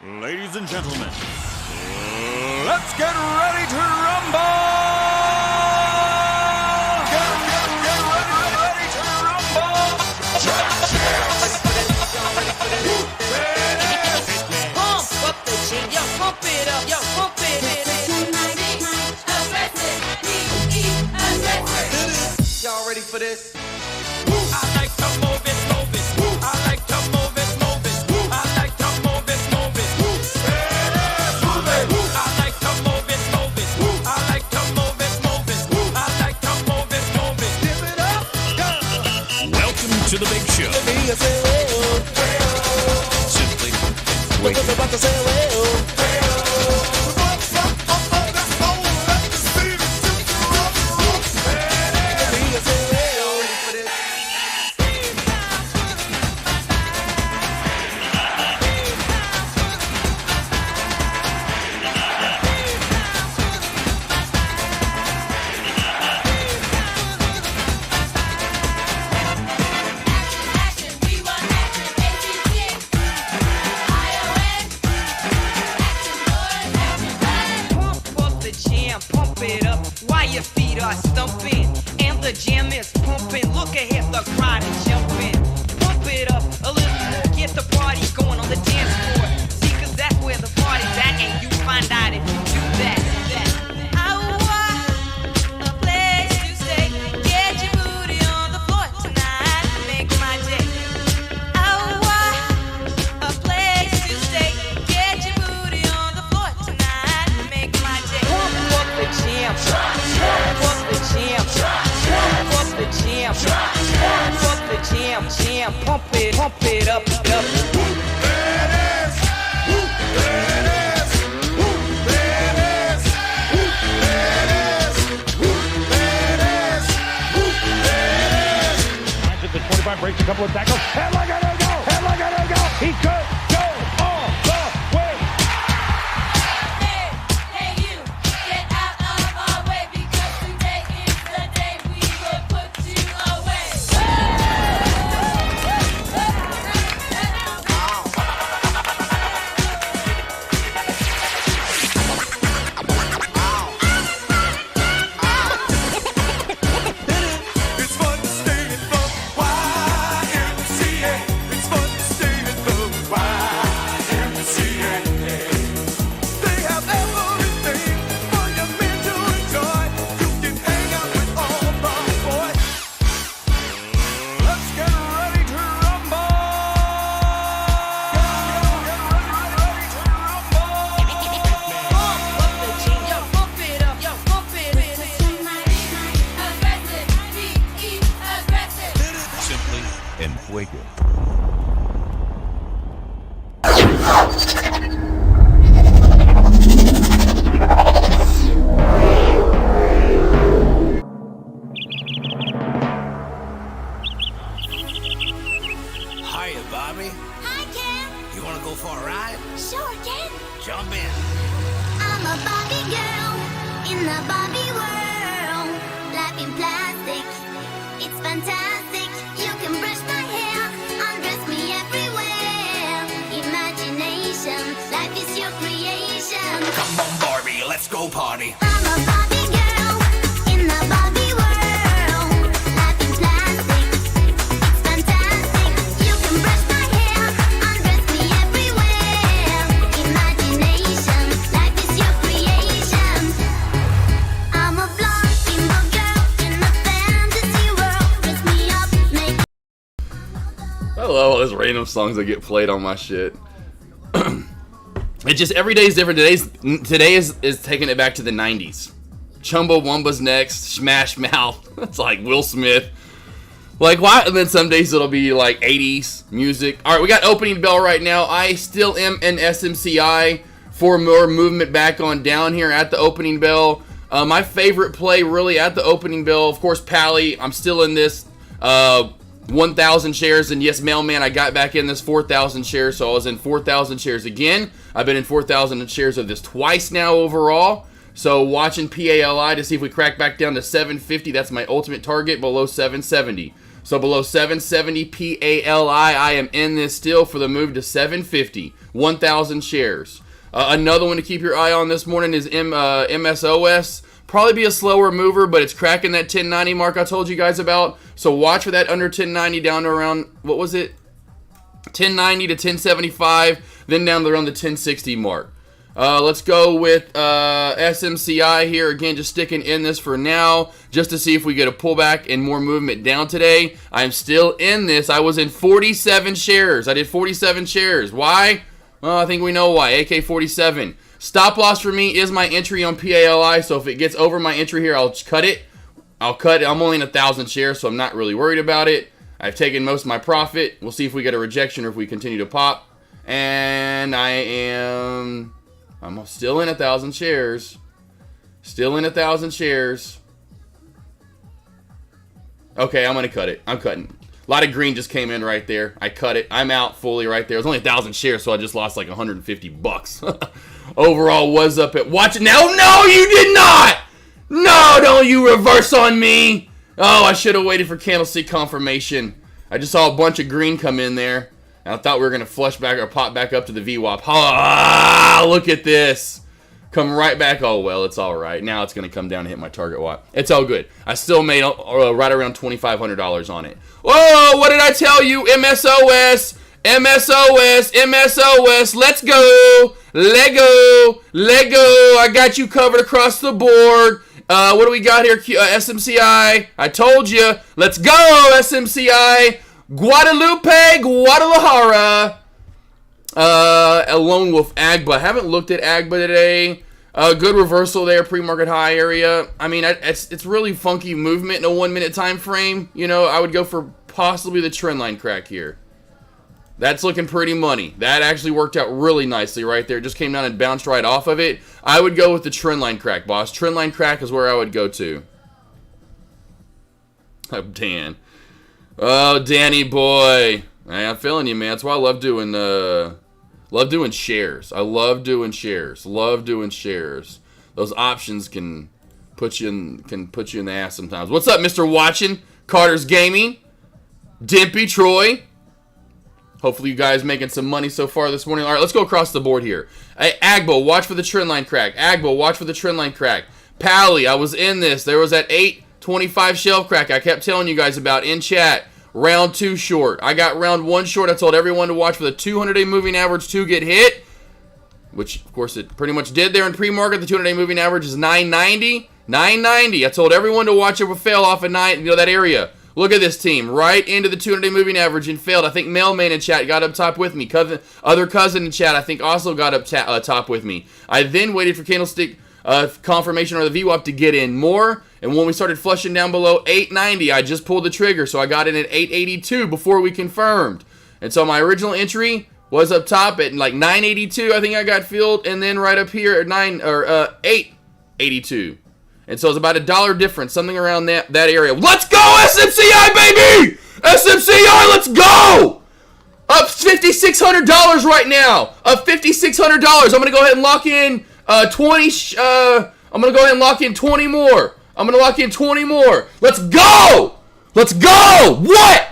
Ladies and gentlemen, let's get ready to rumble! Get ready to rumble! Pump up the jam, yo, pump it up, yo, pump it. Y'all ready for this? I like to move it, move it. I like to move it, move it. I like to move it, move it. Move it. I like to move it, move it. I like to move it, move it. I like to move it, move it. Give it up, go. Welcome to the big show. Simply wait. Pump it up while your feet are stumping and the jam is pumping. Look ahead, the crowd is jumping. Pump it up a little more, get the party going on the dance floor. See, 'cause that's where the party's at, and you find out if you do that. I want a place to stay. Get your booty on the floor tonight, make my day. I want a place to stay. Get your booty on the floor tonight, make my day. Pump up the jam, pump up the jam, pump up the jam, pump up the jam, pump it up, up. At the 25, breaks a couple of tackles. Headlock, gotta go! Headlock, gotta go! He could go all the way! Hey you, get out of our way because today is the day we will put you away. It's fun to stay in the YMCA. It's fun to stay in the YMCA. They have everything for your men to enjoy. You can hang out with all the boys. Let's get ready to rumble! Get ready to rumble! Pump up the jam, yo, pump it up, yo, pump it. Aggressive, be aggressive. Simply and fuego. Hiya, Bobby. Hi, Ken. You wanna go for a ride? Sure, Ken. Jump in. I'm a Barbie girl in the Barbie world. Life in plastic, it's fantastic. You can brush my hair, undress me everywhere. Imagination, life is your creation. Come on, Barbie, let's go party. I'm a Barbie girl in the Barbie world. Life in plastic, it's fantastic. You can brush my hair, undress me everywhere. Imagination, life is your creation. I'm a blonde single girl in a fantasy world. Dress me up, make I love all those random songs that get played on my shit. It just every day is different. Today is taking it back to the 90s. Chumbawamba's next, Smash Mouth. It's like Will Smith. Like why? And then some days it'll be like 80s music. All right, we got opening bell right now. I still am in SMCI for more movement back on down here at the opening bell. My favorite play really at the opening bell, of course, Pally. I'm still in this 1,000 shares, and yes, Mailman, I got back in this 4,000 shares, so I was in 4,000 shares again. I've been in 4,000 shares of this twice now overall. So watching PALI to see if we crack back down to 750. That's my ultimate target, below 770. So below 770 PALI, I am in this still for the move to 750, 1,000 shares. Another one to keep your eye on this morning is MSOS. Probably be a slower mover, but it's cracking that 1090 mark I told you guys about. So watch for that under 1090 down to around, what was it? 1090 to 1075, then down to around the 1060 mark. Let's go with SMCI here. Again, just sticking in this for now, just to see if we get a pullback and more movement down today. I'm still in this. I was in 47 shares. I did 47 shares. Why? Well, I think we know why. AK47. Stop loss for me is my entry on PALI, so if it gets over my entry here, I'll cut it. I'll cut it. I'm only in 1,000 shares, so I'm not really worried about it. I've taken most of my profit. We'll see if we get a rejection or if we continue to pop. And I'm still in 1,000 shares. Still in 1,000 shares. Okay, I'm going to cut it. I'm cutting. A lot of green just came in right there. I cut it. I'm out fully right there. It was only 1,000 shares, so I just lost like 150 bucks. Overall was up at... Watch it now. No, you did not! No, don't you reverse on me. Oh, I should have waited for candlestick confirmation. I just saw a bunch of green come in there. And I thought we were going to flush back or pop back up to the VWAP. Ah, look at this. Come right back. Oh, well, it's all right. Now it's going to come down and hit my target WAP. It's all good. I still made right around $2,500 on it. Whoa, what did I tell you? MSOS. MSOS. MSOS. Let's go. Lego. Lego. I got you covered across the board. What do we got here? SMCI. I told you. Let's go, SMCI. Guadalupe, Guadalajara. A Lone Wolf Agba. I haven't looked at Agba today. Good reversal there, pre-market high area. I mean, it's really funky movement in a 1 minute time frame. You know, I would go for possibly the trend line crack here. That's looking pretty money. That actually worked out really nicely right there. Just came down and bounced right off of it. I would go with the trend line crack, boss. Trend line crack is where I would go to. Oh, Dan. Oh, Danny boy. Hey, I'm feeling you, man. That's why I love doing shares. I love doing shares. Love doing shares. Those options can put you in the ass sometimes. What's up, Mr. Watchin? Carter's Gaming. Dimpy Troy. Hopefully you guys making some money so far this morning. All right, let's go across the board here. Hey, Agbo, watch for the trend line crack. Agbo, watch for the trend line crack. Pally, I was in this. There was that 825 shelf crack I kept telling you guys about in chat. Round 2 short. I got round 1 short. I told everyone to watch for the 200-day moving average to get hit, which, of course, it pretty much did there in pre-market. The 200-day moving average is 990. 990. I told everyone to watch it will fail off at that area. Look at this team. Right into the 200-day moving average and failed. I think Mailman in chat got up top with me. Other cousin in chat, I think, also got up top with me. I then waited for candlestick confirmation or the VWAP to get in more. And when we started flushing down below 890, I just pulled the trigger. So I got in at 882 before we confirmed. And so my original entry was up top at like 982. I think I got filled. And then right up here at 882. And so it's about $1 difference, something around that area. Let's go, SMCI, baby! SMCI, let's go! Up $5,600 right now. Up $5,600. I'm going to go ahead and lock in 20. I'm going to go ahead and lock in 20 more. I'm going to lock in 20 more. Let's go! Let's go! What?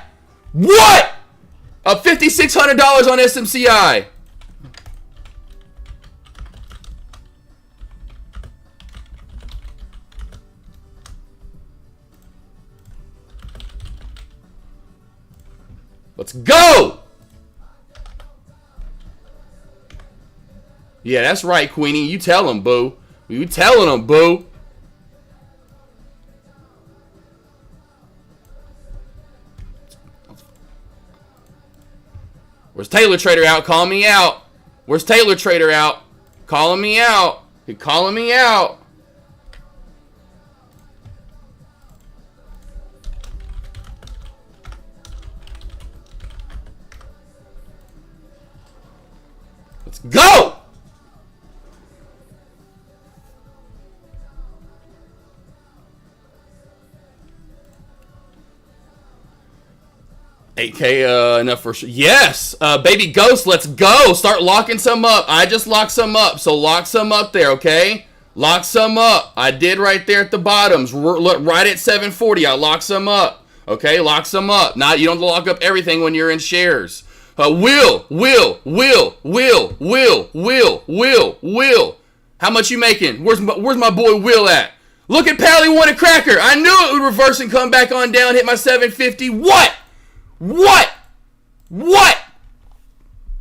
What? Up $5,600 on SMCI. Let's go! Yeah, that's right, Queenie. You tell him, boo. You telling him, boo. Where's Taylor Trader out? Calling me out. Where's Taylor Trader out? Calling me out. He calling me out. Let's go! $8K enough for sure. Yes, baby Ghost, let's go. Start locking some up. I just locked some up, so lock some up there, okay? Lock some up. I did right there at the bottoms. Look, right at 740. I locked some up. Okay, lock some up. Not you don't have to lock up everything when you're in shares. Will. How much you making? Where's my boy Will at? Look at Pally won a cracker. I knew it would reverse and come back on down, hit my 750. What?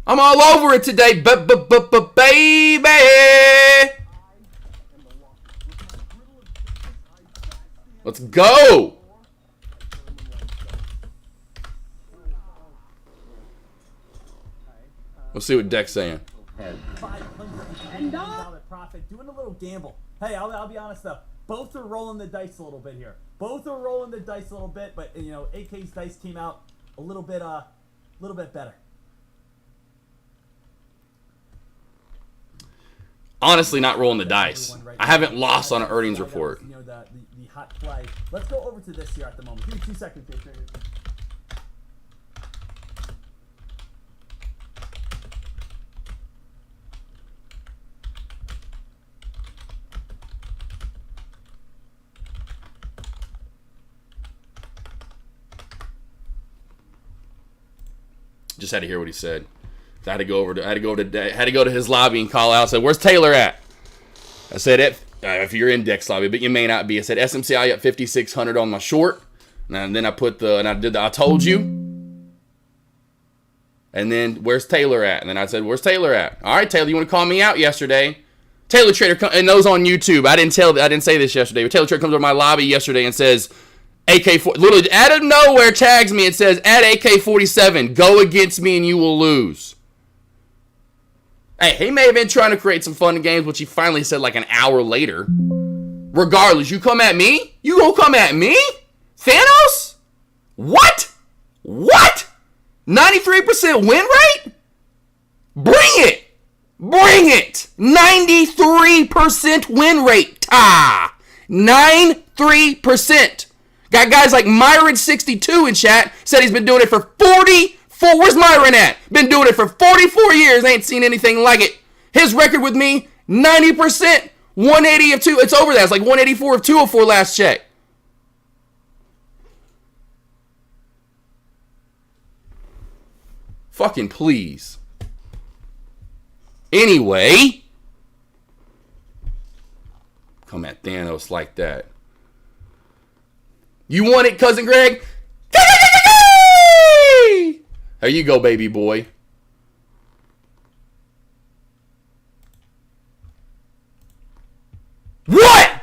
I'm all over it today, baby. Let's go. We'll see what Deck's saying. $510 profit, doing a little gamble. Hey, I'll be honest though. Both are rolling the dice a little bit here. Both are rolling the dice a little bit, but you know, AK's dice came out a little bit better. Honestly, not rolling the dice. I haven't lost on an earnings report. You know, the hot play. Let's go over to this here at the moment. Give me 2 seconds here, traders. Just had to hear what he said. I had to go to his lobby and call out. I said, "Where's Taylor at?" I said, "If you're in Deck's lobby, but you may not be." I said, "SMCI at 5,600 on my short," and then I I told you. And then where's Taylor at? And then I said, "Where's Taylor at?" All right, Taylor, you want to call me out yesterday? Taylor Trader and those on YouTube. I didn't say this yesterday, but Taylor Trader comes over my lobby yesterday and says, AK4, literally out of nowhere tags me and says, "At AK47, go against me and you will lose." Hey, he may have been trying to create some fun games, which he finally said like an hour later. Regardless, you come at me? You gonna come at me? Thanos? What? 93% win rate? Bring it! 93% win rate. 93%. Got guys like Myron62 in chat, said he's been doing it for 44. Where's Myron at? Been doing it for 44 years, ain't seen anything like it. His record with me, 90%, 180 of 2. It's over that. It's like 184 of 204 last check. Fucking please. Anyway, come at Thanos like that. You want it, Cousin Greg? There you go, baby boy. What?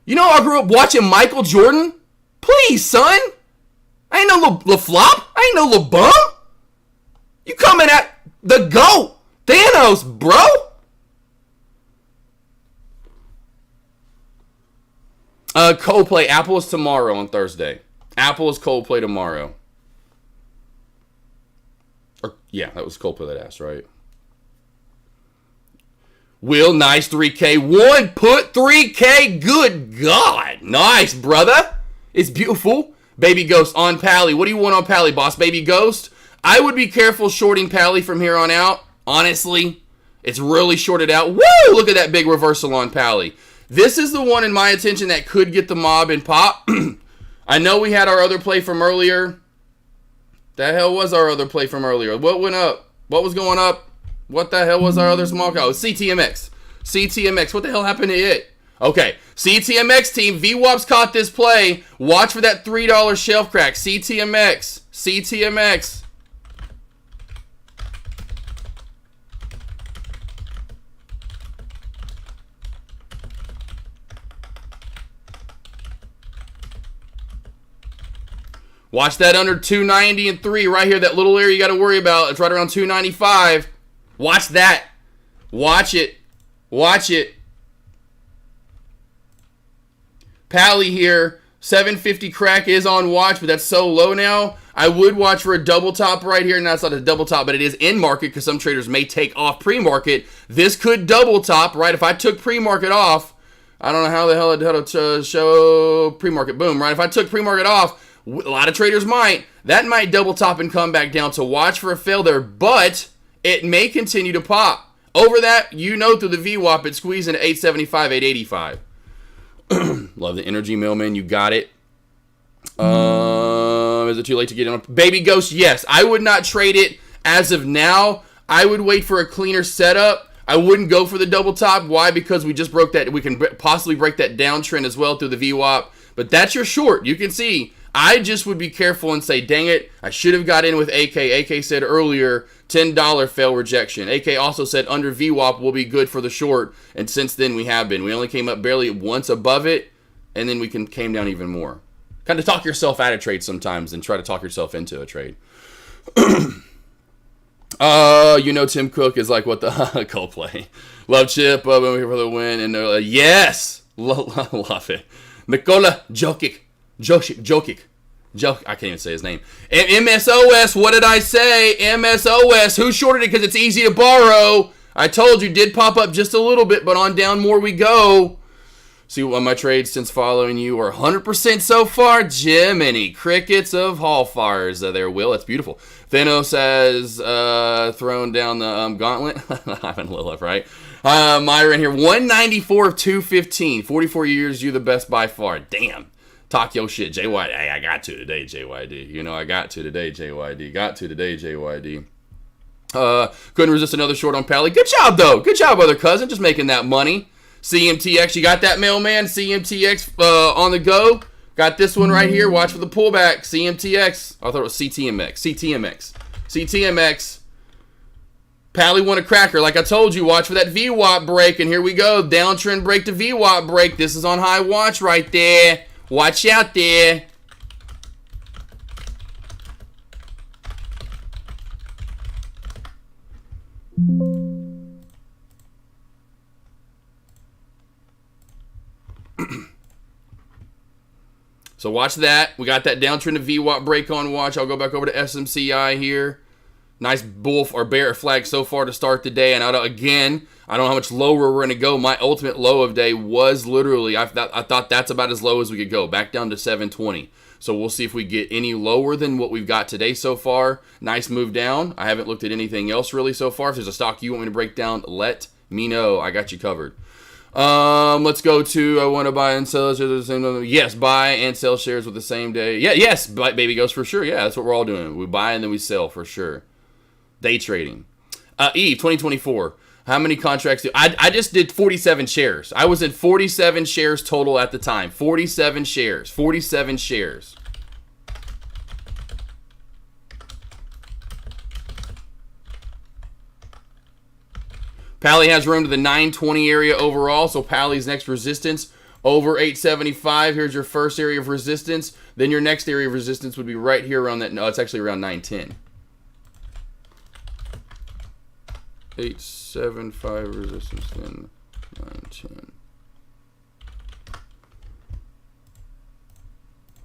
You know I grew up watching Michael Jordan? Please, son. I ain't no LaFlop. I ain't no LeBum. You coming at the GOAT. Thanos, bro. Coldplay. Apple is tomorrow on Thursday. Apple is Coldplay tomorrow. Yeah, that was Coldplay that asked, right? Will, nice 3K. One put 3K. Good God. Nice, brother. It's beautiful. Baby Ghost on Pally. What do you want on Pally, boss? Baby Ghost? I would be careful shorting Pally from here on out. Honestly, it's really shorted out. Woo! Look at that big reversal on Pally. This is the one in my attention that could get the mob and pop. I know we had our other play from earlier. The hell was our other play from earlier? What went up? What was going up? What the hell was our other small cow? CTMX. CTMX. What the hell happened to it? Okay. CTMX team. VWAP's caught this play. Watch for that $3 shelf crack. CTMX. CTMX. Watch that under 290 and 3 right here. That little area you got to worry about. It's right around 295. Watch that. Watch it. Watch it. Pally here. 750 crack is on watch, but that's so low now. I would watch for a double top right here. Now, it's not a double top, but it is in market because some traders may take off pre-market. This could double top, right? If I took pre-market off, I don't know how the hell to show pre-market. Boom, right? If I took pre-market off, a lot of traders might. That might double top and come back down. To watch for a fail there, but it may continue to pop. Over that, you know, through the VWAP, it's squeezing at 875, 885. Love the energy, Mailman. You got it. Is it too late to get in? Baby Ghost, yes. I would not trade it as of now. I would wait for a cleaner setup. I wouldn't go for the double top. Why? Because we just broke that. We can possibly break that downtrend as well through the VWAP. But that's your short. You can see. I just would be careful and say, dang it, I should have got in with AK. AK said earlier, $10 fail rejection. AK also said under VWAP will be good for the short. And since then, we have been. We only came up barely once above it. And then we came down even more. Kind of talk yourself out of trade sometimes and try to talk yourself into a trade. Tim Cook is like, what the Coldplay. Love Chip, we're here for the win. And they're like, yes! Love it. Nikola Jokic. I can't even say his name. MSOS, what did I say? MSOS, who shorted it because it's easy to borrow? I told you, did pop up just a little bit, but on down more we go. See what my trades since following you are 100% so far. Jiminy crickets of Hallfires there, Will. That's beautiful. Thanos has thrown down the gauntlet. I'm in a little up, right? Myra in here. 194 of 215. 44 years, you the best by far. Damn. Talk your shit. JYD. Hey, I got to today, JYD. You know I got to today, JYD. Got to today, JYD. Couldn't resist another short on Pally. Good job, though. Good job, other cousin. Just making that money. CMTX, you got that, Mailman? CMTX on the go. Got this one right here. Watch for the pullback. CMTX. I thought it was CTMX. Pally won a cracker. Like I told you, watch for that VWAP break. And here we go. Downtrend break to VWAP break. This is on high watch right there. Watch out there. So watch that. We got that downtrend to VWAP break on watch. I'll go back over to SMCI here. Nice bull or bear flag so far to start the day. And I don't know how much lower we're going to go. My ultimate low of day was literally, I thought that's about as low as we could go. Back down to 720. So we'll see if we get any lower than what we've got today so far. Nice move down. I haven't looked at anything else really so far. If there's a stock you want me to break down, let me know. I got you covered. Let's go to I want to buy and sell shares at the same time. Yes, buy and sell shares with the same day. Yeah, yes, baby goes for sure. Yeah, that's what we're all doing. We buy and then we sell for sure. Day trading. Eve 2024. How many contracts do I just did 47 shares. I was in 47 shares total at the time. 47 shares. 47 shares. Pally has room to the 920 area overall, so Pally's next resistance over 875. Here's your first area of resistance. Then your next area of resistance would be right here around that. No, it's actually around 910. 875 resistance, then 910.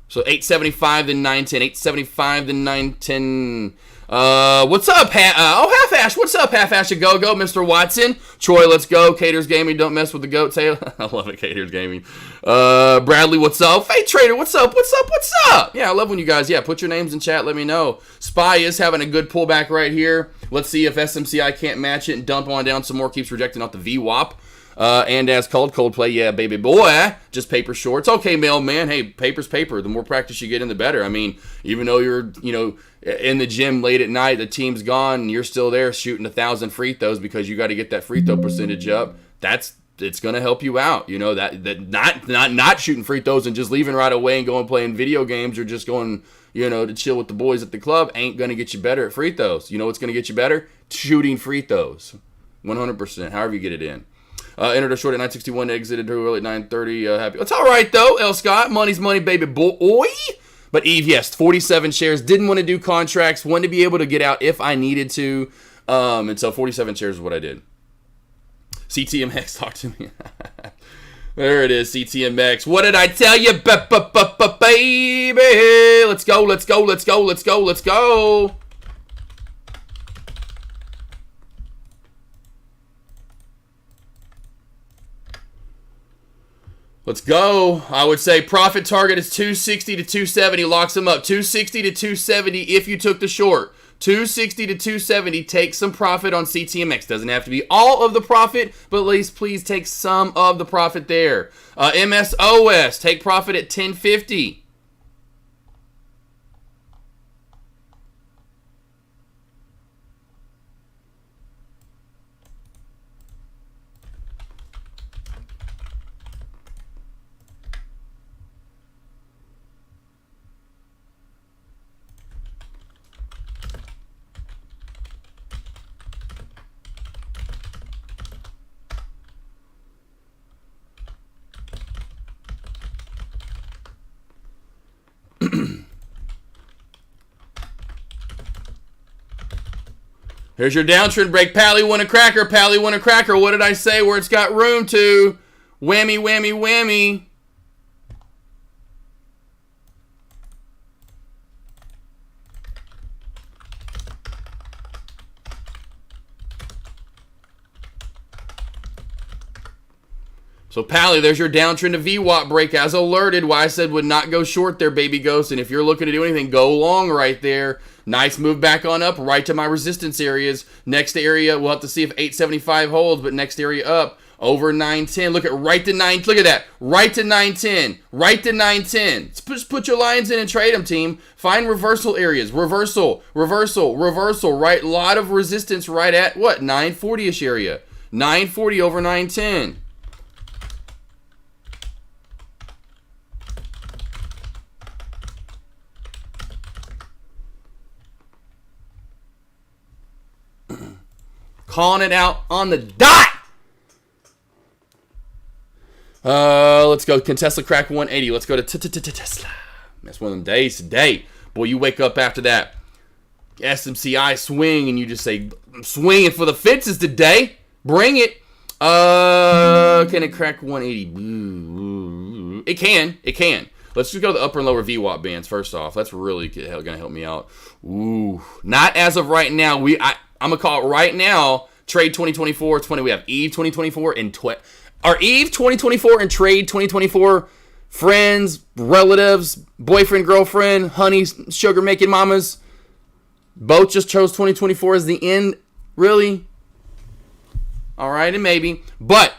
So 875, then 910. 875, then 910. What's up, Half Ash? What's up, Half Ash? Go, Mr. Watson. Troy, let's go. Caters Gaming, don't mess with the goat tail. I love it, Caters Gaming. Bradley, what's up? Hey, Trader, what's up? Yeah, I love when you guys, put your names in chat, let me know. Spy is having a good pullback right here. Let's see if SMCI can't match it and dump on down some more. Keeps rejecting off the VWAP. And as called, Coldplay, yeah, baby boy, just paper shorts. Okay, Mailman, hey, paper's paper. The more practice you get in, the better. I mean, even though you're, in the gym late at night, the team's gone, and you're still there shooting 1,000 free throws because you got to get that free throw percentage up. It's gonna help you out. That not shooting free throws and just leaving right away and going playing video games or just going, to chill with the boys at the club ain't gonna get you better at free throws. You know what's gonna get you better? Shooting free throws, 100%. However you get it in. Entered a short at 961, exited early at 930. Happy. It's all right though. L. Scott, money's money, baby boy. But Eve, yes, 47 shares. Didn't want to do contracts. Wanted to be able to get out if I needed to. And so 47 shares is what I did. CTMX, talk to me. There it is, CTMX. What did I tell you, baby? Let's go. Let's go. I would say profit target is 260 to 270. Locks them up. 260 to 270 if you took the short. 260 to 270. Take some profit on CTMX. Doesn't have to be all of the profit, but at least please take some of the profit there. MSOS, take profit at 1050. Here's your downtrend break. Pally won a cracker. Pally won a cracker. What did I say where it's got room to? Whammy, whammy, whammy. So Pally, there's your downtrend to VWAP break as alerted. Why I said would not go short there, baby ghost. And if you're looking to do anything, go long right there. Nice move back on up, right to my resistance areas. Next area, we'll have to see if 875 holds, but next area up, over 910. Look at right to 9. Look at that. Right to 910. Right to 910. Just put your lines in and trade them, team. Find reversal areas. Reversal, reversal, reversal. Right, lot of resistance right at what? 940-ish area. 940 over 910. Calling it out on the dot. Let's go. Can Tesla crack 180? Let's go to Tesla. That's one of them days today. Boy, you wake up after that SMCI swing and you just say, I'm swinging for the fences today. Bring it. Can it crack 180? It can. It can. Let's just go to the upper and lower VWAP bands first off. That's really going to help me out. Ooh. Not as of right now. I'm going to call it right now. Trade 2024, 20. We have Eve 2024 and our Eve 2024 and Trade 2024 friends, relatives, boyfriend, girlfriend, honey, sugar making mamas. Both just chose 2024 as the end. Really? All right, and maybe. But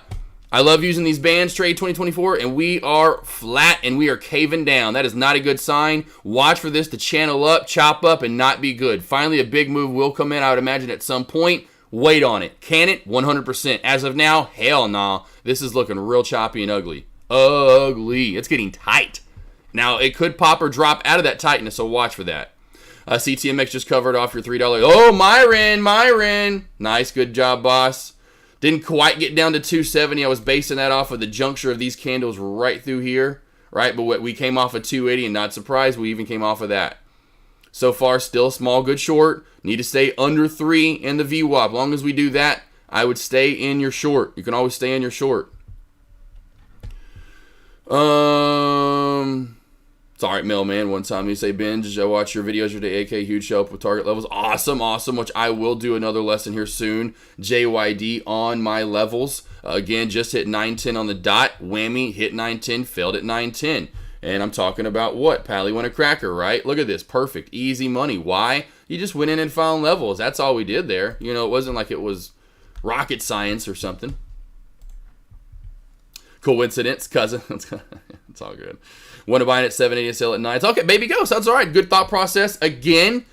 I love using these bands, Trade 2024, and we are flat and we are caving down. That is not a good sign. Watch for this to channel up, chop up, and not be good. Finally, a big move will come in, I would imagine, at some point. Wait on it. Can it? 100%. As of now, hell nah. This is looking real choppy and ugly. Ugly. It's getting tight. Now, it could pop or drop out of that tightness, so watch for that. CTMX just covered off your $3. Oh, Myron. Nice, good job, boss. Didn't quite get down to 270. I was basing that off of the juncture of these candles right through here, right? But we came off of 280, and not surprised, we even came off of that. So far, still small, good short. Need to stay under 3 in the VWAP. As long as we do that, I would stay in your short. You can always stay in your short. Sorry, mailman. One time you say, binge, I watch your videos your day. AK, huge show up with target levels. Awesome, which I will do another lesson here soon. JYD on my levels. Again, just hit 910 on the dot. Whammy, hit 910, failed at 910. And I'm talking about what? Pally won a cracker, right? Look at this. Perfect. Easy money. Why? You just went in and found levels. That's all we did there. You know, it wasn't like it was rocket science or something. Coincidence, cousin. It's all good. Want to buy it at 780 and sell at 9. It's okay, baby go. Sounds all right. Good thought process. Again,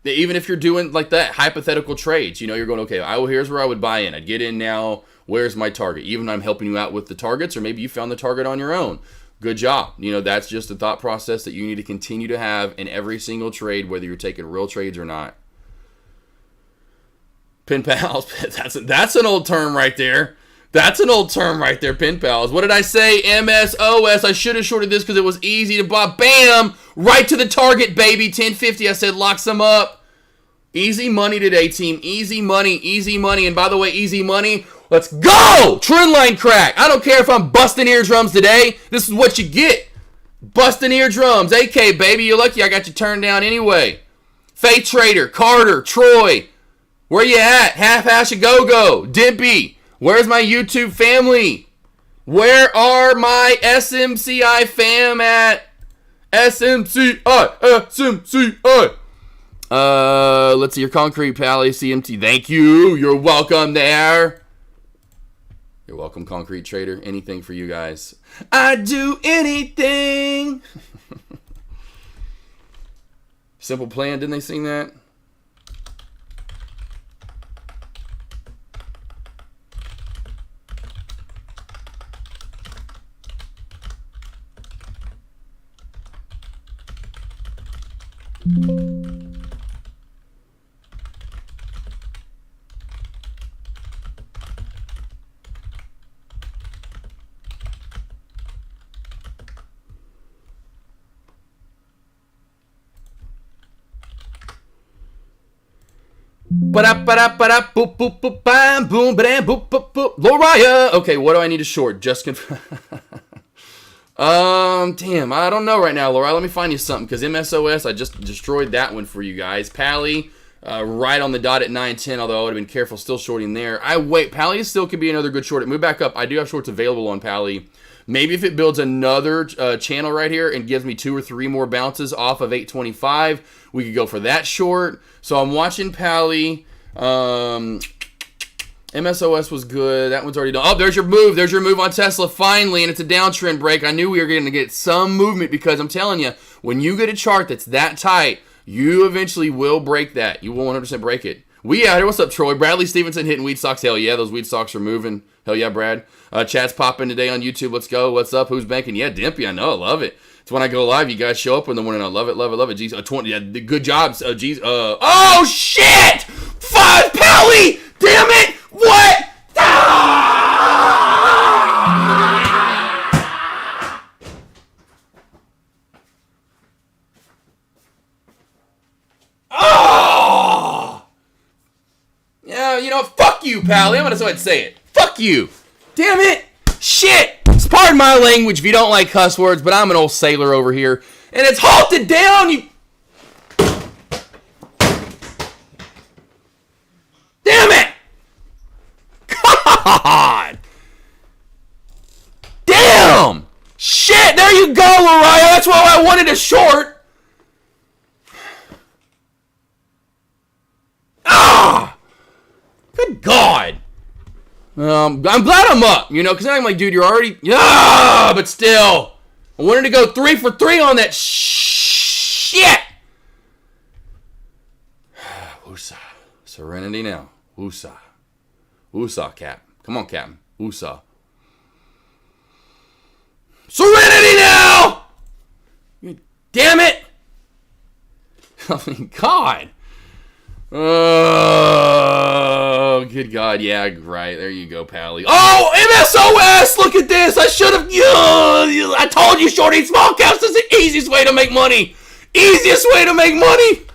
even if you're doing like that, hypothetical trades, you know, you're going, okay, here's where I would buy in. I'd get in now. Where's my target? Even I'm helping you out with the targets, or maybe you found the target on your own. Good job. You know, that's just a thought process that you need to continue to have in every single trade, whether you're taking real trades or not. Pen pals. That's an old term right there. That's an old term right there, pen pals. What did I say? MSOS. I should have shorted this because it was easy to buy. Bam! Right to the target, baby. 1050. I said lock some up. Easy money today, team. Easy money. Easy money. And by the way, easy money. Let's go! Trend line crack. I don't care if I'm busting eardrums today. This is what you get. Busting eardrums. AK, baby. You're lucky I got you turned down anyway. Faith Trader. Carter. Troy. Where you at? Half Hash a Go-Go. Dimpy. Where's my YouTube family? Where are my SMCI fam at? SMCI. Let's see your concrete pally CMT. Thank you. You're welcome there. You're welcome, concrete trader. Anything for you guys. I'd do anything. Simple Plan. Didn't they sing that? Loriah. Okay, what do I need to short? Just damn, I don't know right now, Loriah. Let me find you something, because MSOS, I just destroyed that one for you guys. Pally, right on the dot at 910, although I would have been careful still shorting there. Pally still could be another good short. Move back up. I do have shorts available on Pally. Maybe if it builds another channel right here and gives me 2 or 3 more bounces off of 825, we could go for that short. So I'm watching Pally. MSOS was good. That one's already done. Oh, there's your move. There's your move on Tesla finally, and it's a downtrend break. I knew we were going to get some movement, because I'm telling you, when you get a chart that's that tight, you eventually will break that. You will 100% break it. We out here. What's up, Troy? Bradley Stevenson hitting weed stocks. Hell yeah, those weed stocks are moving. Hell yeah, Brad. Chat's popping today on YouTube. Let's go. What's up? Who's banking? Yeah, Dimpy. I know. I love it. It's when I go live. You guys show up in the morning. I love it. Love it. Love it. Geez, 20. Yeah, good jobs. Geez. Oh shit! 5 Pally. Damn it! What? Oh! Yeah, you know, fuck you, Pally. I'm gonna go ahead and say it. Fuck you. Damn it. Shit. Pardon my language if you don't like cuss words, but I'm an old sailor over here. And it's halted down, you... Damn it! God! Damn! Shit, there you go, Loriah. That's why I wanted a short. Ah! Good God. I'm glad I'm up, you know, because I'm like, dude, you're already... Yeah, but still. I wanted to go 3 for 3 on that shit. Woosah. Serenity now. Woosah. Woosah, Cap. Come on, Captain. Woosah. Serenity now! Damn it! I mean, God. Oh, good God. Yeah, right. There you go, Pally. Oh, MSOS! Look at this! I should have... I told you shorting small caps is the easiest way to make money! Easiest way to make money!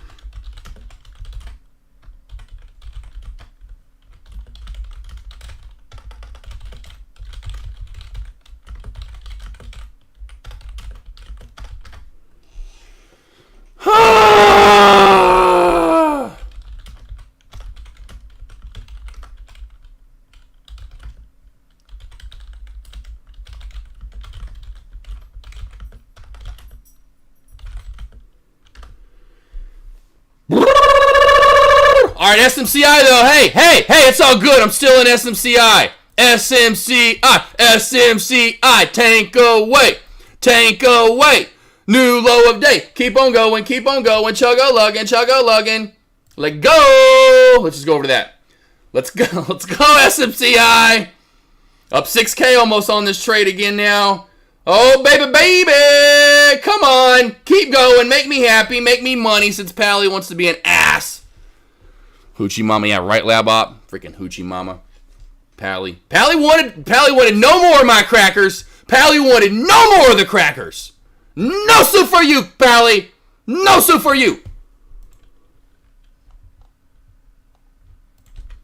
Alright, SMCI though. Hey, it's all good. I'm still in SMCI. SMCI. Tank away. New low of day. Keep on going. Chug-a-lugging. Let go. Let's just go over to that. Let's go, SMCI. Up 6K almost on this trade again now. Oh, baby. Come on. Keep going. Make me happy. Make me money since Pally wants to be an ass. Hoochie Mama, yeah, right, Lab Op. Freaking Hoochie Mama. Pally wanted no more of my crackers. Pally wanted no more of the crackers. No soup for you, Pally. No soup for you.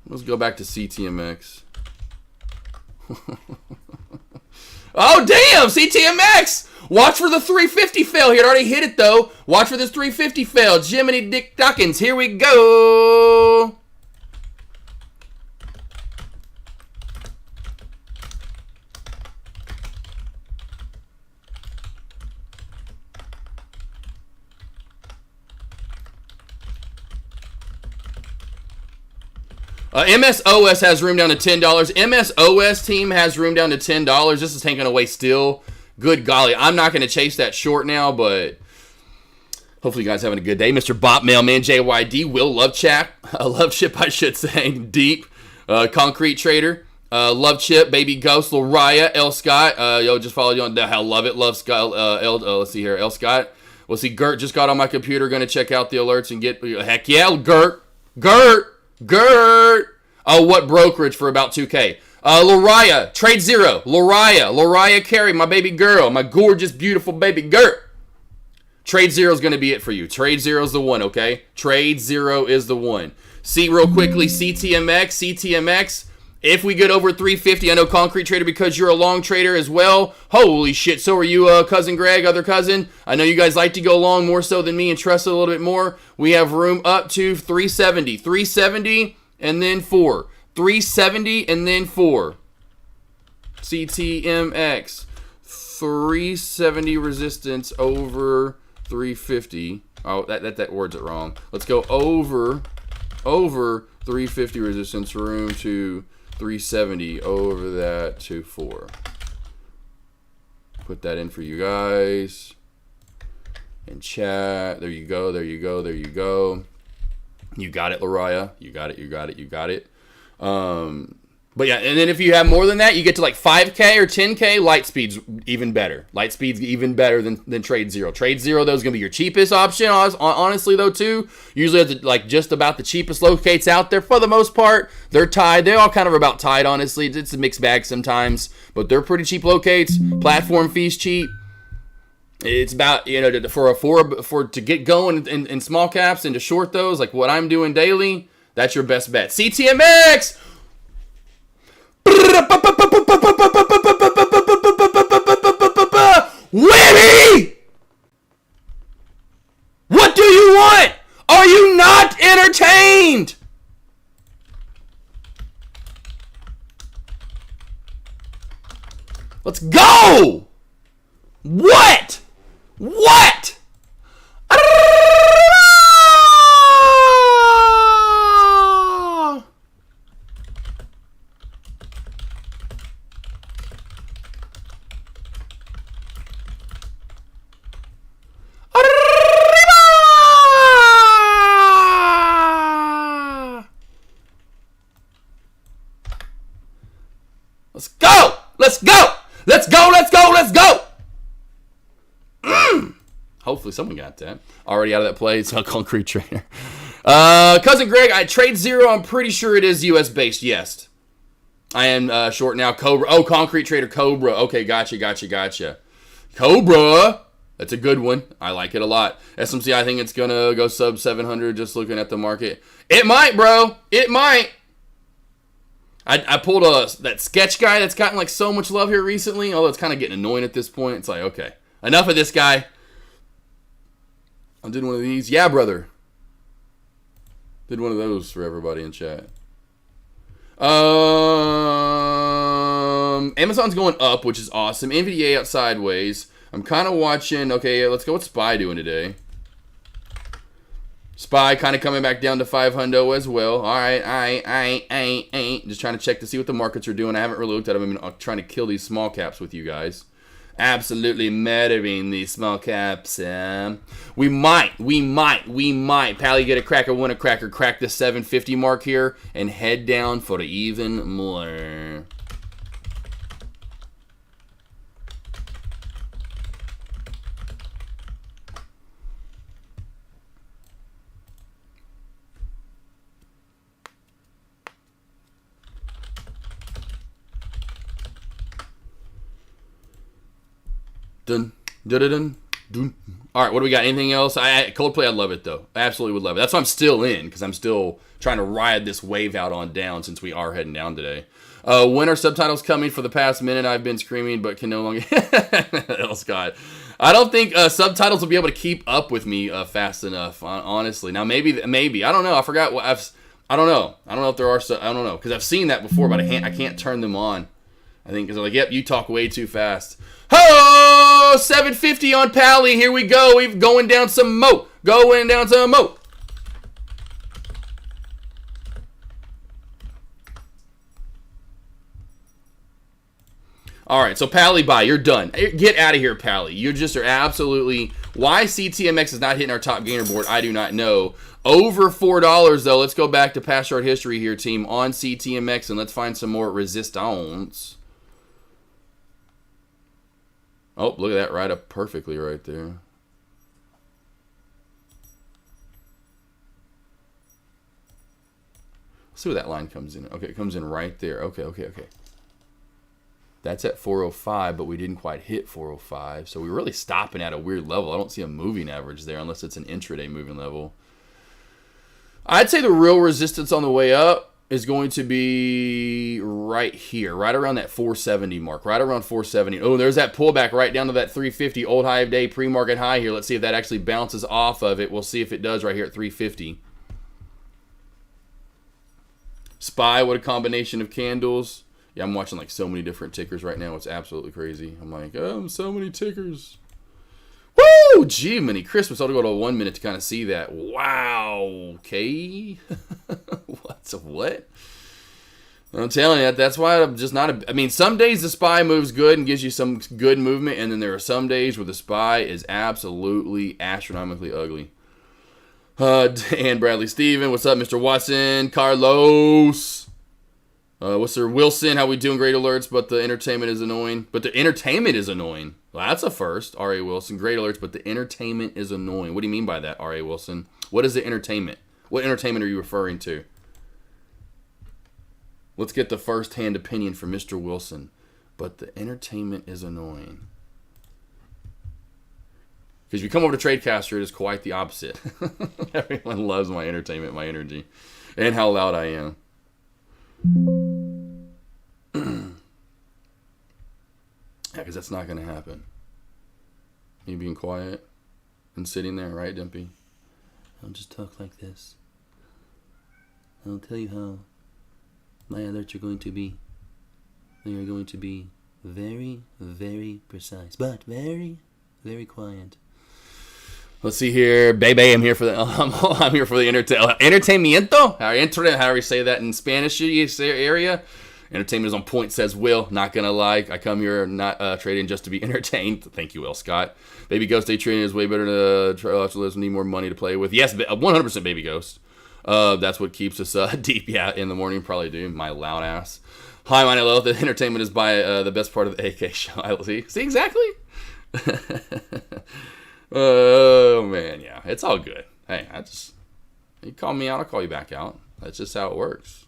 Let's go back to CTMX. Oh, damn, CTMX. Watch for the 350 fail here. It already hit it, though. Watch for this 350 fail. Jiminy Dick Duckins. Here we go. MSOS has room down to $10. MSOS team has room down to $10. This is taking away still. Good golly. I'm not going to chase that short now, but hopefully you guys having a good day. Mr. Bop Mailman, JYD, Will Love Chap. Love Chip, I should say. Deep. Concrete Trader. Love Chip, Baby Ghost, Loraya, L. Scott. Yo, just follow you on how Love It, Love Scott. Let's see here. L. Scott. We'll see. Gert just got on my computer. Going to check out the alerts and get. Heck yeah, Gert. Oh, what brokerage for about 2K? Loraya, Trade Zero. Loraya Carey, my baby girl. My gorgeous, beautiful baby Gert. Trade Zero is going to be it for you. Trade Zero is the one, okay? Trade Zero is the one. See real quickly, CTMX. If we get over 350, I know Concrete Trader, because you're a long trader as well. Holy shit, so are you, Cousin Greg, other cousin. I know you guys like to go long more so than me and trust it a little bit more. We have room up to 370. 370 and then 4. 370 and then 4. CTMX. 370 resistance over 350. Oh, that word's it wrong. Let's go over 350 resistance, room to 370, over that to 4. Put that in for you guys. And chat. There you go. You got it, Loraya. You got it. But yeah, and then if you have more than that, you get to like 5K or 10K. Lightspeed's even better. Lightspeed's even better than Trade Zero. Trade Zero, though, is going to be your cheapest option, honestly, though, too. Usually, like, just about the cheapest locates out there. For the most part, they're tied. They're all kind of about tied, honestly. It's a mixed bag sometimes, but they're pretty cheap locates. Platform fees cheap. It's about, to get going in small caps and to short those, like what I'm doing daily, that's your best bet. CTMX! Witty! What do you want? Are you not entertained? Let's go! What? Let's go! Hopefully someone got that. Already out of that play. It's a Concrete Trader. Cousin Greg, I Trade Zero. I'm pretty sure it is US based. Yes. I am short now. Cobra. Oh, Concrete Trader Cobra. Okay, gotcha. Cobra. That's a good one. I like it a lot. SMC, I think it's going to go sub 700 just looking at the market. It might, bro. It might. I pulled that sketch guy that's gotten like so much love here recently, although it's kind of getting annoying at this point. It's like, okay, enough of this guy. I did one of these. Yeah, brother. Did one of those for everybody in chat. Amazon's going up, which is awesome. NVDA out sideways. I'm kind of watching. Okay, let's go. What's SPY doing today? SPY kind of coming back down to 500 as well. All right. Just trying to check to see what the markets are doing. I haven't really looked at them. I'm trying to kill these small caps with you guys. Absolutely murdering these small caps. We might, Pally, get a cracker, win a cracker, crack the 750 mark here, and head down for even more. Dun. All right, what do we got? Anything else? Coldplay, I love it, though. I absolutely would love it. That's why I'm still in, because I'm still trying to ride this wave out on down since we are heading down today. When are subtitles coming? For the past minute, I've been screaming, but can no longer... L. Scott. I don't think subtitles will be able to keep up with me fast enough, honestly. Now, maybe. I don't know. I forgot what I don't know. I don't know if there are... I don't know, because I've seen that before, but I can't turn them on. I think because they're like, yep, you talk way too fast. Oh, 750 on Pally. Here we go. We're going down some mo. All right, so Pally, bye. You're done. Get out of here, Pally. You just are absolutely... Why CTMX is not hitting our top gainer board, I do not know. Over $4, though. Let's go back to past chart history here, team, on CTMX, and let's find some more resistance. Oh, look at that. Right up perfectly right there. Let's see where that line comes in. Okay, it comes in right there. Okay. That's at 405, but we didn't quite hit 405. So we're really stopping at a weird level. I don't see a moving average there unless it's an intraday moving level. I'd say the real resistance on the way up is going to be right here, right around that 470 mark, right around 470. Oh, there's that pullback right down to that 350 old high of day pre-market high here. Let's see if that actually bounces off of it. We'll see if it does right here at 350. SPY, what a combination of candles. Yeah, I'm watching like so many different tickers right now. It's absolutely crazy. I'm like, oh, so many tickers. Woo! Jiminy Christmas. I'll go to 1 minute to kind of see that. Wow. Okay. What's a what? I'm telling you, that's why I'm just not I mean, some days the SPY moves good and gives you some good movement, and then there are some days where the SPY is absolutely astronomically ugly. Dan Bradley Steven, what's up, Mr. Watson? Carlos. What's Sir Wilson? How we doing? Great alerts, but the entertainment is annoying. Well, that's a first. R.A. Wilson. Great alerts, but the entertainment is annoying. What do you mean by that, R.A. Wilson? What is the entertainment? What entertainment are you referring to? Let's get the first-hand opinion from Mr. Wilson. But the entertainment is annoying. Because if you come over to Tradecaster, it is quite the opposite. Everyone loves my entertainment, my energy, and how loud I am. Yeah, because that's not going to happen. Me being quiet and sitting there, right, Dimpy? I'll just talk like this. I'll tell you how my alerts are going to be. They are going to be very, very precise, but very, very quiet. Let's see here, baby. I'm here for the entertainmiento. However you say that in Spanish area. Entertainment is on point, says Will. Not gonna lie, I come here not trading just to be entertained. Thank you, Will Scott. Baby Ghost day trading is way better than trailers. Need more money to play with. Yes, 100% Baby Ghost. That's what keeps us deep. Yeah, in the morning probably do. My loud ass. Hi, my hello. The entertainment is by the best part of the AK show. I see exactly. Oh man, yeah, it's all good. Hey, you call me out, I'll call you back out. That's just how it works.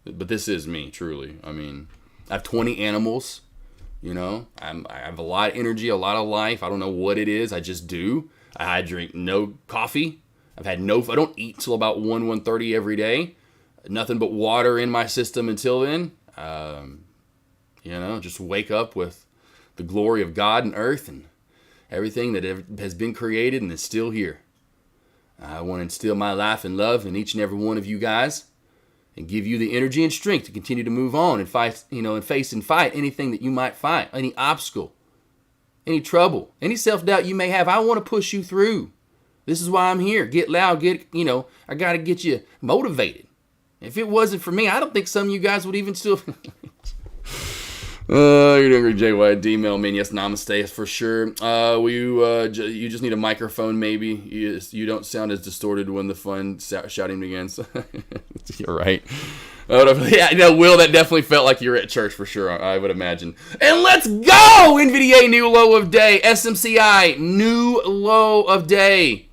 But this is me, truly. I mean, I have 20 animals, you know. I have a lot of energy, a lot of life. I don't know what it is. I just do. I drink no coffee. I don't eat till about 1:30 every day. Nothing but water in my system until then. You know, just wake up with the glory of God and earth and everything that has been created and is still here. I want to instill my life and love in each and every one of you guys, and give you the energy and strength to continue to move on and fight, and face and fight anything that you might find, any obstacle, any trouble, any self-doubt you may have. I want to push you through. This is why I'm here. Get loud, I got to get you motivated. If it wasn't for me, I don't think some of you guys would even still... You're doing great, JYD Mailman. Yes, namaste for sure. You just need a microphone, maybe. You don't sound as distorted when the fun shouting begins. You're right. Yeah, Will, that definitely felt like you're at church for sure, I would imagine. And let's go! NVDA, new low of day. SMCI, new low of day.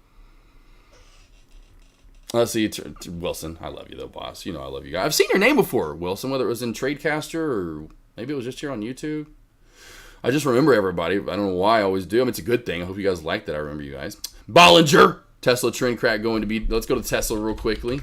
Let's see, Wilson. I love you, though, boss. You know I love you guys. I've seen your name before, Wilson, whether it was in Tradecaster or... maybe it was just here on YouTube. I just remember everybody. I don't know why I always do. I mean, it's a good thing. I hope you guys like that I remember you guys. Bollinger. Tesla trend crack going to be... let's go to Tesla real quickly.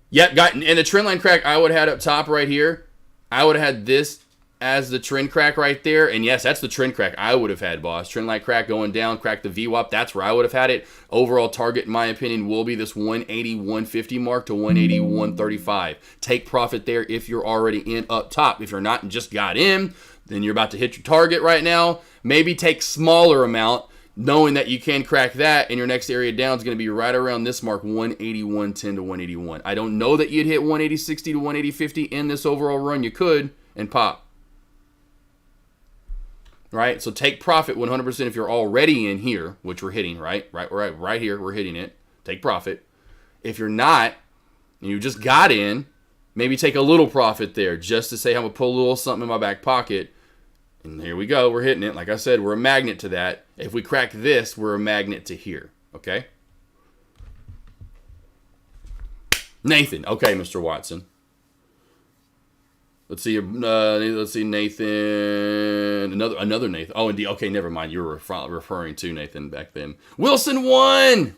Yep, and the trend line crack I would have had up top right here. I would have had this as the trend crack right there. And yes, that's the trend crack I would have had, boss. Trend line crack going down, crack the VWAP. That's where I would have had it. Overall target, in my opinion, will be this 180, 150 mark to 180, 135. Take profit there if you're already in up top. If you're not and just got in, then you're about to hit your target right now. Maybe take smaller amount, knowing that you can crack that, and your next area down is going to be right around this mark, 180, 110 to 181. I don't know that you'd hit 180, 60 to 180, 50 in this overall run. You could, and pop. right? So take profit 100% if you're already in here, which we're hitting, right here, we're hitting it. Take profit. If you're not, and you just got in, maybe take a little profit there just to say I'm going to pull a little something in my back pocket. And here we go. We're hitting it. Like I said, we're a magnet to that. If we crack this, we're a magnet to here. Okay? Nathan. Okay, Mr. Watson. Let's see. Nathan. Another Nathan. Oh, indeed. Okay, never mind. You were referring to Nathan back then. Wilson won.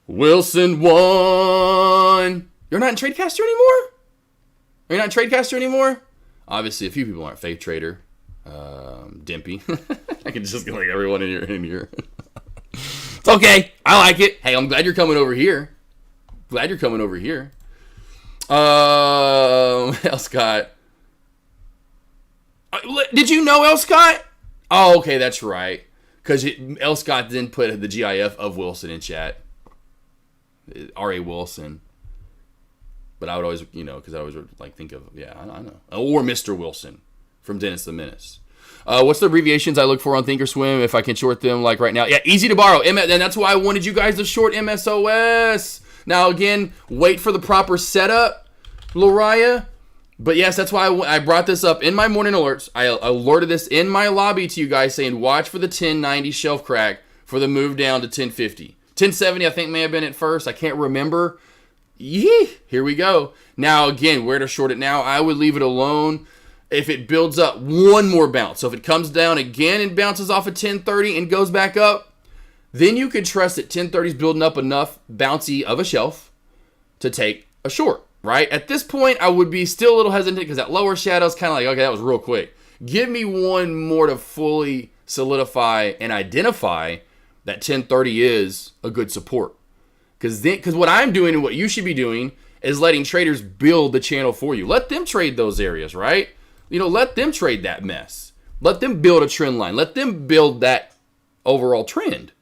Wilson won. You're not in Tradecaster anymore? Are you not in Tradecaster anymore? Obviously, a few people aren't. Faith Trader. Dimpy. I can just get like everyone in here. It's okay. I like it. Hey, I'm glad you're coming over here. El Scott. Did you know El Scott? Oh, okay, that's right. Because El Scott then put the GIF of Wilson in chat. R.A. Wilson. But I would always, because I always like think of, I know. Or Mr. Wilson from Dennis the Menace. What's the abbreviations I look for on Thinkorswim if I can short them like right now? Yeah, easy to borrow. And that's why I wanted you guys to short MSOS. Now, again, wait for the proper setup, Lariah. But yes, that's why I brought this up in my morning alerts. I alerted this in my lobby to you guys saying, watch for the 1090 shelf crack for the move down to 1050. 1070, I think, may have been at first. I can't remember. Yee, here we go. Now, again, where to short it now? I would leave it alone if it builds up one more bounce. So if it comes down again and bounces off of 1030 and goes back up, then you could trust that 1030 is building up enough bouncy of a shelf to take a short, right? At this point, I would be still a little hesitant because that lower shadow is kind of like, okay, that was real quick. Give me one more to fully solidify and identify that 1030 is a good support. Because what I'm doing and what you should be doing is letting traders build the channel for you. Let them trade those areas, right? Let them trade that mess. Let them build a trend line. Let them build that overall trend.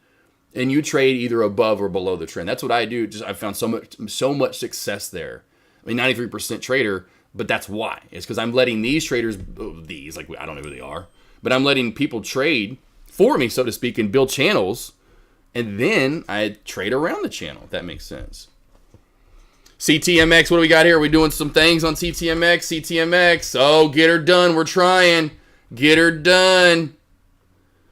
And you trade either above or below the trend. That's what I do. I've found so much success there. I mean, 93% trader, but that's why. It's because I'm letting these traders, I don't know who they are, but I'm letting people trade for me, so to speak, and build channels. And then I trade around the channel, if that makes sense. CTMX, what do we got here? Are we doing some things on CTMX? CTMX. Oh, get her done. We're trying. Get her done.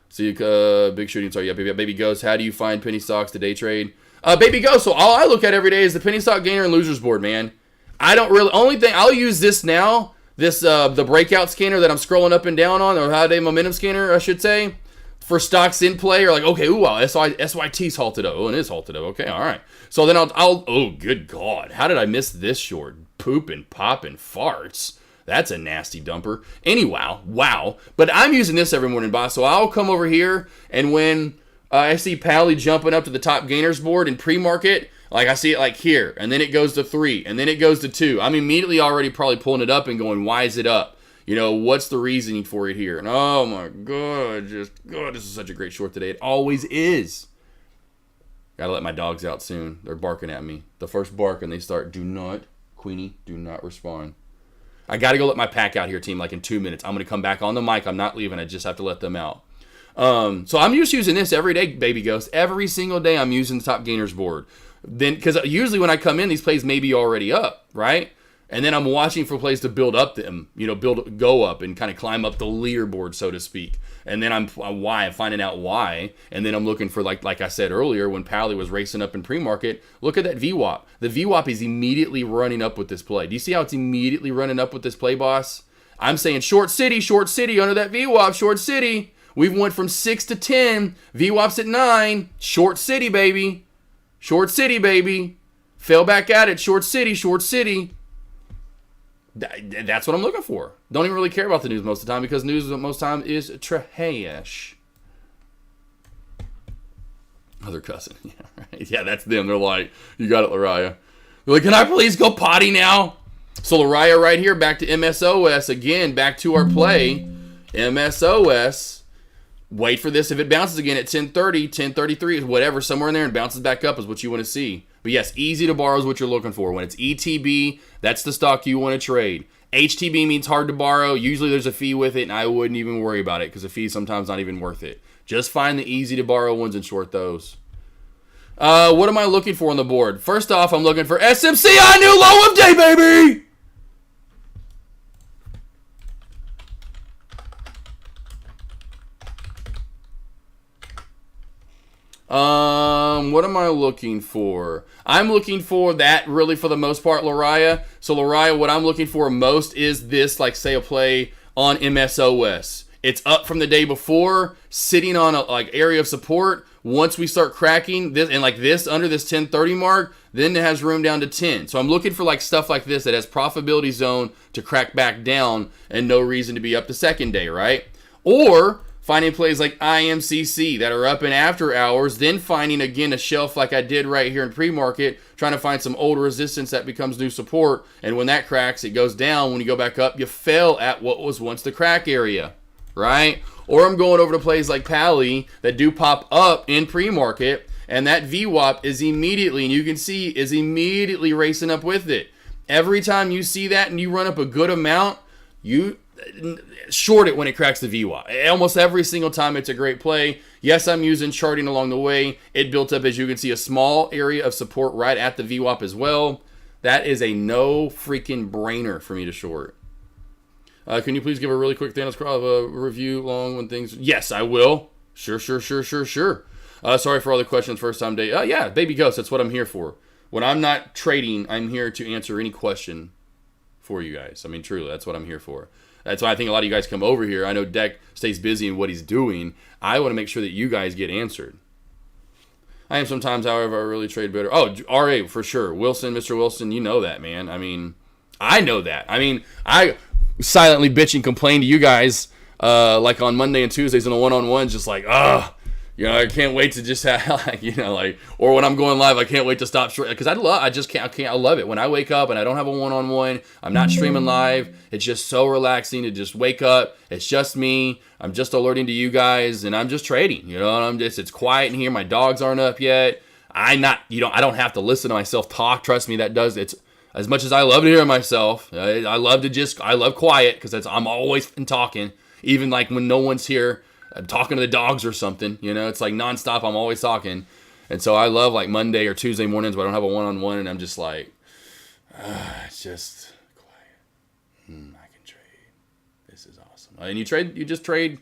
See, big shooting star. Yeah, Baby Ghost. How do you find penny stocks to day trade? Baby Ghost. So all I look at every day is the penny stock gainer and losers board, man. I don't really. Only thing I'll use this now. This the breakout scanner that I'm scrolling up and down on, or holiday momentum scanner, I should say, for stocks in play. Or like, okay, SYT's halted up. Oh, and it's halted up. Okay, all right. So then I'll. Oh, good God! How did I miss this short? Pooping, popping, farts. That's a nasty dumper. Anyway, wow. But I'm using this every morning, boss. So I'll come over here, and when I see Pally jumping up to the top gainers board in pre-market, like I see it like here, and then it goes to 3, and then it goes to 2. I'm immediately already probably pulling it up and going, why is it up? What's the reasoning for it here? And oh my God, this is such a great short today. It always is. Gotta let my dogs out soon. They're barking at me. The first bark, and they start, Queenie, do not respond. I got to go let my pack out here, team, like in 2 minutes. I'm going to come back on the mic. I'm not leaving. I just have to let them out. So I'm just using this every day, Baby Ghost. Every single day I'm using the top gainers board. Then, because usually when I come in, these plays may be already up, right? And then I'm watching for plays to build up them, go up and kind of climb up the leaderboard, so to speak. And then I'm finding out why. And then I'm looking for, like I said earlier, when Pally was racing up in pre-market, look at that VWAP. The VWAP is immediately running up with this play. Do you see how it's immediately running up with this play, boss? I'm saying short city under that VWAP, short city. We've went from 6 to 10. VWAP's at 9. Short city, baby. Short city, baby. Fell back at it. Short city. That's what I'm looking for. Don't even really care about the news most of the time because news most of the time is trash. Oh, they're cussing. Yeah, right. Yeah, that's them. They're like, you got it, Lariah. They're like, can I please go potty now? So Lariah right here, back to MSOS again, back to our play. MSOS. Wait for this. If it bounces again at 1030, 1033, whatever, somewhere in there and bounces back up is what you want to see. But yes, easy to borrow is what you're looking for. When it's ETB, that's the stock you want to trade. HTB means hard to borrow. Usually there's a fee with it, and I wouldn't even worry about it because the fee's sometimes not even worth it. Just find the easy to borrow ones and short those. What am I looking for on the board? First off, I'm looking for SMCI new low of day, baby! What am I looking for? I'm looking for that, really, for the most part, Lariah. So, Lariah, what I'm looking for most is this, like, say, a play on MSOS. It's up from the day before, sitting on a, like, area of support. Once we start cracking this, and like this, under this 1030 mark, then it has room down to 10. So I'm looking for like stuff like this that has profitability zone to crack back down and no reason to be up the second day, right? Or finding plays like IMCC that are up in after hours, then finding again a shelf like I did right here in pre-market, trying to find some old resistance that becomes new support. And when that cracks, it goes down. When you go back up, you fell at what was once the crack area, right? Or I'm going over to plays like Pally that do pop up in pre-market, and that VWAP is immediately, and you can see, is immediately racing up with it. Every time you see that and you run up a good amount, you short it when it cracks the VWAP. Almost every single time it's a great play. Yes, I'm using charting along the way. It built up, as you can see, a small area of support right at the VWAP as well. That is a no freaking brainer for me to short. Can you please give a really quick Thanos review long when things... Yes, I will. Sure. Sorry for all the questions first time day. Yeah, Baby Ghost, that's what I'm here for. When I'm not trading, I'm here to answer any question for you guys. I mean, truly, that's what I'm here for. That's why I think a lot of you guys come over here. I know Deck stays busy in what he's doing. I want to make sure that you guys get answered. I am sometimes, however, I really trade better. Oh, RA, for sure. Wilson, Mr. Wilson, you know that, man. I mean, I know that. I mean, I silently bitch and complain to you guys like on Monday and Tuesdays in the one-on-ones, just like, you know, I can't wait to just have, like, you know, like, or when I'm going live, I can't wait to stop short, because I love it when I wake up and I don't have a one-on-one, I'm not streaming live, it's just so relaxing to just wake up, it's just me, I'm just alerting to you guys, and I'm just trading, you know, and it's quiet in here, my dogs aren't up yet, I don't have to listen to myself talk, trust me, it's, as much as I love to hear myself, I love quiet, because I'm always talking, even like when no one's here, I'm talking to the dogs or something, you know, it's like nonstop, I'm always talking, and so I love like Monday or Tuesday mornings where I don't have a one-on-one, and I'm just like, it's just quiet, I can trade, this is awesome, and you just trade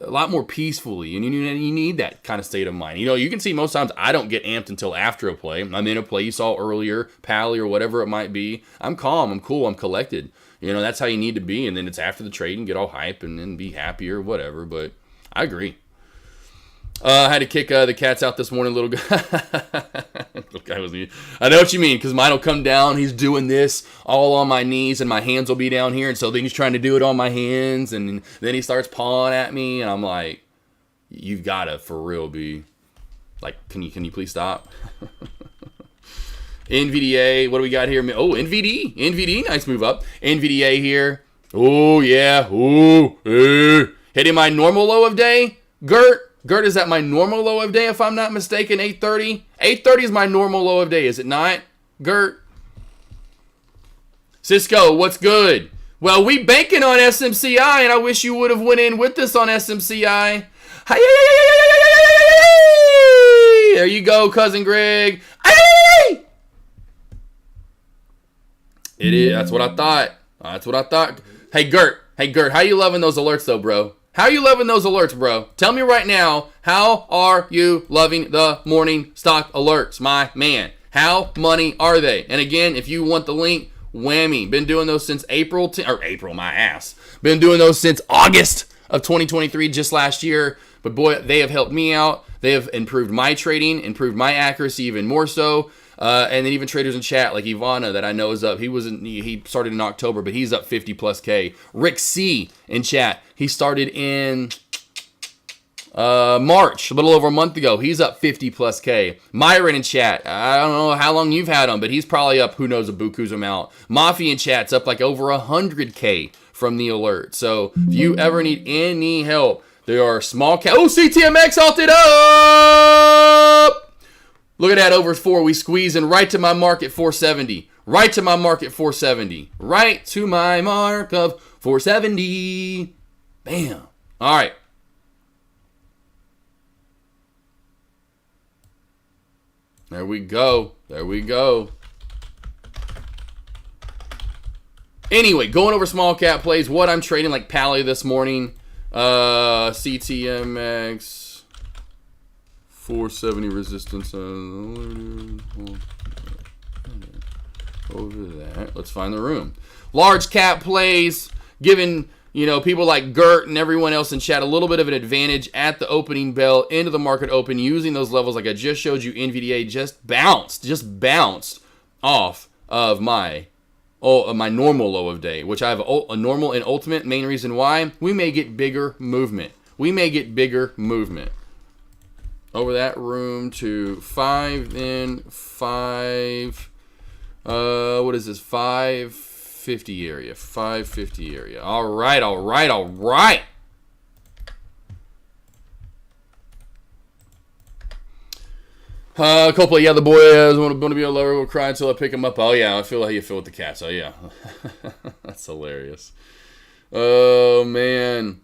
a lot more peacefully, and you need that kind of state of mind. You know, you can see most times I don't get amped until after a play. I'm in a play you saw earlier, Pally or whatever it might be. I'm calm, I'm cool, I'm collected. You know, that's how you need to be, and then it's after the trade and get all hype and then be happy or whatever, but I agree. I had to kick the cats out this morning, little guy. I know what you mean, because mine will come down. He's doing this all on my knees, and my hands will be down here. And so then he's trying to do it on my hands, and then he starts pawing at me, and I'm like, "You've got to, for real, be like, can you please stop?" NVDA, what do we got here? Oh, NVD, nice move up. NVDA here. Oh yeah, hitting my normal low of day, Gert, is at my normal low of day, if I'm not mistaken, 830? 830 is my normal low of day, is it not, Gert? Cisco, what's good? Well, we banking on SMCI, and I wish you would have went in with us on SMCI. There you go, Cousin Greg. It is, that's what I thought. Hey, Gert, how you loving those alerts, though, bro? How are you loving those alerts, bro? Tell me right now, how are you loving the morning stock alerts, my man? How money are they? And again, if you want the link, whammy. Been doing those since April, my ass. Been doing those since August of 2023, just last year. But boy, they have helped me out. They have improved my trading, improved my accuracy even more so. And then even traders in chat like Ivana that I know is up. He started in October, but he's up 50 plus K. Rick C in chat. He started in March, a little over a month ago. He's up 50 plus K. Myron in chat. I don't know how long you've had him, but he's probably up who knows a buku's amount. Mafi in chat's up like over 100K from the alert. So if you ever need any help, there are small Oh, CTMX halted up! Look at that over 4. We squeezing right to my mark at 470. Right to my mark at 470. Right to my mark of 470. Bam. All right. There we go. There we go. Anyway, going over small cap plays, what I'm trading like Pally this morning. CTMX 470 resistance over that. Let's find the room. Large cap plays, giving people like Gert and everyone else in chat a little bit of an advantage at the opening bell into the market open, using those levels like I just showed you. NVDA just bounced off of my normal low of day, which I have a normal and ultimate. Main reason why, we may get bigger movement. Over that room to 5, then 5. What is this? 550 area. 550 area. All right. Coldplay, yeah, the boys want to be a lower, will cry until I pick him up. Oh, yeah, I feel how you feel with the cats. Oh, yeah. That's hilarious. Oh, man.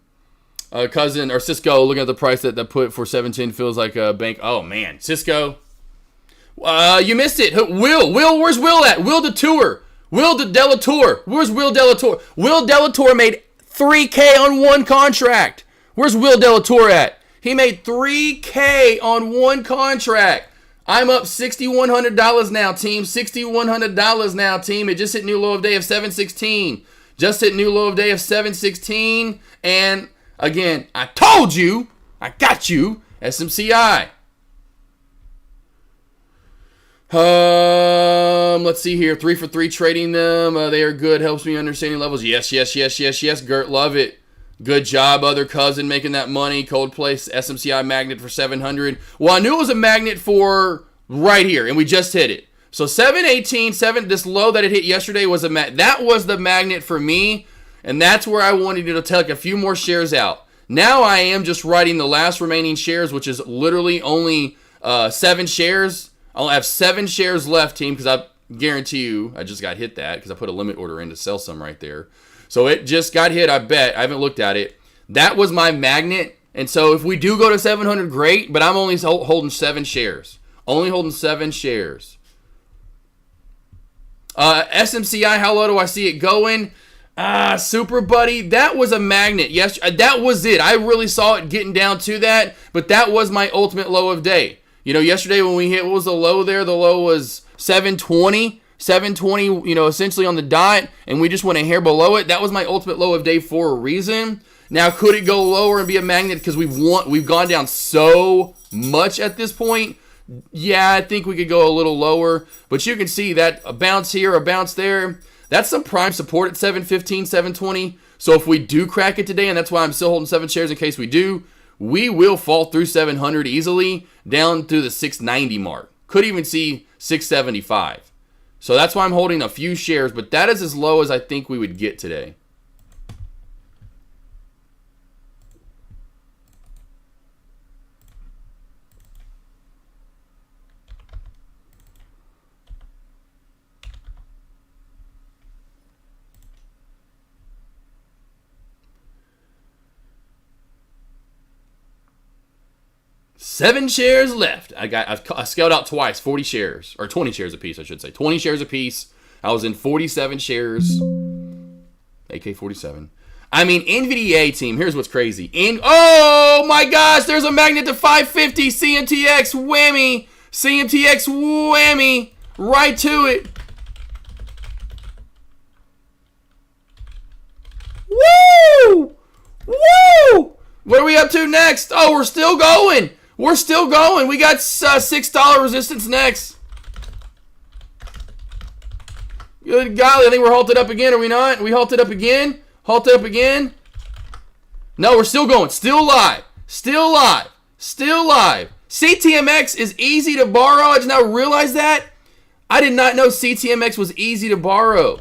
Cousin, or Cisco, looking at the price that put for 710 feels like a bank. Oh, man. Cisco, you missed it. Will, where's Will at? Will Detour. Will Delator. Where's Will Delator? Will Delator made $3K on one contract. Where's Will Delator at? He made $3K on one contract. I'm up $6,100 now, team. $6,100 now, team. It just hit new low of day of 716. Just hit new low of day of 716. And again, I told you, I got you, SMCI. Let's see here. 3 for 3 trading them. They are good. Helps me understanding levels. Yes. Gert, love it. Good job, other cousin, making that money. Coldplay SMCI magnet for 700. Well, I knew it was a magnet for right here, and we just hit it. So 718, this low that it hit yesterday was that was the magnet for me, and that's where I wanted to take a few more shares out. Now I am just writing the last remaining shares, which is literally only 7 shares. I'll have 7 shares left, team, because I guarantee you I just got hit that because I put a limit order in to sell some right there. So it just got hit, I bet. I haven't looked at it. That was my magnet. And so if we do go to 700, great. But I'm only holding 7 shares. Only holding 7 shares. SMCI, how low do I see it going? Super Buddy, that was a magnet. Yes, that was it. I really saw it getting down to that. But that was my ultimate low of day. Yesterday when we hit, what was the low there? The low was 720. 720, essentially on the dot, and we just went a hair below it. That was my ultimate low of day for a reason. Now, could it go lower and be a magnet because we've gone down so much at this point? Yeah, I think we could go a little lower, but you can see that a bounce here, a bounce there. That's some prime support at 715, 720. So if we do crack it today, and that's why I'm still holding 7 shares in case we do, we will fall through 700 easily down to the 690 mark. Could even see 675. So that's why I'm holding a few shares, but that is as low as I think we would get today. Seven shares left. I scaled out twice, 40 shares, or 20 shares a piece, I should say. 20 shares a piece. I was in 47 shares. AK47. I mean, NVDA team, here's what's crazy. Oh my gosh, there's a magnet to 550. CMTX whammy. CMTX whammy. Right to it. Woo! Woo! What are we up to next? Oh, we're still going. We're still going. We got $6 resistance next. Good golly, I think we're halted up again, are we not? We halted up again? Halted up again? No, we're still going. Still live. Still live. Still live. CTMX is easy to borrow. I just now realized that. I did not know CTMX was easy to borrow.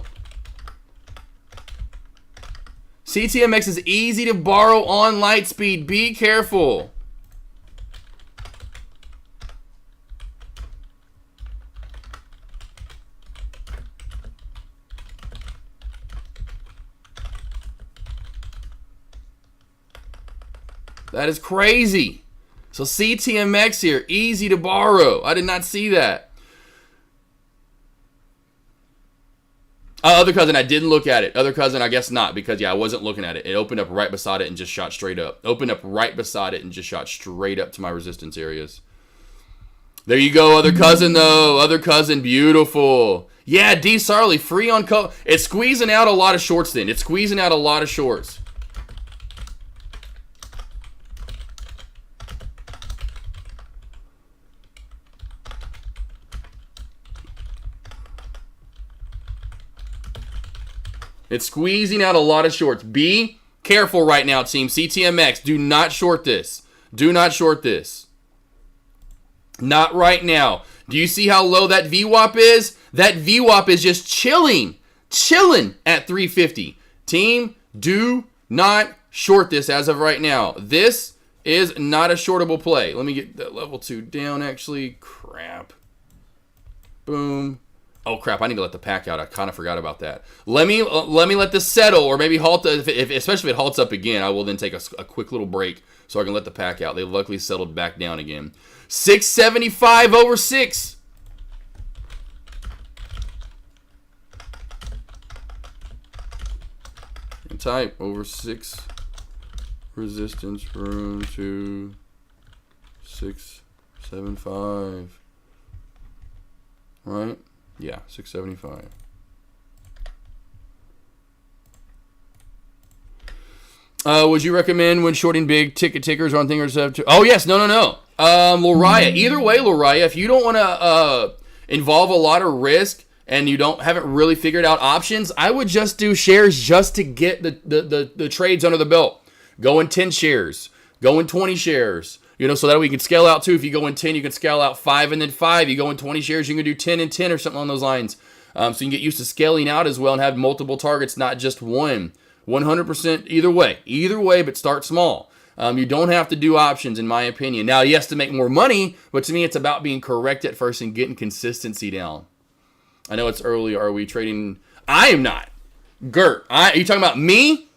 CTMX is easy to borrow on Lightspeed. Be careful. That is crazy. So CTMX here, easy to borrow. I did not see that. Other cousin, I didn't look at it. Other cousin, I guess not, because yeah, I wasn't looking at it. It opened up right beside it and just shot straight up. Opened up right beside it and just shot straight up to my resistance areas. There you go, other cousin though. Other cousin, beautiful. Yeah, D Sarley, free on it's squeezing out a lot of shorts then. It's squeezing out a lot of shorts. It's squeezing out a lot of shorts. Be careful right now, team. CTMX, do not short this. Do not short this. Not right now. Do you see how low that VWAP is? That VWAP is just chilling at 350. Team, do not short this as of right now. This is not a shortable play. Let me get that level 2 down, actually. Crap. Boom. Oh crap! I need to let the pack out. I kind of forgot about that. Let me let this settle, or maybe halt. Especially if it halts up again, I will then take a quick little break so I can let the pack out. They luckily settled back down again. 675 over 6. And type over 6. Resistance room to 675. Right. Yeah, 675. Would you recommend when shorting big ticket tickers on thingers? Oh yes, no. Loraya. Either way, Loraya, if you don't want to involve a lot of risk and you haven't really figured out options, I would just do shares just to get the trades under the belt. Go in 10 shares. Go in 20 shares. So that we can scale out too. If you go in 10, you can scale out 5 and then 5. You go in 20 shares, you can do 10 and 10 or something on those lines. So you can get used to scaling out as well and have multiple targets, not just one. 100% either way, but start small. You don't have to do options, in my opinion. Now, yes, to make more money, but to me, it's about being correct at first and getting consistency down. I know it's early. Are we trading? I am not. Gert, are you talking about me?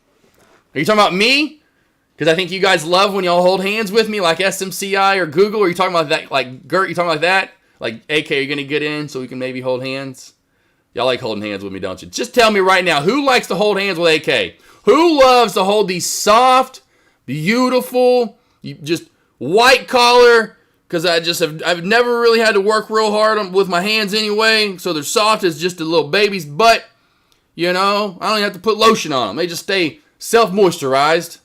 Are you talking about me? Because I think you guys love when y'all hold hands with me, like SMCI or Google. Are you talking about that? Like Gert, you talking about that? Like, AK, are you going to get in so we can maybe hold hands? Y'all like holding hands with me, don't you? Just tell me right now, who likes to hold hands with AK? Who loves to hold these soft, beautiful, just white collar? Because I've never really had to work real hard with my hands anyway. So they're soft as just a little baby's butt. I don't even have to put lotion on them. They just stay self-moisturized.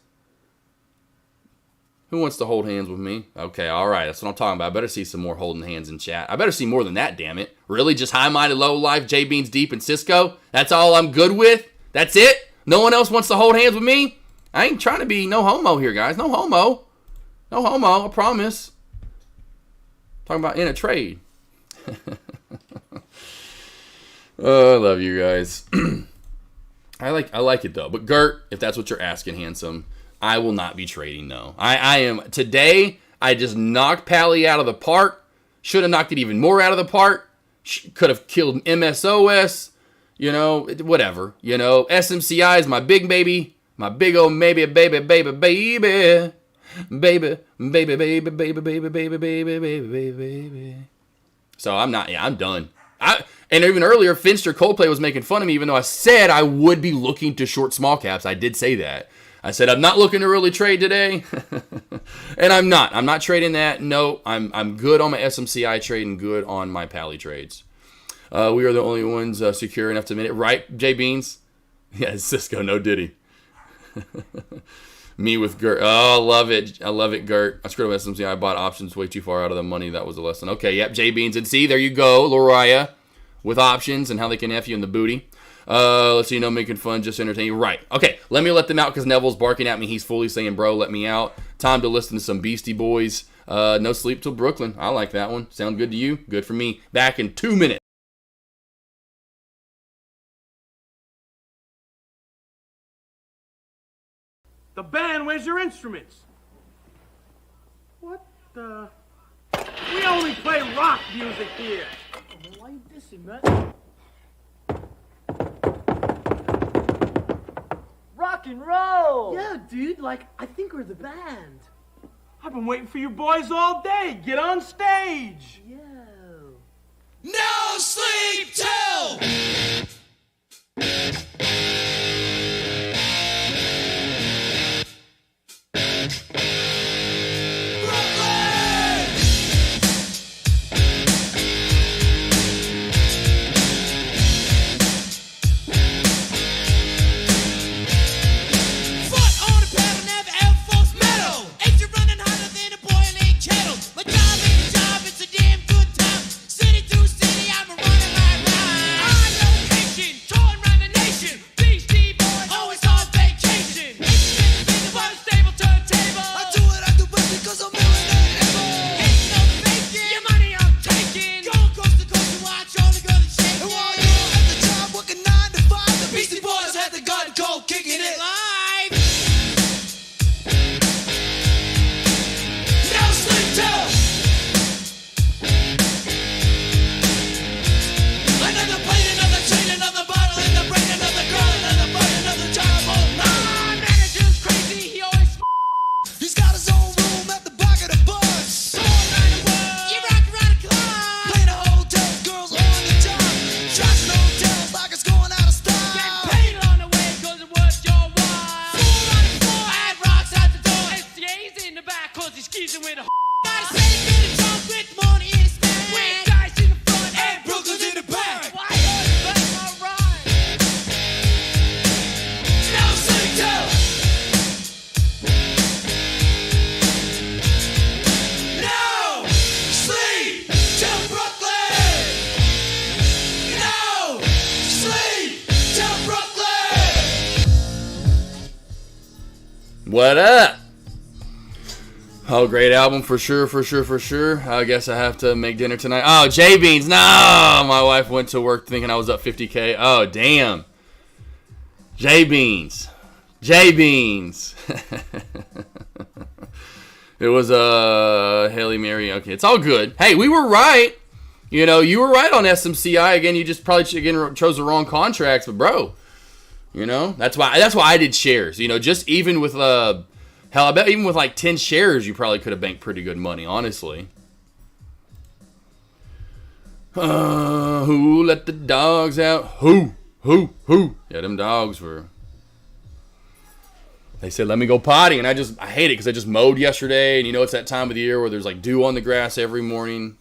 Who wants to hold hands with me? Okay, all right. That's what I'm talking about. I better see some more holding hands in chat. I better see more than that, damn it. Really? Just high-minded, low-life, J-Beans Deep, and Cisco? That's all I'm good with? That's it? No one else wants to hold hands with me? I ain't trying to be no homo here, guys. No homo. No homo, I promise. Talking about in a trade. Oh, I love you guys. I like it, though. But Gert, if that's what you're asking, handsome, I will not be trading, though. I am. Today, I just knocked Pally out of the park. Should have knocked it even more out of the park. Could have killed MSOS. Whatever. SMCI is my big baby. My big old baby. So I'm not, I'm done. And even earlier, Finster Coldplay was making fun of me, even though I said I would be looking to short small caps. I did say that. I said, I'm not looking to really trade today. And I'm not. I'm not trading that. No, I'm good on my SMCI trade and good on my Pally trades. We are the only ones secure enough to minute. Right, J Beans? Yeah, Cisco, no Diddy. Me with Gert. Oh, I love it. I love it, Gert. I screwed up SMCI. I bought options way too far out of the money. That was a lesson. Okay, yep, J Beans. And see, there you go, Loraya, with options and how they can F you in the booty. Let's see, making fun, just entertaining. Right. Okay, let me let them out because Neville's barking at me. He's fully saying, bro, let me out. Time to listen to some Beastie Boys. No sleep till Brooklyn. I like that one. Sound good to you? Good for me. Back in 2 minutes. The band, where's your instruments? What the? We only play rock music here. Why you dissing, man? Rock and roll! Yeah, dude, I think we're the band. I've been waiting for you boys all day. Get on stage. No sleep till. What up? Oh, great album for sure, for sure, for sure. I guess I have to make dinner tonight. Oh, J Beans. No, my wife went to work thinking I was up 50K. Oh, damn. J Beans. J Beans. It was Haley Mary. Okay, it's all good. Hey, we were right. You know, you were right on SMCI. Again, you just probably chose the wrong contracts, but bro, you know, that's why I did shares. You know, just even with hell, I bet even with like 10 shares, you probably could have banked pretty good money, honestly. Who let the dogs out? Who? Yeah, them dogs were. They said, let me go potty, and I hate it because I just mowed yesterday, and you know it's that time of the year where there's like dew on the grass every morning.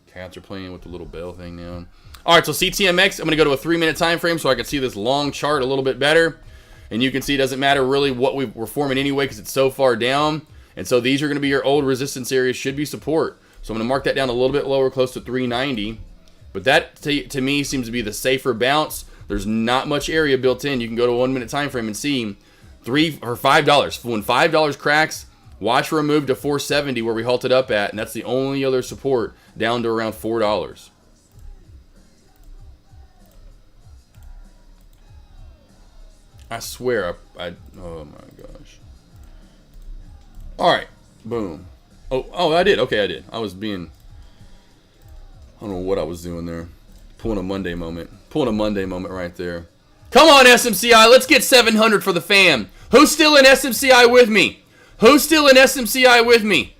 Cats are playing with the little bell thing now. All right, so CTMX, I'm going to go to a 3-minute time frame so I can see this long chart a little bit better. And you can see it doesn't matter really what we're forming anyway because it's so far down. And so these are going to be your old resistance areas, should be support. So I'm going to mark that down a little bit lower, close to 390. But that, to me, seems to be the safer bounce. There's not much area built in. You can go to a 1-minute time frame and see $3 or $5. When $5 cracks, watch for a move to 470 where we halted up at, and that's the only other support down to around $4. I swear, oh my gosh. All right, boom. Oh, I did. Okay, I did. I don't know what I was doing there. Pulling a Monday moment right there. Come on, SMCI. Let's get 700 for the fam. Who's still in SMCI with me? Who's still in SMCI with me?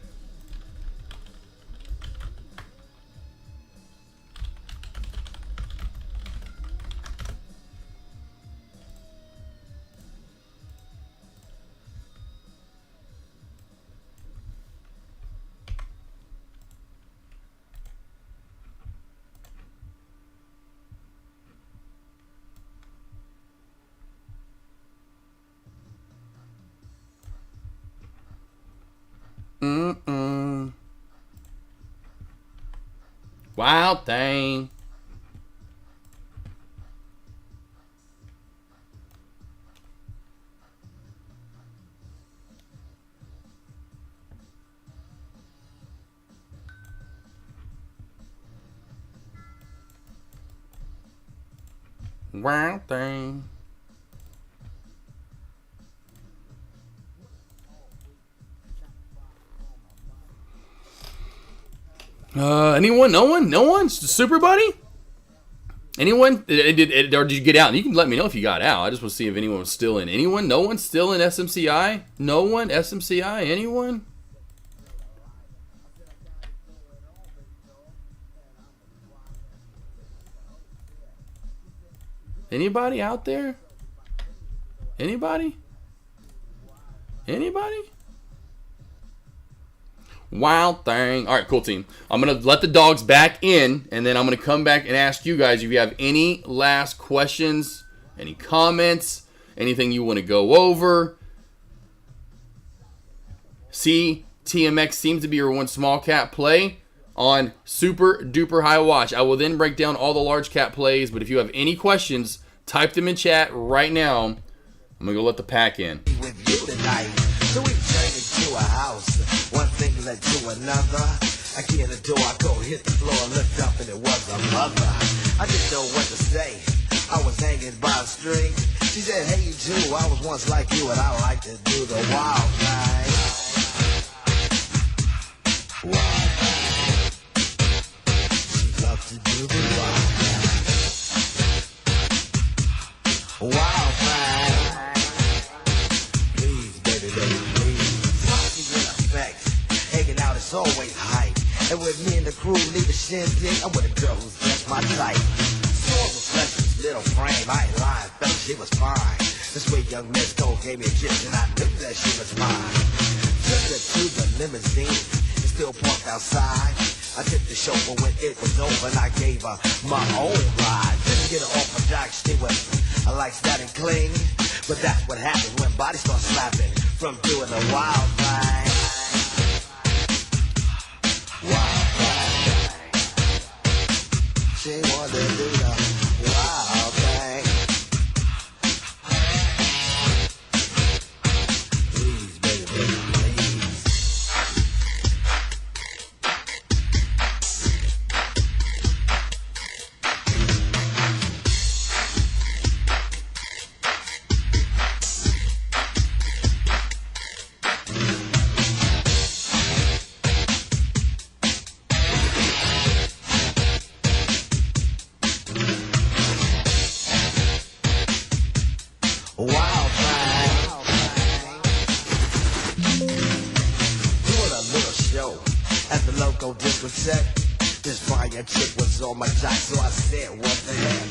Wild thing. Wild thing. Anyone? No one? Super Buddy? Anyone? Or did you get out? You can let me know if you got out. I just want to see if anyone was still in. Anyone? No one still in SMCI? No one? SMCI? Anyone? Anybody out there? Anybody? Anybody? Wild thing. All right, cool, team. I'm going to let the dogs back in, and then I'm going to come back and ask you guys if you have any last questions, any comments, anything you want to go over. See, TMX seems to be your one small cap play on Super Duper High Watch. I will then break down all the large cap plays, but if you have any questions, type them in chat right now. I'm going to go let the pack in. With you tonight, so we turned into a house. One thing led to another. I get in the door, I go hit the floor, looked up, and it was a mother. I didn't know what to say. I was hanging by a string. She said, "Hey, you too. I was once like you, and I like to do the wild thing." Wild thing. She loved to do the wild thing. Wild thing. Please, baby, please. Talking in effect. Hanging out is always hype. And with me and the crew leave a shindig, I'm with a girl who's just my type. Saw the fleshless little frame. I ain't lying, fella, she was fine. This way young Miss Cole gave me a kiss, and I knew that she was mine. Took her to the limousine. It's still parked outside. I tipped the chauffeur when it was over, and I gave her my own ride. Didn't get her off my jock, she was I like that and cling. But that's what happens when bodies start slapping from doing the wild thing. Wild thing. She wanted to do the wild thing. Please, baby, please. Wild thing. Doing a little show at the local discotheque. This fire chick was on my jock, so I said, what the heck?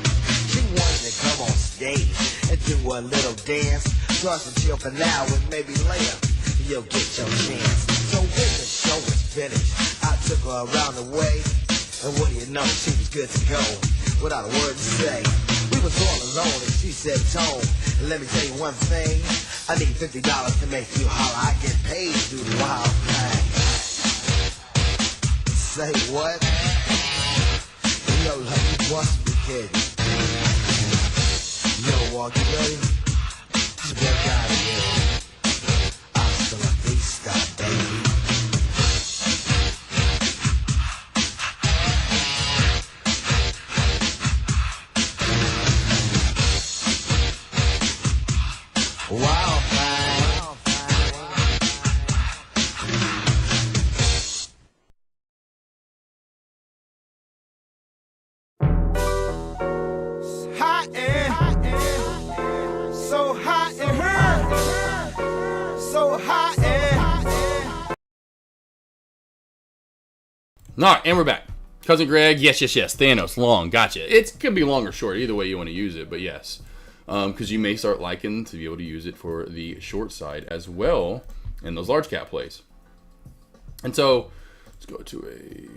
She wanted to come on stage and do a little dance. So I said, chill for now and maybe later you'll get your chance. So when the show was finished, I took her around the way. And what do you know, she was good to go without a word to say. We was all alone and she said, Tone, let me tell you one thing. I need $50 to make you holler. I get paid to do the wild thing. Say what? Yo, like you must be kidding. Yo, walk you ready? Just work out of here. Hasta la vista, baby. Wild thing. Hot and so hot in here. So hot and All right, and we're back. Cousin Greg, yes. Thanos, long, gotcha. It could be long or short, either way you want to use it, but yes. Because you may start liking to be able to use it for the short side as well in those large cap plays. And so, let's go to a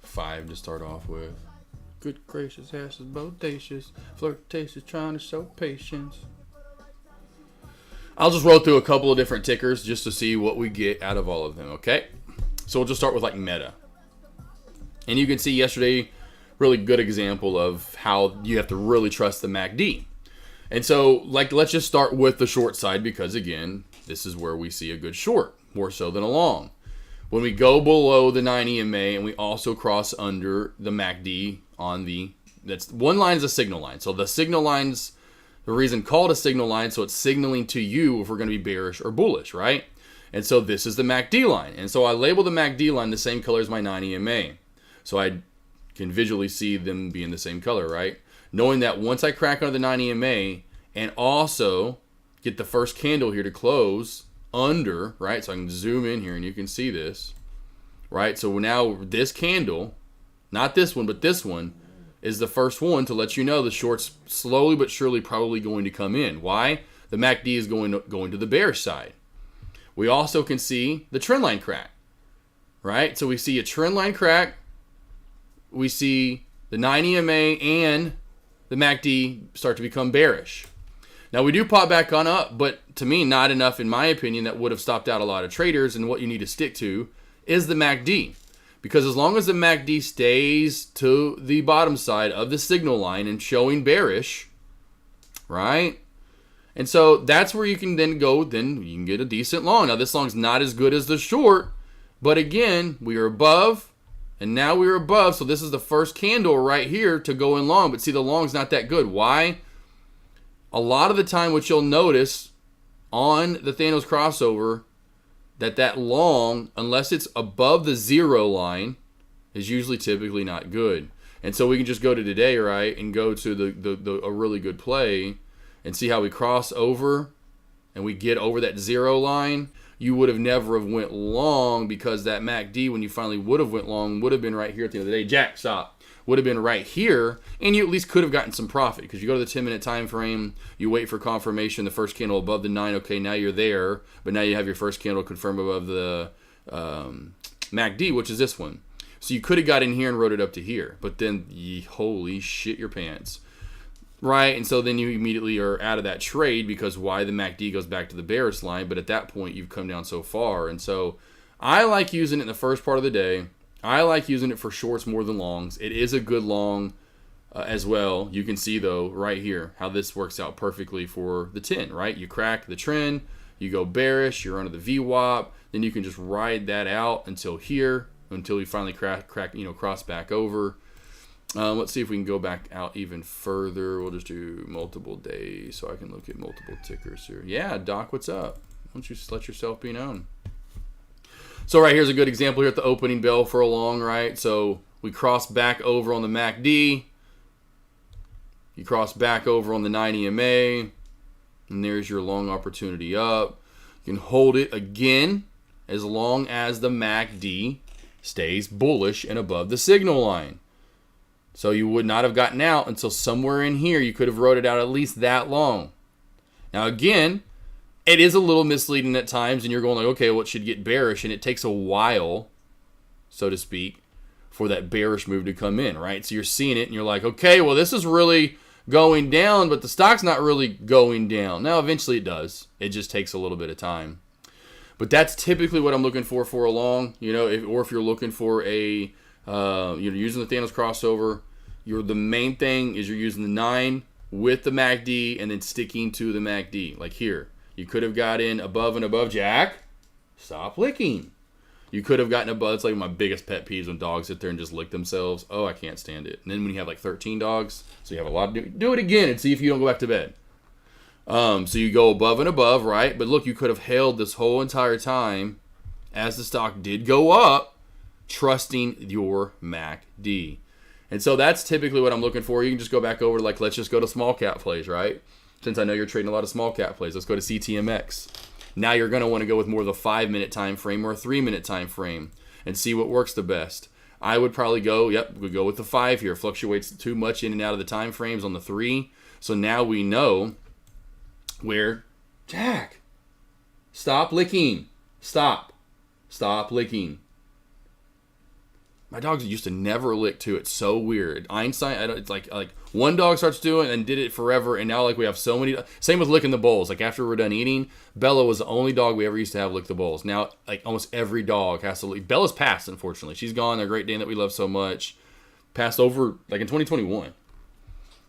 5 to start off with. Good gracious, ass is bodacious, flirtatious, trying to show patience. I'll just roll through a couple of different tickers just to see what we get out of all of them, okay? So we'll just start with like meta. And you can see yesterday, really good example of how you have to really trust the MACD. And so, like, let's just start with the short side because, again, this is where we see a good short, more so than a long. When we go below the 9 EMA and we also cross under the MACD on the, that's one line is a signal line. So the signal line's the reason called a signal line, so it's signaling to you if we're going to be bearish or bullish, right? And so this is the MACD line. And so I label the MACD line the same color as my 9 EMA. So I can visually see them being the same color, right? Knowing that once I crack under the 9 EMA and also get the first candle here to close under, right? So I can zoom in here and you can see this, right? So now this candle, not this one, but this one, is the first one to let you know the short's slowly but surely probably going to come in. Why? The MACD is going to the bearish side. We also can see the trend line crack, right? So we see a trend line crack. We see the 9 EMA and the MACD start to become bearish. Now we do pop back on up, but to me, not enough in my opinion that would have stopped out a lot of traders. And what you need to stick to is the MACD. Because as long as the MACD stays to the bottom side of the signal line and showing bearish, right? And so that's where you can then go, then you can get a decent long. Now this long's not as good as the short, but again, we are above, and now we're above. So this is the first candle right here to go in long. But see, the long's not that good. Why? A lot of the time what you'll notice on the Thanos crossover, that long, unless it's above the 0 line, is usually typically not good. And so we can just go to today, right, and go to a really good play and see how we cross over and we get over that 0 line. You would have never have went long because that MACD, when you finally would have went long, would have been right here at the end of the day. Jack, stop. Would have been right here, and you at least could have gotten some profit because you go to the 10-minute time frame, you wait for confirmation, the first candle above the 9, okay, now you're there, but now you have your first candle confirmed above the MACD, which is this one. So you could have got in here and wrote it up to here, but then, holy shit your pants. Right, and so then you immediately are out of that trade because why? The MACD goes back to the bearish line, but at that point you've come down so far. And so I like using it in the first part of the day. I like using it for shorts more than longs. It is a good long as well. You can see though right here how this works out perfectly for the 10, right? You crack the trend, you go bearish, you're under the VWAP, then you can just ride that out until here, until you finally cross back over. Let's see if we can go back out even further. We'll just do multiple days so I can look at multiple tickers here. Yeah, Doc, what's up? Why don't you just let yourself be known? So right here's a good example here at the opening bell for a long, right? So we cross back over on the MACD. You cross back over on the 9 EMA. And there's your long opportunity up. You can hold it again as long as the MACD stays bullish and above the signal line. So you would not have gotten out until somewhere in here you could have wrote it out at least that long. Now again, it is a little misleading at times and you're going like, okay, well it should get bearish, and it takes a while, so to speak, for that bearish move to come in, right? So you're seeing it and you're like, okay, well this is really going down, but the stock's not really going down. Now eventually it does. It just takes a little bit of time. But that's typically what I'm looking for a long, or if you're looking for a you're using the Thanos crossover, the main thing is you're using the 9 with the MACD and then sticking to the MACD. Like here, you could have got in above and above. Jack, stop licking. You could have gotten above. It's like my biggest pet peeves when dogs sit there and just lick themselves. Oh, I can't stand it. And then when you have like 13 dogs, so you have a lot to do it again and see if you don't go back to bed. So you go above and above, right? But look, you could have held this whole entire time as the stock did go up, trusting your MACD. And so that's typically what I'm looking for. You can just go back over to let's just go to small cap plays, right? Since I know you're trading a lot of small cap plays, let's go to CTMX. Now you're going to want to go with more of the 5-minute time frame or a 3-minute time frame and see what works the best. I would probably go, we'll go with the 5 here. Fluctuates too much in and out of the time frames on the 3. So now we know where, Jack, stop licking. Stop licking. My dogs used to never lick too. It's so weird. Einstein, it's like one dog starts doing it and did it forever, and now we have so many. Same with licking the bowls. Like after we're done eating, Bella was the only dog we ever used to have lick the bowls. Now almost every dog has to lick. Bella's passed, unfortunately. She's gone. They're Great Dane that we love so much. Passed over in 2021.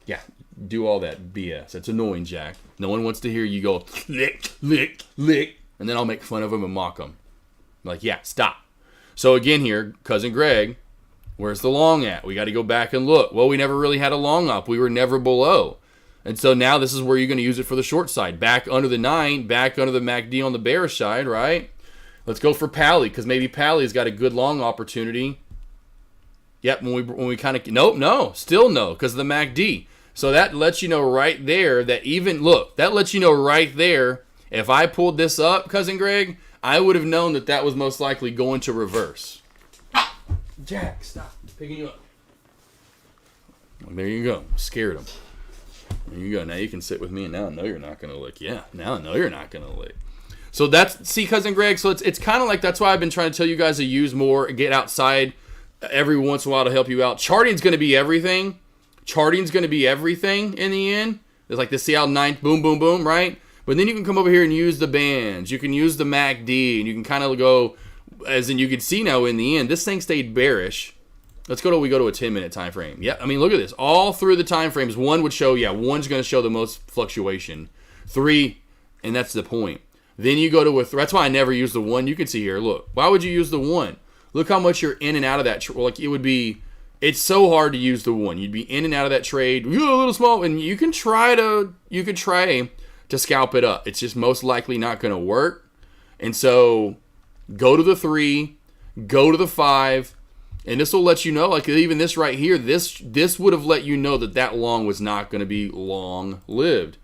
Yeah, do all that BS. It's annoying, Jack. No one wants to hear you go lick, lick, lick, and then I'll make fun of them and mock them. Like, yeah, stop. So again here, Cousin Greg, where's the long at? We got to go back and look. Well, we never really had a long up. We were never below. And so now this is where you're going to use it for the short side. Back under the 9, back under the MACD on the bearish side, right? Let's go for Pally, because maybe Pally's got a good long opportunity Yep, when we kind of no, still no, because of the MACD. So that lets you know right there that that lets you know right there. If I pulled this up, Cousin Greg, I would have known that was most likely going to reverse. Jack, stop picking you up. Well, there you go. Scared him. There you go. Now you can sit with me, and now I know you're not going to lick. Yeah, now I know you're not going to lick. So see, Cousin Greg, so it's kind of like that's why I've been trying to tell you guys to use more, get outside every once in a while to help you out. Charting's going to be everything. Charting's going to be everything in the end. It's like the CL 9, boom, boom, boom, right? But then you can come over here and use the bands. You can use the MACD, and you can kind of go, as in you can see now in the end, this thing stayed bearish. Let's go to a 10-minute time frame. Yeah, I mean, look at this. All through the time frames, one would show, one's going to show the most fluctuation. 3, and that's the point. Then you go to that's why I never use the 1. You can see here, look. Why would you use the 1? Look how much you're in and out of that. Like, it's so hard to use the 1. You'd be in and out of that trade. You're a little small, and you could try to scalp it up. It's just most likely not going to work. And so go to the 3, go to the 5, and this will let you know, like even this right here, this would have let you know that long was not going to be long-lived.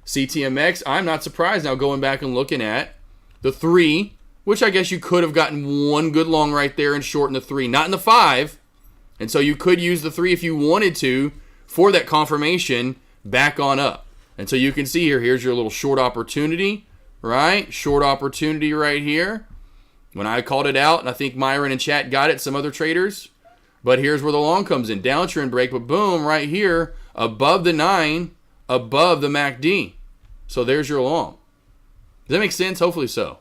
CTMX, I'm not surprised now going back and looking at the 3, which I guess you could have gotten one good long right there and shorten the 3, not in the 5. And so you could use the 3 if you wanted to for that confirmation back on up. And so you can see here's your little short opportunity, right? Short opportunity right here. When I called it out, and I think Myron and chat got it, some other traders. But here's where the long comes in. Downtrend break, but boom, right here, above the 9, above the MACD. So there's your long. Does that make sense? Hopefully so.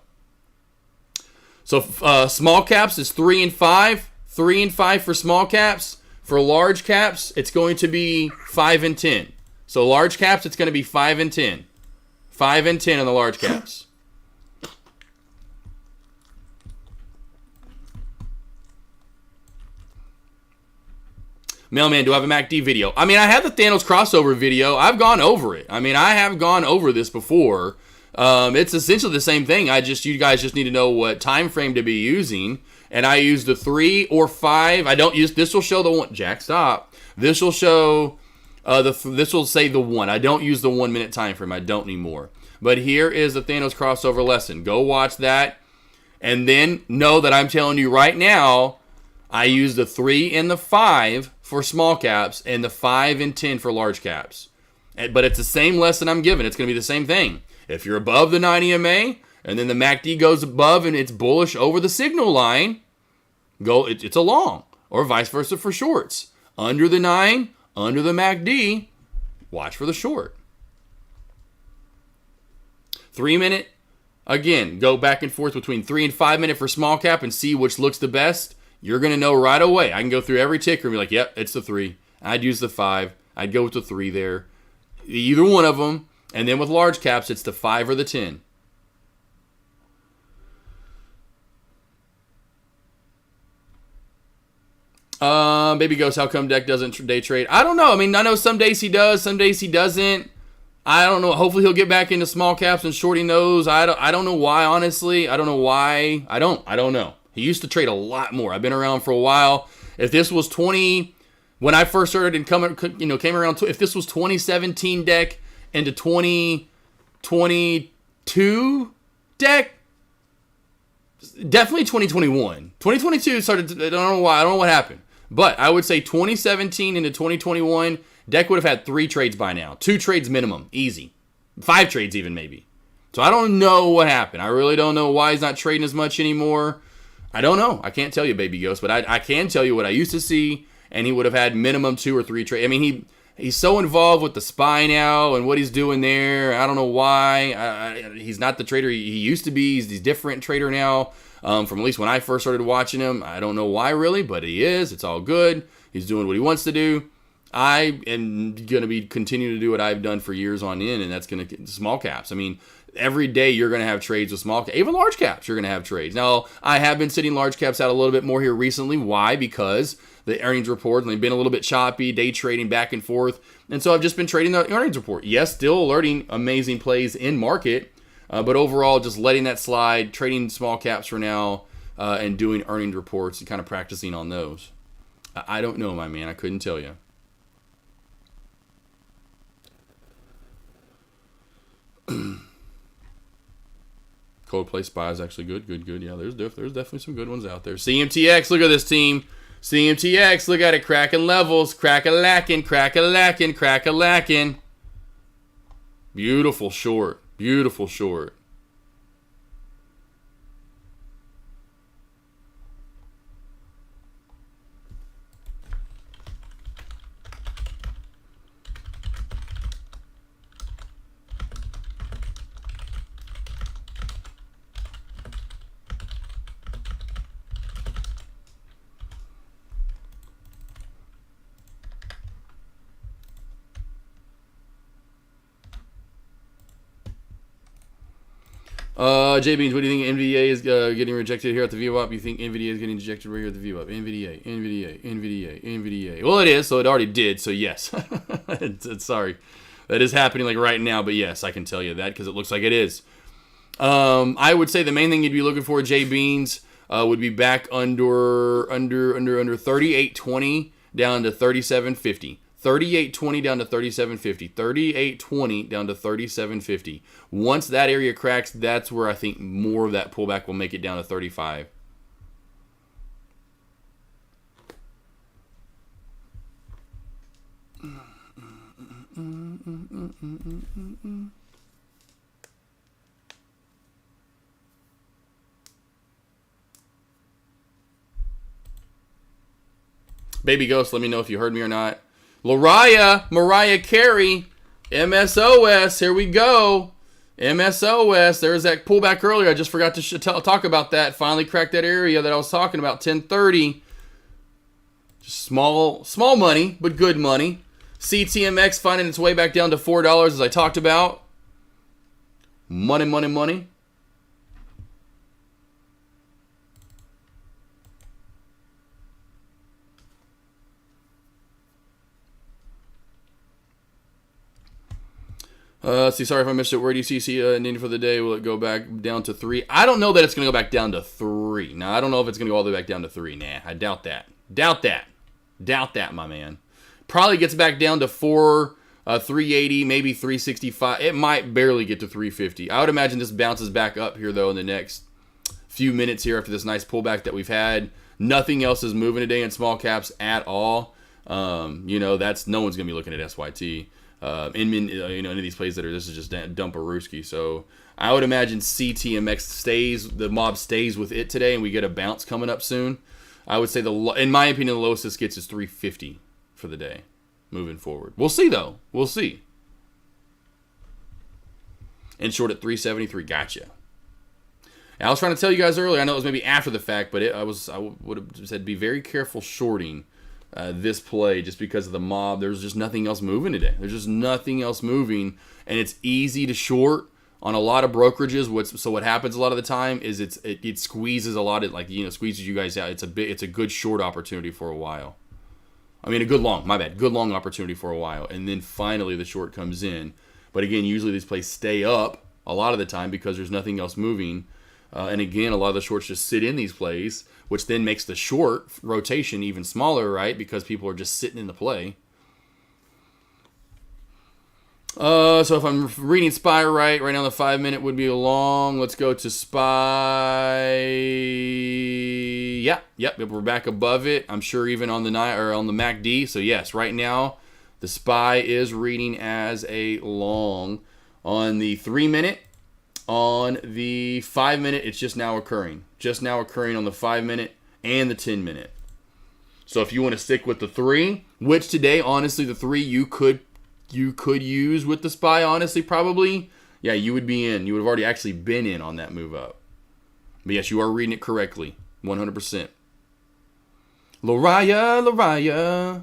So small caps is 3 and 5. 3 and 5 for small caps. For large caps, it's going to be 5 and 10. So large caps, it's going to be 5 and 10. 5 and 10 on the large caps. Mailman, do I have a MACD video? I mean, I have the Thanos crossover video. I've gone over it. I mean, I have gone over this before. It's essentially the same thing. You guys just need to know what time frame to be using. And I use the 3 or 5. I don't use, this will show the 1. Jack, stop. This will show, this will say the 1. I don't use the 1 minute time frame. I don't anymore. But here is the Thanos crossover lesson. Go watch that. And then know that I'm telling you right now, I use the 3 and the 5 for small caps and the 5 and 10 for large caps. But it's the same lesson I'm giving. It's going to be the same thing. If you're above the 9 EMA and then the MACD goes above and it's bullish over the signal line, it's a long, or vice versa for shorts. Under the 9, under the MACD, watch for the short. 3 minute, again, go back and forth between 3 and 5 minute for small cap and see which looks the best. You're going to know right away. I can go through every ticker and be like, yep, it's the 3. I'd use the 5. I'd go with the 3 there. Either one of them. And then with large caps, it's the 5 or the 10. Baby Ghost, how come Deck doesn't day trade? I don't know. I mean, I know some days he does, some days he doesn't. I don't know. Hopefully he'll get back into small caps and shorting those. I don't know why, honestly. I don't know why. I don't know. He used to trade a lot more. I've been around for a while. If this was 20, when I first started and came around, if this was 2017 Deck into 2022 Deck, definitely 2021. 2022 started, I don't know why. I don't know what happened. But I would say 2017 into 2021, Deck would have had 3 trades by now. 2 trades minimum. Easy. 5 trades even maybe. So I don't know what happened. I really don't know why he's not trading as much anymore. I don't know. I can't tell you, Baby Ghost, but I can tell you what I used to see, and he would have had minimum 2 or 3 trades. I mean, he's so involved with the SPY now and what he's doing there. I don't know why. He's not the trader he used to be. He's a different trader now. From at least when I first started watching him. I don't know why really, but he is. It's all good. He's doing what he wants to do. I am going to be continuing to do what I've done for years on end, and that's going to small caps. I mean, every day you're going to have trades with small caps. Even large caps, you're going to have trades. Now, I have been sitting large caps out a little bit more here recently. Why? Because the earnings reports, and they've been a little bit choppy, day trading back and forth. And so I've just been trading the earnings report. Yes, still alerting amazing plays in market, but overall just letting that slide, trading small caps for now, and doing earnings reports and kind of practicing on those. I don't know, my man. I couldn't tell you. Coldplay Spy is actually good. Yeah, there's definitely some good ones out there. CMTX, look at this team. CMTX, look at it. Cracking levels. Crack-a-lackin'. Beautiful short. Beautiful short. J Beans, what do you think NVDA is getting rejected here at the VWAP? You think NVDA is getting rejected right here at the VWAP? NVDA. Well, it is, so it already did, so yes. it's sorry. That is happening like right now, but yes, I can tell you that because it looks like it is. I would say the main thing you'd be looking for, J Beans, would be back under 38.20 down to 37.50. 38.20 down to 37.50. 38.20 down to 37.50. Once that area cracks, that's where I think more of that pullback will make it down to 35. Baby Ghost, let me know if you heard me or not. Mariah Carey, MSOS, here we go. MSOS, there's that pullback earlier. I just forgot to talk about that. Finally cracked that area that I was talking about, 1030. Just small money, but good money. CTMX finding its way back down to $4 as I talked about. Money. Sorry if I missed it. Where do you see Nini for the day? Will it go back down to 3? I don't know that it's going to go back down to 3. Now, I don't know if it's going to go all the way back down to 3. Nah, I doubt that. Doubt that, my man. Probably gets back down to 4, 380, maybe 365. It might barely get to 350. I would imagine this bounces back up here, though, in the next few minutes here after this nice pullback that we've had. Nothing else is moving today in small caps at all. That's no one's going to be looking at SYT. Any of these plays this is just dump-a-rooski. So I would imagine CTMX the mob stays with it today, and we get a bounce coming up soon. I would say, in my opinion, the lowest this gets is 350 for the day moving forward. We'll see, though. We'll see. And short at 373. Gotcha. And I was trying to tell you guys earlier, I know it was maybe after the fact, but I would have said be very careful shorting this play just because of the mob. There's just nothing else moving today. There's just nothing else moving, and it's easy to short on a lot of brokerages. So what happens a lot of the time is it squeezes a lot of squeezes you guys out. It's a good short opportunity for a while. I mean, a good long opportunity for a while, and then finally the short comes in. But again, usually these plays stay up a lot of the time because there's nothing else moving. And again, a lot of the shorts just sit in these plays, which then makes the short rotation even smaller, right? Because people are just sitting in the play. So if I'm reading SPY right now the 5-minute would be a long. Let's go to SPY. Yep, we're back above it. I'm sure even on the MACD. So yes, right now the SPY is reading as a long on the 3-minute. On the 5-minute, it's just now occurring. Just now occurring on the 5-minute and the 10-minute. So if you want to stick with the 3, which today, honestly, the 3 you could use with the SPY, honestly, probably. Yeah, you would be in. You would have already actually been in on that move up. But yes, you are reading it correctly. 100%. Mariah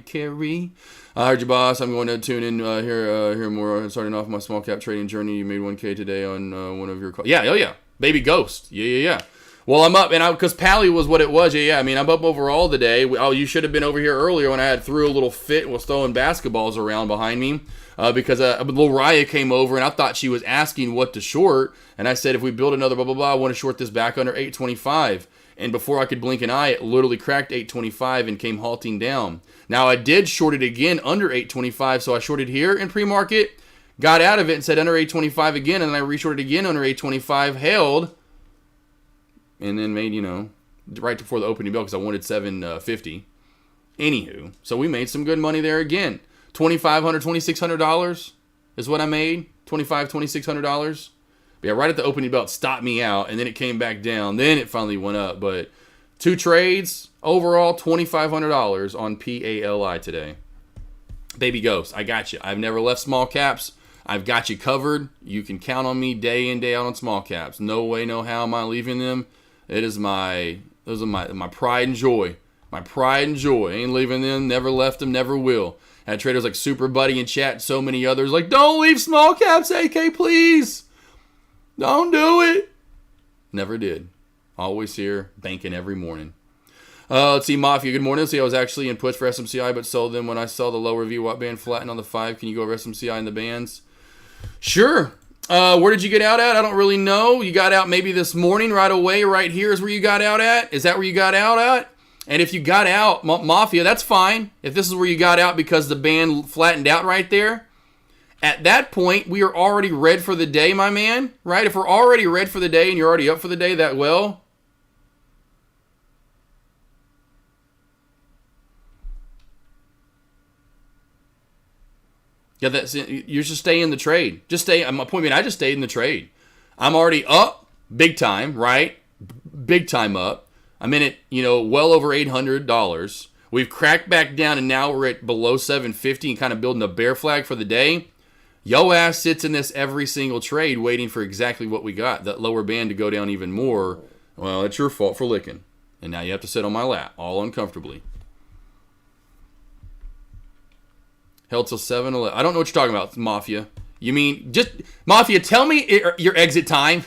Carey. I heard you, boss. I'm going to tune in hear more. Starting off my small cap trading journey. You made 1K today on one of your calls. Yeah, yeah. Baby Ghost. Yeah. Well, I'm up, and because Pally was what it was. Yeah. I mean, I'm up overall today. Oh, you should have been over here earlier when I threw a little fit and was throwing basketballs around behind me because little Raya came over, and I thought she was asking what to short, and I said if we build another blah blah blah, I want to short this back under 825. And before I could blink an eye, it literally cracked 825 and came halting down. Now, I did short it again under 825, so I shorted here in pre-market, got out of it and said under 825 again, and then I reshorted again under 825, held, and then made, right before the opening bell because I wanted 750. Anywho, so we made some good money there again. $2,500, $2,600 is what I made. $2,600. Yeah, right at the opening bell, it stopped me out, and then it came back down. Then it finally went up. But 2 trades, overall, $2,500 on PALI today. Baby Ghost, I got you. I've never left small caps. I've got you covered. You can count on me day in, day out on small caps. No way, no how am I leaving them. Those are my pride and joy. My pride and joy. Ain't leaving them, never left them, never will. Had traders like Super Buddy in chat, so many others like, don't leave small caps, AK, please. Don't do it. Never did. Always here, banking every morning. Let's see, Mafia, good morning. Let's see, I was actually in puts for SMCI, but sold them when I saw the lower VWAP band flatten on the 5. Can you go over SMCI in the bands? Sure. Where did you get out at? I don't really know. You got out maybe this morning right away. Right here is where you got out at. Is that where you got out at? And if you got out, Mafia, that's fine. If this is where you got out because the band flattened out right there, at that point, we are already red for the day, my man, right? If we're already red for the day and you're already up for the day that well, yeah, you're just stay in the trade. Just stay. My point being, I just stayed in the trade. I'm already up big time, right? Big time up. I'm in it, well over $800. We've cracked back down, and now we're at below 750 and kind of building a bear flag for the day. Yo ass sits in this every single trade waiting for exactly what we got, that lower band to go down even more. Well, it's your fault for licking. And now you have to sit on my lap, all uncomfortably. Held till 7-11. I don't know what you're talking about, Mafia. You mean, just, Mafia, tell me your exit time.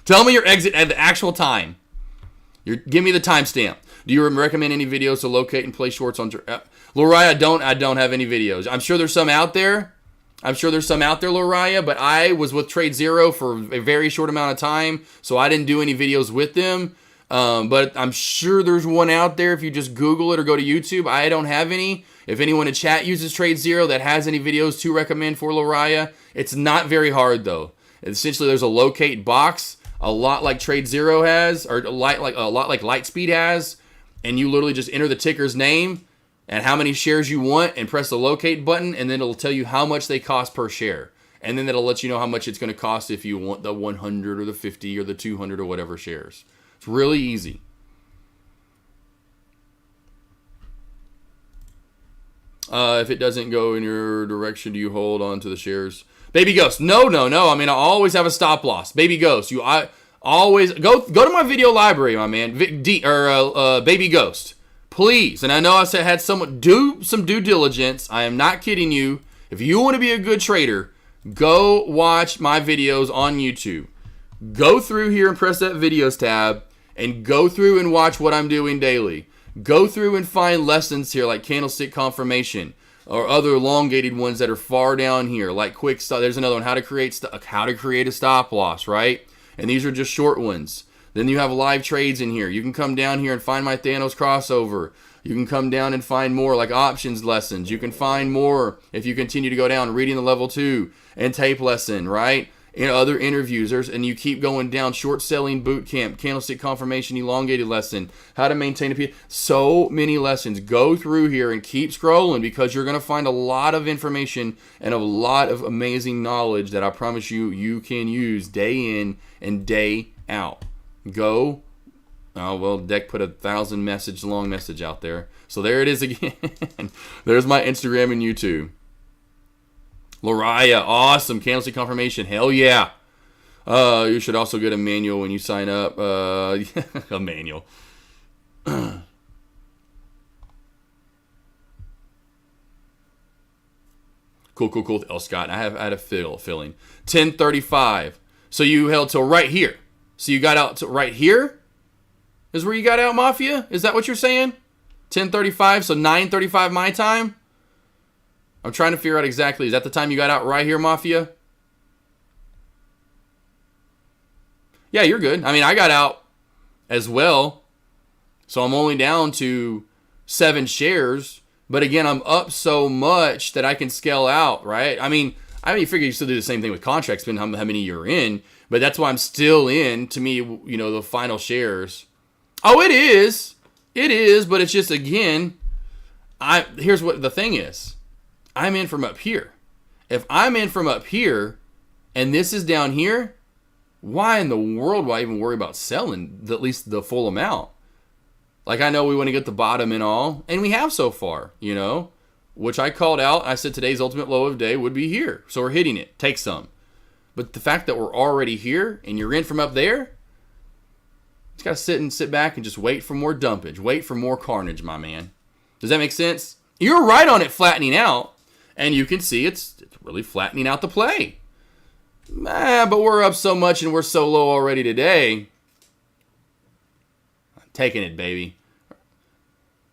Tell me your exit at the actual time. Give me the timestamp. Do you recommend any videos to locate and play shorts on... Loriah, I don't have any videos. I'm sure there's some out there. Loriah, but I was with Trade Zero for a very short amount of time, so I didn't do any videos with them. But I'm sure there's one out there if you just Google it or go to YouTube. I don't have any. If anyone in chat uses Trade Zero that has any videos to recommend for Loriah, it's not very hard, though. Essentially, there's a locate box, a lot like Trade Zero has, or a lot like Lightspeed has, and you literally just enter the ticker's name and how many shares you want and press the locate button, and then it'll tell you how much they cost per share. And then it'll let you know how much it's going to cost if you want the 100 or the 50 or the 200 or whatever shares. It's really easy. If it doesn't go in your direction, do you hold on to the shares? Baby Ghost, no. I mean, I always have a stop loss. Baby Ghost, I always go to my video library, my man. Baby Ghost, please. And I know I said had someone do some due diligence. I am not kidding you. If you want to be a good trader, go watch my videos on YouTube. Go through here and press that videos tab and go through and watch what I'm doing daily. Go through and find lessons here like candlestick confirmation or other elongated ones that are far down here like quick stop. There's another one, how to create a stop loss, right? And these are just short ones. Then you have live trades in here. You can come down here and find my Thanos crossover. You can come down and find more like options lessons. You can find more if you continue to go down reading the level 2 and tape lesson, right? In other interviews, and you keep going down, short selling boot camp, candlestick confirmation, elongated lesson, how to maintain a P. So many lessons. Go through here and keep scrolling because you're going to find a lot of information and a lot of amazing knowledge that I promise you can use day in and day out. Go. Oh, well, Deck put 1,000 long message out there. So there it is again. There's my Instagram and YouTube. Loriah, awesome. Candlestick confirmation. Hell yeah. You should also get a manual when you sign up. A manual. Cool. Oh, Scott, I had a feeling. 10:35. So you held till right here. So you got out to right here? Is where you got out, Mafia? Is that what you're saying? 10:35, so 9:35 my time? I'm trying to figure out exactly. Is that the time you got out right here, Mafia? Yeah, you're good. I mean, I got out as well. So I'm only down to 7 shares. But again, I'm up so much that I can scale out, right? I mean, you figure you still do the same thing with contracts, depending on how many you're in. But that's why I'm still in, to me, you know, the final shares. Oh, it is. It is, but it's just, again, here's what the thing is. I'm in from up here. If I'm in from up here, and this is down here, why in the world would I even worry about selling at least the full amount? Like, I know we want to get the bottom and all, and we have so far, you know, which I called out. I said today's ultimate low of the day would be here. So we're hitting it. Take some. But the fact that we're already here and you're in from up there, just got to sit back and just wait for more dumpage. Wait for more carnage, my man. Does that make sense? You're right on it flattening out, and you can see it's really flattening out the play. But we're up so much and we're so low already today. I'm taking it, baby.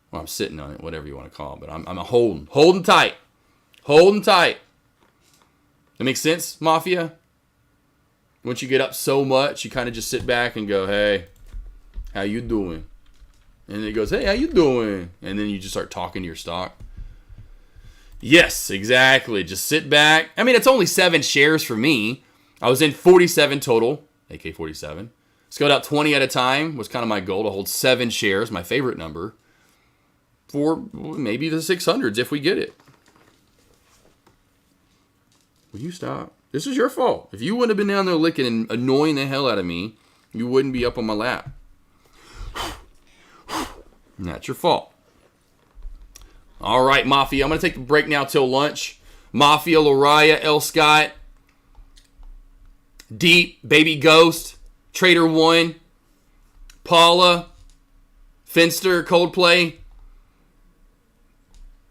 Well, I'm sitting on it, whatever you want to call it, but I'm holding tight. Holding tight. That makes sense, Mafia? Once you get up so much, you kind of just sit back and go, hey, how you doing? And it goes, hey, how you doing? And then you just start talking to your stock. Yes, exactly. Just sit back. I mean, it's only 7 shares for me. I was in 47 total, AK47. Scaled out 20 at a time was kind of my goal, to hold 7 shares, my favorite number, for maybe the 600s if we get it. Will you stop? This is your fault. If you wouldn't have been down there licking and annoying the hell out of me, you wouldn't be up on my lap. And that's your fault. All right, Mafia. I'm going to take a break now till lunch. Mafia, Lariah, L. Scott, Deep, Baby Ghost, Trader One, Paula, Finster, Coldplay,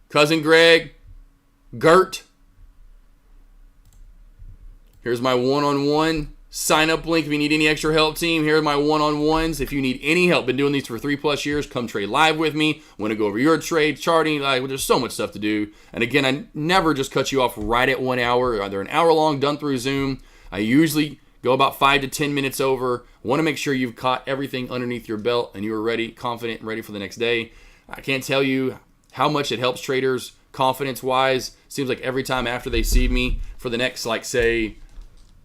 Cousin Greg, Gert. Here's my one-on-one sign-up link if you need any extra help, team. Here are my one-on-ones. If you need any help, been doing these for 3+ years, come trade live with me. Want to go over your trade, charting, there's so much stuff to do. And again, I never just cut you off right at 1 hour. Either an hour long, done through Zoom. I usually go about 5 to 10 minutes over. Want to make sure you've caught everything underneath your belt and you are ready, confident, and ready for the next day. I can't tell you how much it helps traders confidence-wise. Seems like every time after they see me for the next, say,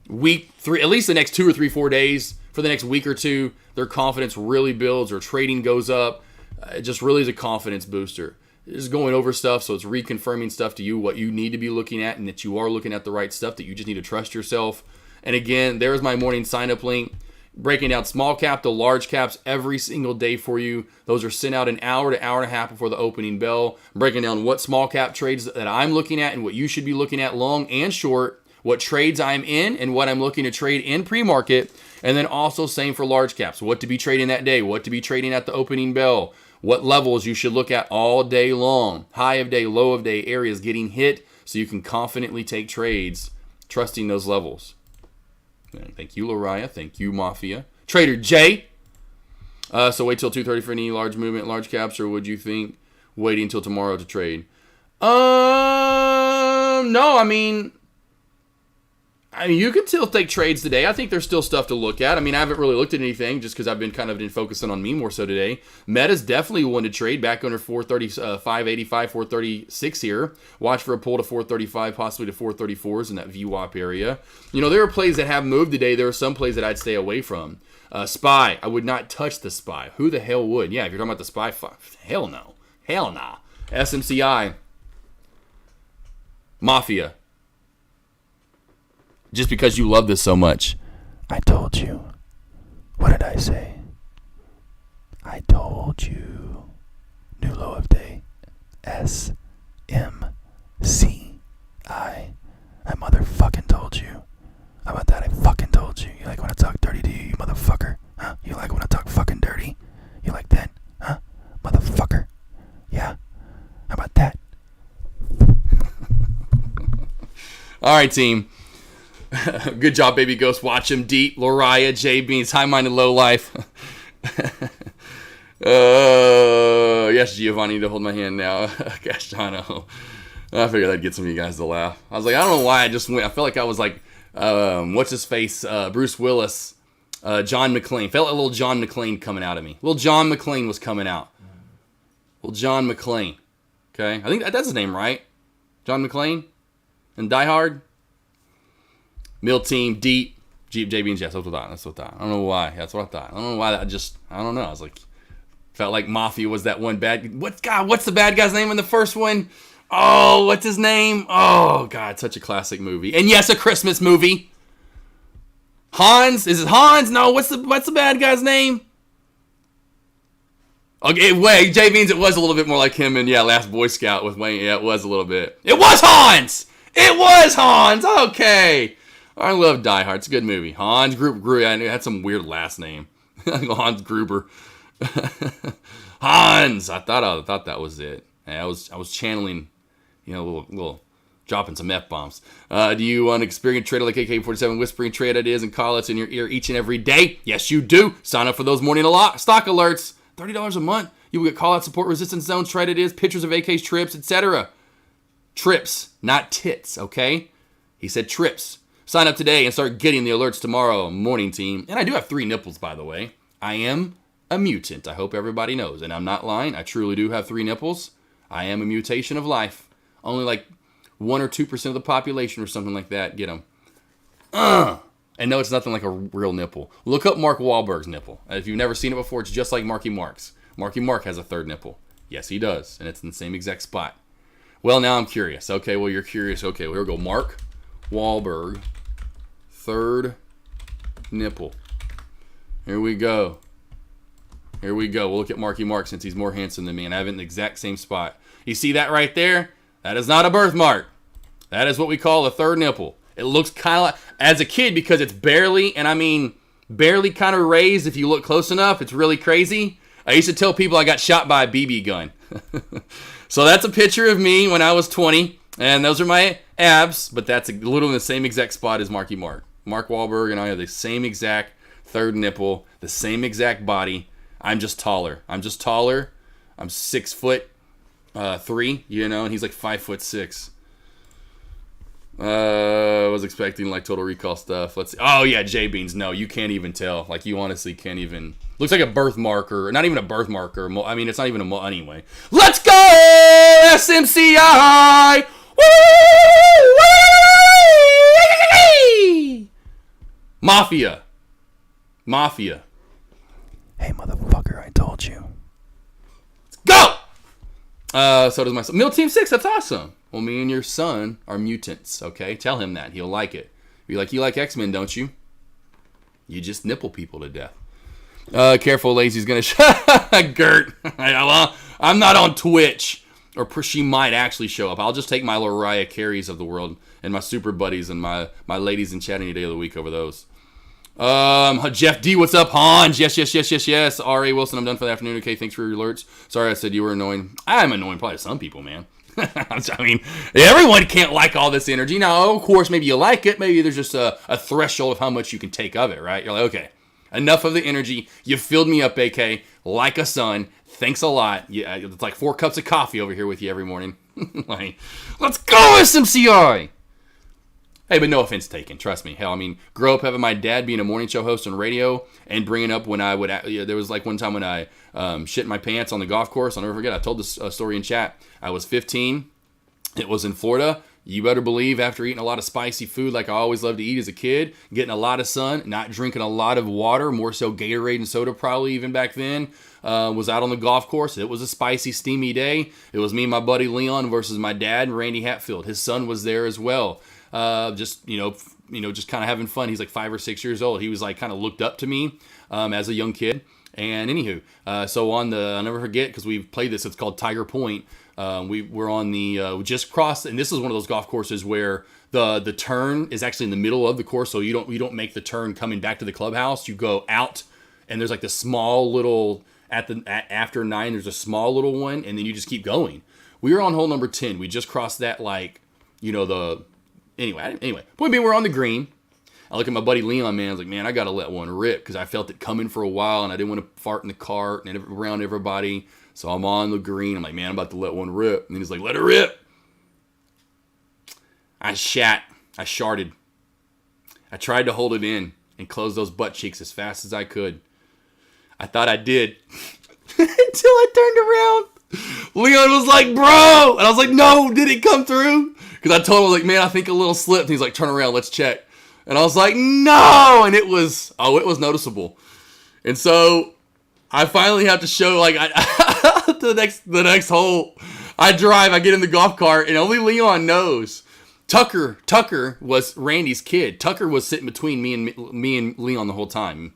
week, 3, at least the next 2 or 3, 4 days, for the next week or two, their confidence really builds, or trading goes up. It just really is a confidence booster. Just going over stuff, so it's reconfirming stuff to you, what you need to be looking at, and that you are looking at the right stuff, that you just need to trust yourself. And again, there's my morning sign-up link, breaking down small cap to large caps every single day for you. Those are sent out an hour to hour and a half before the opening bell. I'm breaking down what small cap trades that I'm looking at and what you should be looking at, long and short, what trades I'm in and what I'm looking to trade in pre-market, and then also same for large caps, what to be trading that day, what to be trading at the opening bell, what levels you should look at all day long, high of day, low of day areas getting hit, so you can confidently take trades, trusting those levels. And thank you, Lariah. Thank you, Mafia. Trader J. So wait till 2:30 for any large movement, large caps, or would you think waiting until tomorrow to trade? No, I mean, you can still take trades today. I think there's still stuff to look at. I mean, I haven't really looked at anything just because I've been focusing on me more so today. Meta's definitely one to trade back under 435.85, 436 here. Watch for a pull to 435, possibly to 434s in that VWAP area. There are plays that have moved today. There are some plays that I'd stay away from. SPY, I would not touch the SPY. Who the hell would? Yeah, if you're talking about the SPY, hell no. Hell nah. SMCI. Mafia. Just because you love this so much. I told you. What did I say? I told you. New low of day. SMCI. I motherfucking told you. How about that? I fucking told you. You like when I talk dirty to you, you motherfucker? Huh? You like when I talk fucking dirty? You like that? Huh? Motherfucker? Yeah? How about that? All right, team. Good job, Baby Ghost. Watch him deep. Lariah, J Beans, high minded low life. Yes, Giovanni, to hold my hand now. Castano. I figured I'd get some of you guys to laugh. I was like, I don't know why I just went. I felt like I was like, what's his face? Bruce Willis John McClane. Felt like a little John McClane coming out of me. Little John McClane was coming out. Little John McClane. Okay? I think that's his name, right? John McClane? And Die Hard? Mill Team, Deep, Jeep, JB, and Jess. That's what I thought. That's what I thought. I don't know why. That's what I thought. I don't know why. I don't know. I was like, felt like Mafia was that one bad. What's the bad guy's name in the first one? Oh, what's his name? Oh, God, such a classic movie. And yes, a Christmas movie. Hans? Is it Hans? No, what's the bad guy's name? Okay, Wayne, J Beans, it was a little bit more like him and Last Boy Scout with Wayne. Yeah, it was a little bit. It was Hans! It was Hans! Okay. I love Die Hard. It's a good movie. Hans Gruber. I knew it had some weird last name. Hans Gruber. Hans! I thought that was it. I was channeling, little dropping some F-bombs. Do you want to experience trader like AK47 whispering trade ideas and call outs in your ear each and every day? Yes, you do. Sign up for those morning stock alerts. $30 a month. You will get call-out support, resistance zones, trade ideas, pictures of AK's trips, etc. Trips, not tits, okay? He said trips. Sign up today and start getting the alerts tomorrow morning, team. And I do have 3 nipples, by the way. I am a mutant. I hope everybody knows. And I'm not lying. I truly do have 3 nipples. I am a mutation of life. Only like 1 or 2% of the population or something like that get them. And no, it's nothing like a real nipple. Look up Mark Wahlberg's nipple. If you've never seen it before, it's just like Marky Mark's. Marky Mark has a 3rd nipple. Yes, he does. And it's in the same exact spot. Well, now I'm curious. Okay, well, you're curious. Okay, well, here we go. Mark Wahlberg, 3rd nipple. Here we go. We'll look at Marky Mark since he's more handsome than me, and I have it in the exact same spot. You see that right there? That is not a birthmark. That is what we call a 3rd nipple. It looks kind of like, as a kid, because it's barely, and I mean barely kind of raised if you look close enough. It's really crazy. I used to tell people I got shot by a BB gun. So that's a picture of me when I was 20, and those are my abs, but that's literally in the same exact spot as Marky Mark. Mark Wahlberg and I have the same exact 3rd nipple, the same exact body. I'm just taller. I'm 6'3", and he's like 5'6". I was expecting like Total Recall stuff. Let's see. Oh yeah, J Beans. No, you can't even tell. Like you honestly can't even. Looks like a birthmark or not even a birthmark or. I mean, it's not even a anyway. Let's go SMCI. Woo! Mafia. Hey motherfucker, I told you. Let's go. So does my son. Mill Team 6. That's awesome. Well, me and your son are mutants, okay? Tell him that. He'll like it. Be like, you like X-Men, don't you? You just nipple people to death. Careful, Lazy's gonna Gert. I'm not on Twitch. Or she might actually show up. I'll just take my Mariah Careys of the world and my super buddies and my ladies in chat any day of the week over those. Jeff D, what's up? Hans, yes. R.A. Wilson, I'm done for the afternoon. Okay, thanks for your alerts. Sorry I said you were annoying. I'm annoying probably to some people, man. I mean, everyone can't like all this energy. Now, of course, maybe you like it. Maybe there's just a threshold of how much you can take of it, right? You're like, okay, enough of the energy. You filled me up, AK, like a son. Thanks a lot. Yeah, it's like 4 cups of coffee over here with you every morning. Like, let's go, SMCI! Hey, but no offense taken. Trust me. Hell, I mean, grow up having my dad being a morning show host on radio and bringing up when I would. There was like one time when I shit my pants on the golf course. I'll never forget. I told this story in chat. I was 15. It was in Florida. You better believe after eating a lot of spicy food like I always loved to eat as a kid, getting a lot of sun, not drinking a lot of water, more so Gatorade and soda probably even back then, was out on the golf course. It was a spicy, steamy day. It was me and my buddy Leon versus my dad, Randy Hatfield. His son was there as well. Just kind of having fun. He's like 5 or 6 years old. He was like kind of looked up to me as a young kid. And anywho, so on I'll never forget because we've played this. It's called Tiger Point. We're on we just crossed, and this is one of those golf courses where the turn is actually in the middle of the course. So you don't make the turn coming back to the clubhouse. You go out, and there's like this small little after 9. There's a small little one, and then you just keep going. We were on hole number 10. We just crossed that Anyway, point being, we're on the green. I look at my buddy Leon, man. I was like, man, I got to let one rip because I felt it coming for a while and I didn't want to fart in the cart and around everybody. So I'm on the green. I'm like, man, I'm about to let one rip. And he's like, let it rip. I sharted. I tried to hold it in and close those butt cheeks as fast as I could. I thought I did. Until I turned around. Leon was like, bro. And I was like, no, did it come through? Because I told him, like, man, I think a little slipped. And he's like, turn around, let's check. And I was like, no. And it was noticeable. And so I finally have to show, like, the next hole. I drive, I get in the golf cart, and only Leon knows. Tucker was Randy's kid. Tucker was sitting between me and Leon the whole time.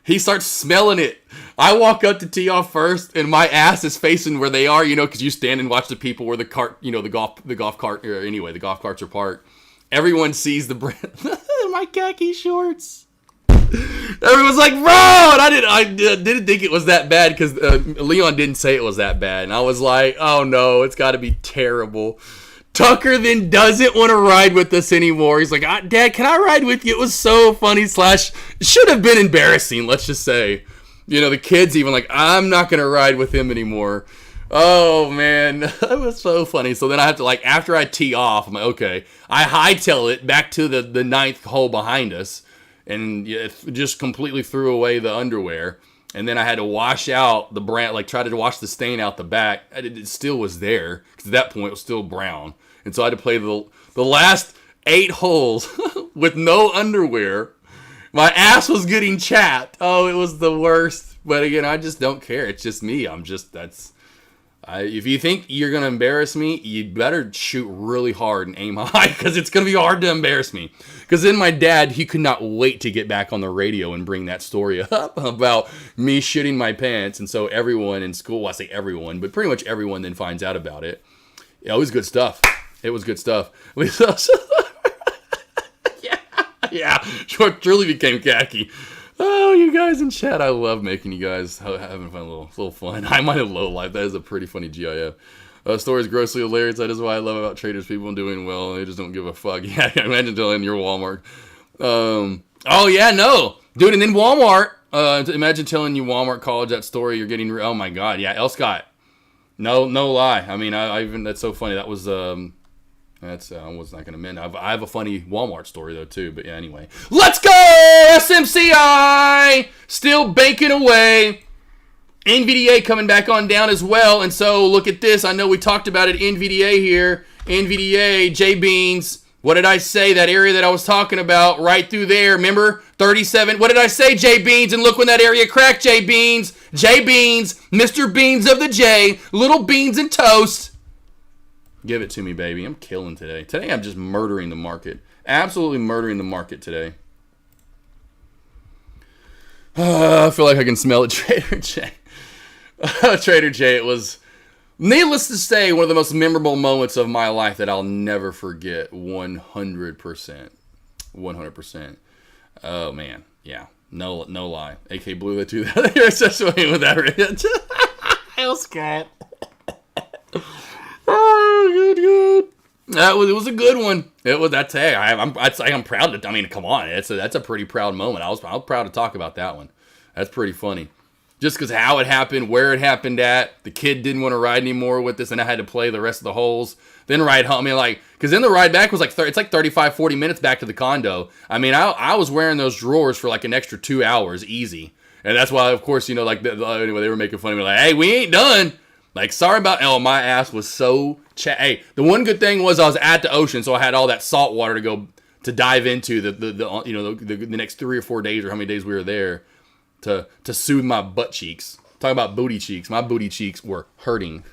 He starts smelling it. I walk up to tee off first, and my ass is facing where they are, because you stand and watch the people where the cart, the golf cart, or anyway, the golf carts are parked. Everyone sees the brand. My khaki shorts. Everyone's like, bro, and I didn't think it was that bad because Leon didn't say it was that bad, and I was like, oh no, it's got to be terrible. Tucker then doesn't want to ride with us anymore. He's like, Dad, can I ride with you? It was so funny / should have been embarrassing, let's just say. The kid's even like, I'm not going to ride with him anymore. Oh, man. That was so funny. So then I have to, like, after I tee off, I'm like, okay. I hightail it back to the ninth hole behind us and just completely threw away the underwear. And then I had to wash out the brand, like try to wash the stain out the back. It still was there because at that point it was still brown. And so I had to play the last 8 holes with no underwear. My ass was getting chapped. Oh, it was the worst. But again, I just don't care. It's just me. If you think you're going to embarrass me, you better shoot really hard and aim high because it's going to be hard to embarrass me. Because then my dad, he could not wait to get back on the radio and bring that story up about me shitting my pants. And so everyone in school, well, I say everyone, but pretty much everyone then finds out about it. Yeah, it was good stuff. It was good stuff. Yeah, truly became khaki. Oh, you guys in chat, I love making you guys having fun, a little fun. I might have low life. That is a pretty funny GIF. Story is grossly hilarious. That is what I love about traders. People doing well. They just don't give a fuck. Yeah, imagine telling your Walmart. Oh, yeah, no. Dude, and then Walmart. Imagine telling you Walmart college that story. You're getting, oh my God. Yeah, L. Scott. No lie. I mean, I even, that's so funny. That was, I was not going to mention. I have a funny Walmart story, though, too. But yeah, anyway. Let's go! SMCI! Still banking away. NVDA coming back on down as well. And so, look at this. I know we talked about it. NVDA here. NVDA, J-Beans. What did I say? That area that I was talking about right through there. Remember? 37. What did I say, J-Beans? And look when that area cracked, J-Beans. J-Beans. Mr. Beans of the J. Little beans and toast. Give it to me, baby. I'm killing today. Today I'm just murdering the market. Absolutely murdering the market today. I feel like I can smell it, Trader J. Trader J, it was, needless to say, one of the most memorable moments of my life that I'll never forget. 100%. 100%. Oh, man. Yeah. No lie. AK blew that too. Especially with that ridge. Hell, Scott. Oh, good. It was a good one. It was. That's hey. I'm proud to. I mean, come on. That's a pretty proud moment. I was proud to talk about that one. That's pretty funny. Just because how it happened, where it happened at. The kid didn't want to ride anymore with this, and I had to play the rest of the holes. Then ride home. I mean, because then the ride back was it's like 35, 40 minutes back to the condo. I mean, I was wearing those drawers for like an extra 2 hours easy, and that's why, of course, anyway, they were making fun of me like, hey, we ain't done. Like, sorry about, my ass was so hey, the one good thing was I was at the ocean, so I had all that salt water to go to dive into the next 3 or 4 days or how many days we were there to soothe my butt cheeks. Talk about booty cheeks. My booty cheeks were hurting.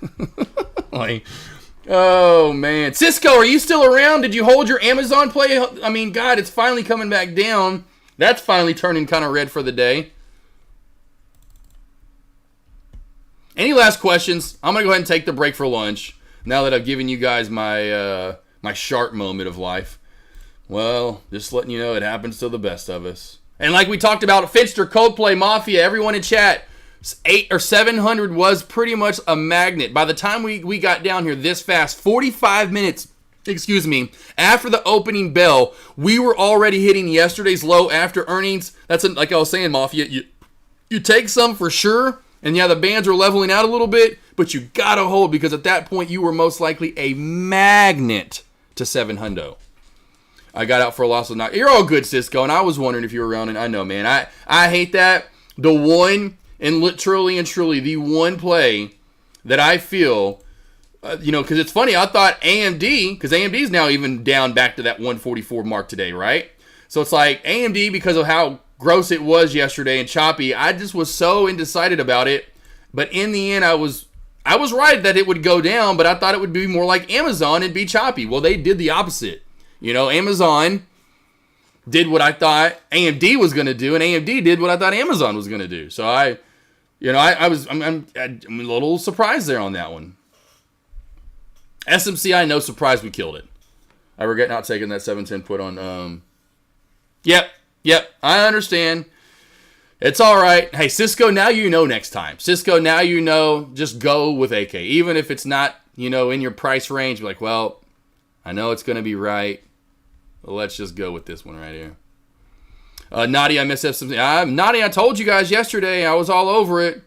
Oh man, Cisco, are you still around? Did you hold your Amazon play? I mean, God, it's finally coming back down. That's finally turning kind of red for the day. Any last questions? I'm going to go ahead and take the break for lunch now that I've given you guys my my sharp moment of life. Well, just letting you know it happens to the best of us. And like we talked about, Finster, Coldplay, Mafia, everyone in chat, 800 or 700 was pretty much a magnet. By the time we got down here this fast, 45 minutes, after the opening bell, we were already hitting yesterday's low after earnings. That's like I was saying, Mafia, you take some for sure. And yeah, the bands are leveling out a little bit, but you gotta hold because at that point you were most likely a magnet to 700. I got out for a loss of not. You're all good, Cisco, and I was wondering if you were around, and I know, man. I hate that. The one, and literally and truly, the one play that I feel, because it's funny, I thought AMD, because AMD's now even down back to that 144 mark today, right? So it's like AMD, because of how gross it was yesterday and choppy, I just was so undecided about it. But in the end, I was right that it would go down, but I thought it would be more like Amazon and be choppy. Well, they did the opposite. Amazon did what I thought AMD was going to do, and AMD did what I thought Amazon was going to do. So I'm a little surprised there on that one. SMCI, no surprise, we killed it. I regret not taking that 710 put on. Yep, I understand. It's all right. Hey, Cisco, now you know next time. Cisco, now you know, just go with AK. Even if it's not, in your price range, be like, well, I know it's going to be right. Let's just go with this one right here. Nadia, I missed something. Nadia, I told you guys yesterday. I was all over it.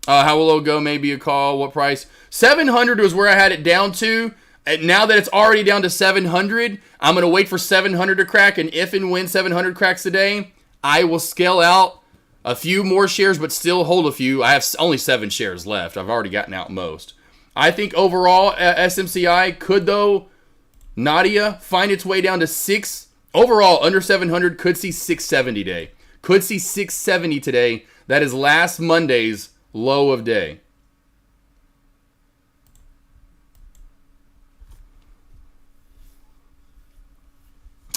How will it go? Maybe a call. What price? 700 was where I had it down to. And now that it's already down to 700, I'm going to wait for 700 to crack. And if and when 700 cracks today, I will scale out a few more shares, but still hold a few. I have only 7 shares left. I've already gotten out most. I think overall, SMCI could, though, Nadia, find its way down to 6. Overall, under 700, could see 670 today. Could see 670 today. That is last Monday's low of day.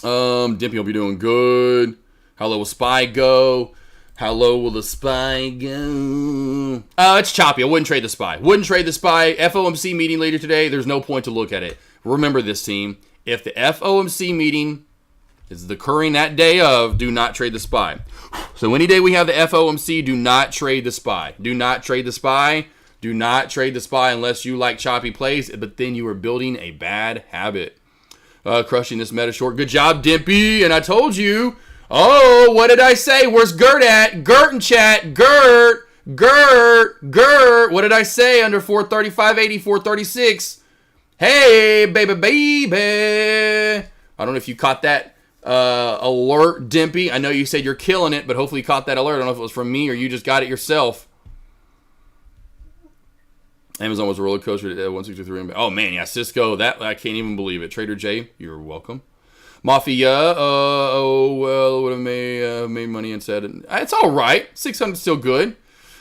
Dimpy will be doing good. How low will SPY go? How low will the SPY go? It's choppy. I wouldn't trade the SPY. Wouldn't trade the SPY. FOMC meeting later today. There's no point to look at it. Remember this, team. If the FOMC meeting is occurring that day of, do not trade the SPY. So any day we have the FOMC, do not trade the SPY. Do not trade the SPY. Do not trade the SPY unless you like choppy plays, but then you are building a bad habit. Crushing this meta short. Good job, Dimpy. And I told you. Oh, what did I say? Where's Gert at? Gert in chat. Gert. What did I say? Under 435.80, 436. Hey, baby. I don't know if you caught that alert, Dimpy. I know you said you're killing it, but hopefully you caught that alert. I don't know if it was from me or you just got it yourself. Amazon was a roller coaster at 163. Oh, man, yeah, Cisco, that I can't even believe it. Trader J, you're welcome. Mafia, would have made money instead. It's all right. 600 still good.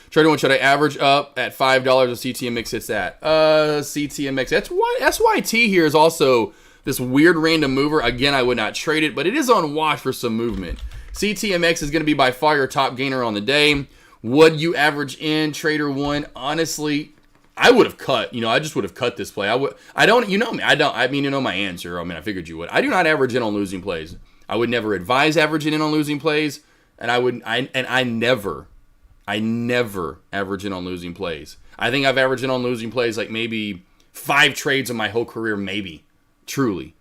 Trader 1, should I average up at $5 a CTMX hits that? CTMX, SYT here is also this weird random mover. Again, I would not trade it, but it is on watch for some movement. CTMX is going to be by far your top gainer on the day. Would you average in Trader 1? Honestly, I would have cut. I just would have cut this play. I don't. You know me. You know my answer. I figured you would. I do not average in on losing plays. I would never advise averaging in on losing plays, and I never average in on losing plays. I think I've averaged in on losing plays like maybe 5 trades in my whole career, maybe. Truly.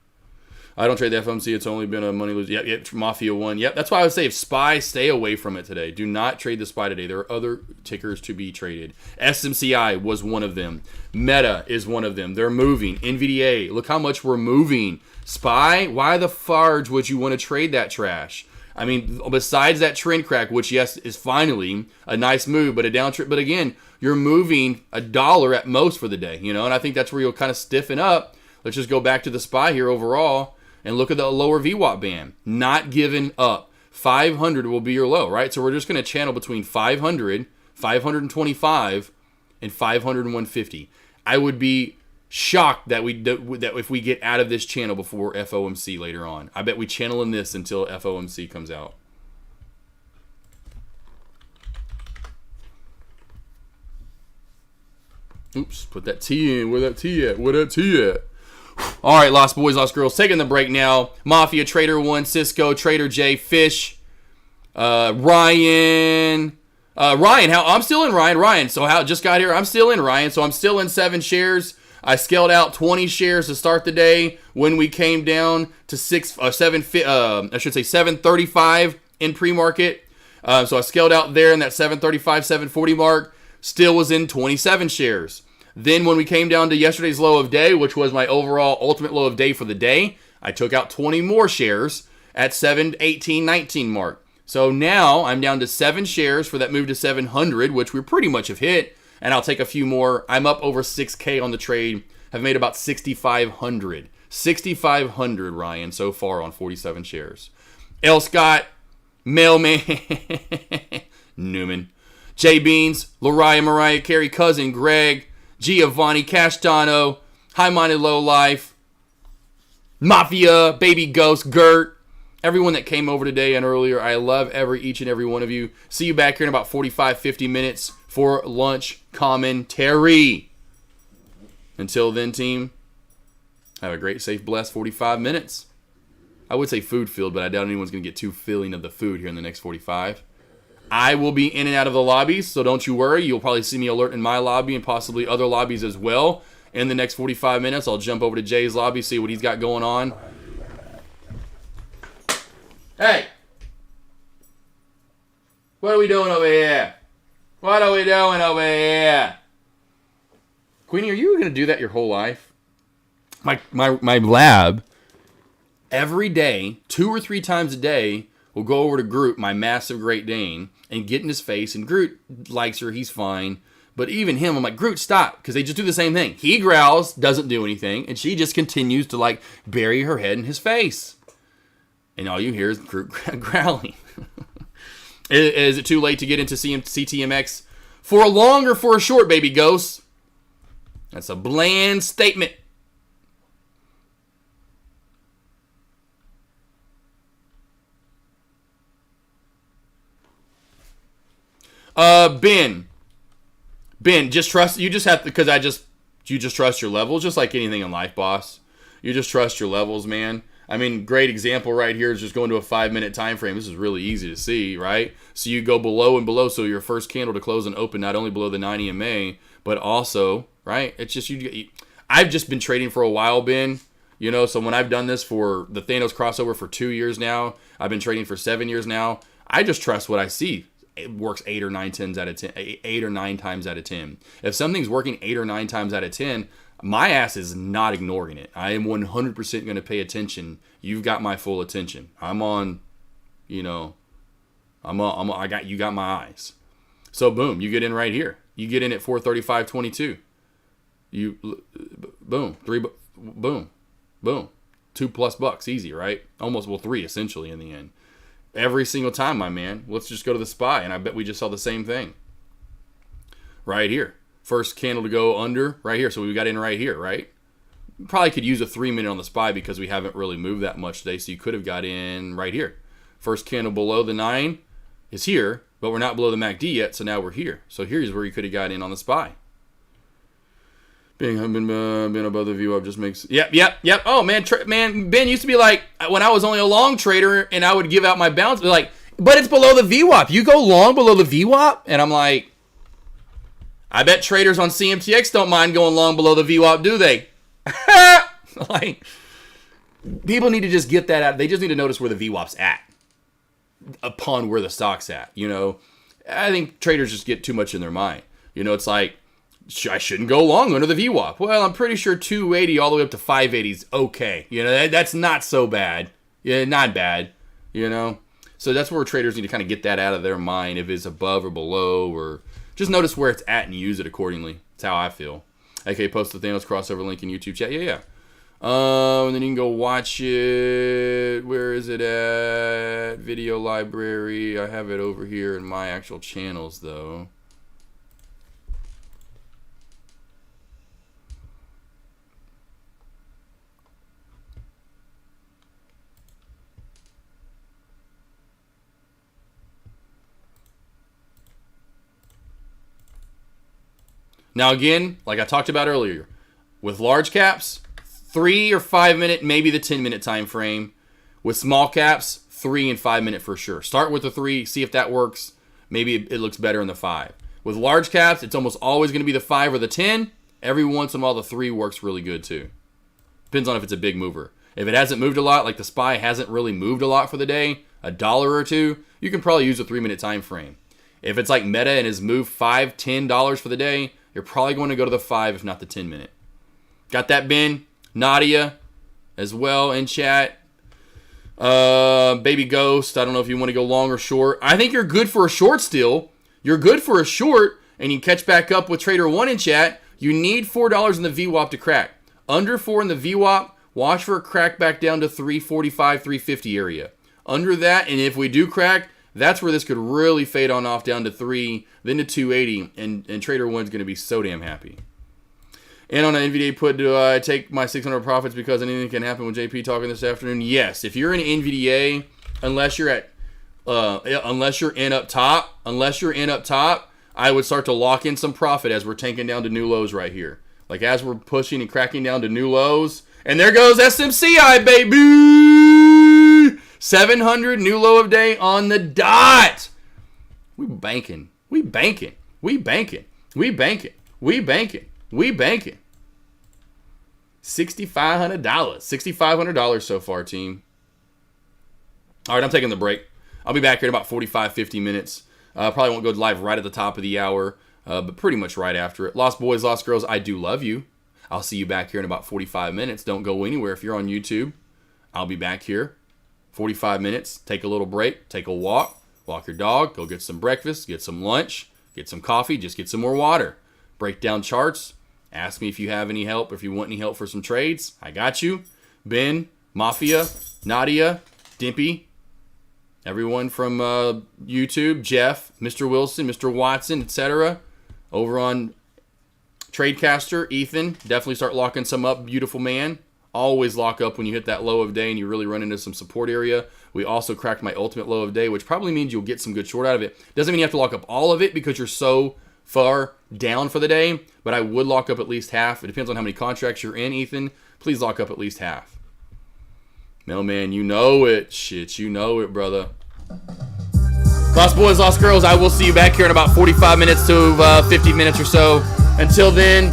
I don't trade the FOMC. It's only been a money lose. Yep, Mafia 1. Yep, that's why I would say if SPY, stay away from it today. Do not trade the SPY today. There are other tickers to be traded. SMCI was one of them. Meta is one of them. They're moving. NVDA, look how much we're moving. SPY, why the farge would you want to trade that trash? Besides that trend crack, which, yes, is finally a nice move, but a down trend. But again, you're moving $1 at most for the day, and I think that's where you'll kind of stiffen up. Let's just go back to the SPY here overall. And look at the lower VWAP band. Not giving up. 500 will be your low, right? So we're just going to channel between 500, 525, and 500 and 150. I would be shocked that if we get out of this channel before FOMC later on. I bet we channel in this until FOMC comes out. Oops, put that T in. Where that T at? Where that T at? All right, Lost Boys, Lost Girls, taking the break now. Mafia, Trader 1, Cisco, Trader J, Fish, Ryan. I'm still in Ryan. So how just got here? I'm still in Ryan. So I'm still in 7 shares. I scaled out 20 shares to start the day when we came down to 735 in pre-market. So I scaled out there in that 735, 740 mark. Still was in 27 shares. Then when we came down to yesterday's low of day, which was my overall ultimate low of day for the day, I took out 20 more shares at 7, 18, 19 mark. So now I'm down to 7 shares for that move to 700, which we pretty much have hit. And I'll take a few more. I'm up over 6K on the trade. Have made about 6,500. 6,500, Ryan, so far on 47 shares. L. Scott, Mailman, Newman, J. Beans, Lariah, Mariah, Carey, Cousin, Greg, Giovanni, Castano, High Minded Low Life, Mafia, Baby Ghost, Gert, everyone that came over today and earlier. I love each and every one of you. See you back here in about 45, 50 minutes for lunch commentary. Until then, team, have a great, safe, blessed 45 minutes. I would say food-filled, but I doubt anyone's going to get too filling of the food here in the next 45. I will be in and out of the lobbies, so don't you worry. You'll probably see me alert in my lobby and possibly other lobbies as well. In the next 45 minutes, I'll jump over to Jay's lobby, see what he's got going on. Hey! What are we doing over here? What are we doing over here? Queenie, are you going to do that your whole life? My lab, every day, 2 or 3 times a day, will go over to Groot, my massive Great Dane, and get in his face. And Groot likes her. He's fine. But even him, I'm like, Groot, stop. Because they just do the same thing. He growls, doesn't do anything. And she just continues to, like, bury her head in his face. And all you hear is Groot growling. Is it too late to get into CTMX for a long or for a short, baby ghost? That's a bland statement. Ben, just trust. You just have to, you just trust your levels, just like anything in life, boss. You just trust your levels, man. I mean, great example right here is just going to a 5-minute time frame. This is really easy to see, right? So you go below and below, so your first candle to close and open not only below the 90 in May, but also, right? It's just I've just been trading for a while, Ben. You know, so when I've done this for the Thanos crossover for 2 years now, I've been trading for 7 years now. I just trust what I see. It works 8 or 9 times out of 10. 8 or 9 times out of 10. If something's working 8 or 9 times out of 10, my ass is not ignoring it. I am 100% going to pay attention. You've got my full attention. I'm on, you got my eyes. So boom, you get in right here. You get in at 435.22. Boom, boom, $2+ bucks, easy, right? Almost, well, 3 essentially in the end. Every single time, my man. Let's just go to the SPY, and I bet we just saw the same thing. Right here. First candle to go under, right here. So we got in right here, right? Probably could use a 3-minute on the SPY because we haven't really moved that much today, so you could have got in right here. First candle below the 9 is here, but we're not below the MACD yet, so now we're here. So here's where you could have got in on the SPY. Being above the view up just makes... Yep. Oh, man, Ben used to be like, when I was only a long trader and I would give out my bounce, be like, but it's below the VWAP. You go long below the VWAP? And I'm like, I bet traders on CMTX don't mind going long below the VWAP, do they? Like, people need to just get that out. They just need to notice where the VWAP's at upon where the stock's at, you know? I think traders just get too much in their mind. You know, it's like, I shouldn't go long under the VWAP. Well, I'm pretty sure 280 all the way up to 580 is okay. You know, that's not so bad. Yeah, not bad, you know? So that's where traders need to kind of get that out of their mind, if it's above or below, or just notice where it's at and use it accordingly. That's how I feel. Okay, post the Thanos crossover link in YouTube chat. Yeah. And then you can go watch it. Where is it at? Video library. I have it over here in my actual channels, though. Now again, like I talked about earlier, with large caps, 3 or 5 minute, maybe the 10-minute time frame. With small caps, 3 and 5 minute for sure. Start with the 3, see if that works. Maybe it looks better in the 5. With large caps, it's almost always going to be the 5 or the 10. Every once in a while, the 3 works really good too. Depends on if it's a big mover. If it hasn't moved a lot, like the SPY hasn't really moved a lot for the day, $1 or $2, you can probably use a 3-minute time frame. If it's like Meta and has moved $5, $10 for the day, you're probably going to go to the 5, if not the 10-minute. Got that, Ben? Nadia as well in chat. Baby Ghost, I don't know if you want to go long or short. I think you're good for a short still. You're good for a short, and you catch back up with Trader 1 in chat. You need $4 in the VWAP to crack. Under 4 in the VWAP, watch for a crack back down to 345, 350 area. Under that, and if we do crack, that's where this could really fade on off down to 3, then to 280, and Trader 1's going to be so damn happy. And on an NVDA put, do I take my 600 profits because anything can happen with JP talking this afternoon? Yes. If you're in NVDA, unless you're in up top, I would start to lock in some profit as we're tanking down to new lows right here. Like as we're pushing and cracking down to new lows. And there goes SMCI, baby! 700 new low of day on the dot. We banking. We banking. We banking. We banking. We banking. We banking. $6,500. $6,500 so far, team. All right, I'm taking the break. I'll be back here in about 45, 50 minutes. Probably won't go live right at the top of the hour, but pretty much right after it. Lost boys, lost girls, I do love you. I'll see you back here in about 45 minutes. Don't go anywhere if you're on YouTube. I'll be back here. 45 minutes. Take a little break. Take a walk. Walk your dog. Go get some breakfast. Get some lunch. Get some coffee. Just get some more water. Break down charts. Ask me if you have any help, if you want any help for some trades. I got you. Ben, Mafia, Nadia, Dimpy, everyone from YouTube, Jeff, Mr. Wilson, Mr. Watson, etc. Over on Tradecaster, Ethan, definitely start locking some up, beautiful man. Always lock up when you hit that low of day and you really run into some support area. We also cracked my ultimate low of day, which probably means you'll get some good short out of it. Doesn't mean you have to lock up all of it because you're so far down for the day, but I would lock up at least half. It depends on how many contracts you're in, Ethan. Please lock up at least half. Mailman, you know it. Shit, you know it, brother. Lost boys, lost girls, I will see you back here in about 45 minutes to 50 minutes or so. Until then,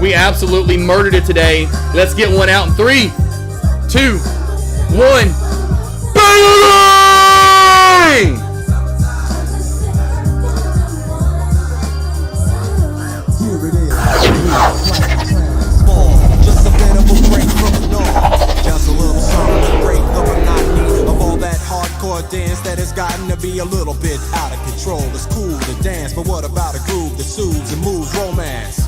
we absolutely murdered it today. Let's get one out in 3, 2, 1. Bang! Here it is. Just a bit of a break from the norm. Just a little something to break the monotony of all that hardcore dance that has gotten to be a little bit out of control. It's cool to dance, but what about a groove that soothes and moves romance?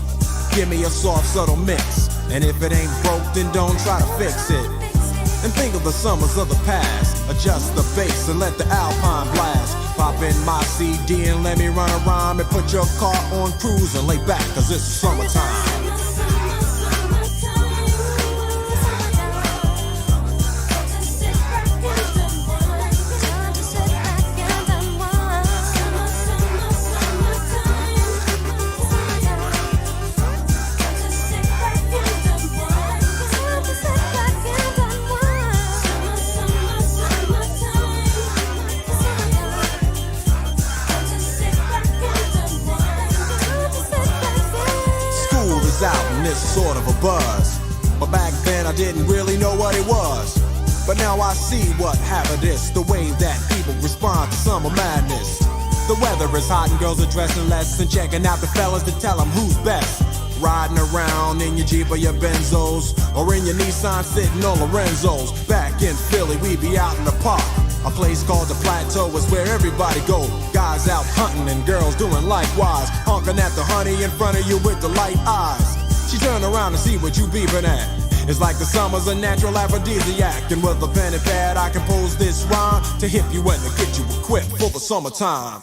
Give me a soft, subtle mix, and if it ain't broke, then don't try to fix it. And think of the summers of the past. Adjust the bass and let the Alpine blast. Pop in my CD and let me run a rhyme and put your car on cruise and lay back, cause it's summertime. Out in this sort of a buzz, but back then I didn't really know what it was. But now I see what happened is the way that people respond to summer madness. The weather is hot and girls are dressing less and checking out the fellas to tell them who's best. Riding around in your Jeep or your Benzos, or in your Nissan sitting on Lorenzo's. Back in Philly, we be out in the park. A place called the Plateau is where everybody go. Guys out hunting and girls doing likewise. Honking at the honey in front of you with the light eyes. She turn around and see what you beeping at. It's like the summer's a natural aphrodisiac. And with a pen and pad I compose this rhyme to hip you and to get you equipped for the summertime.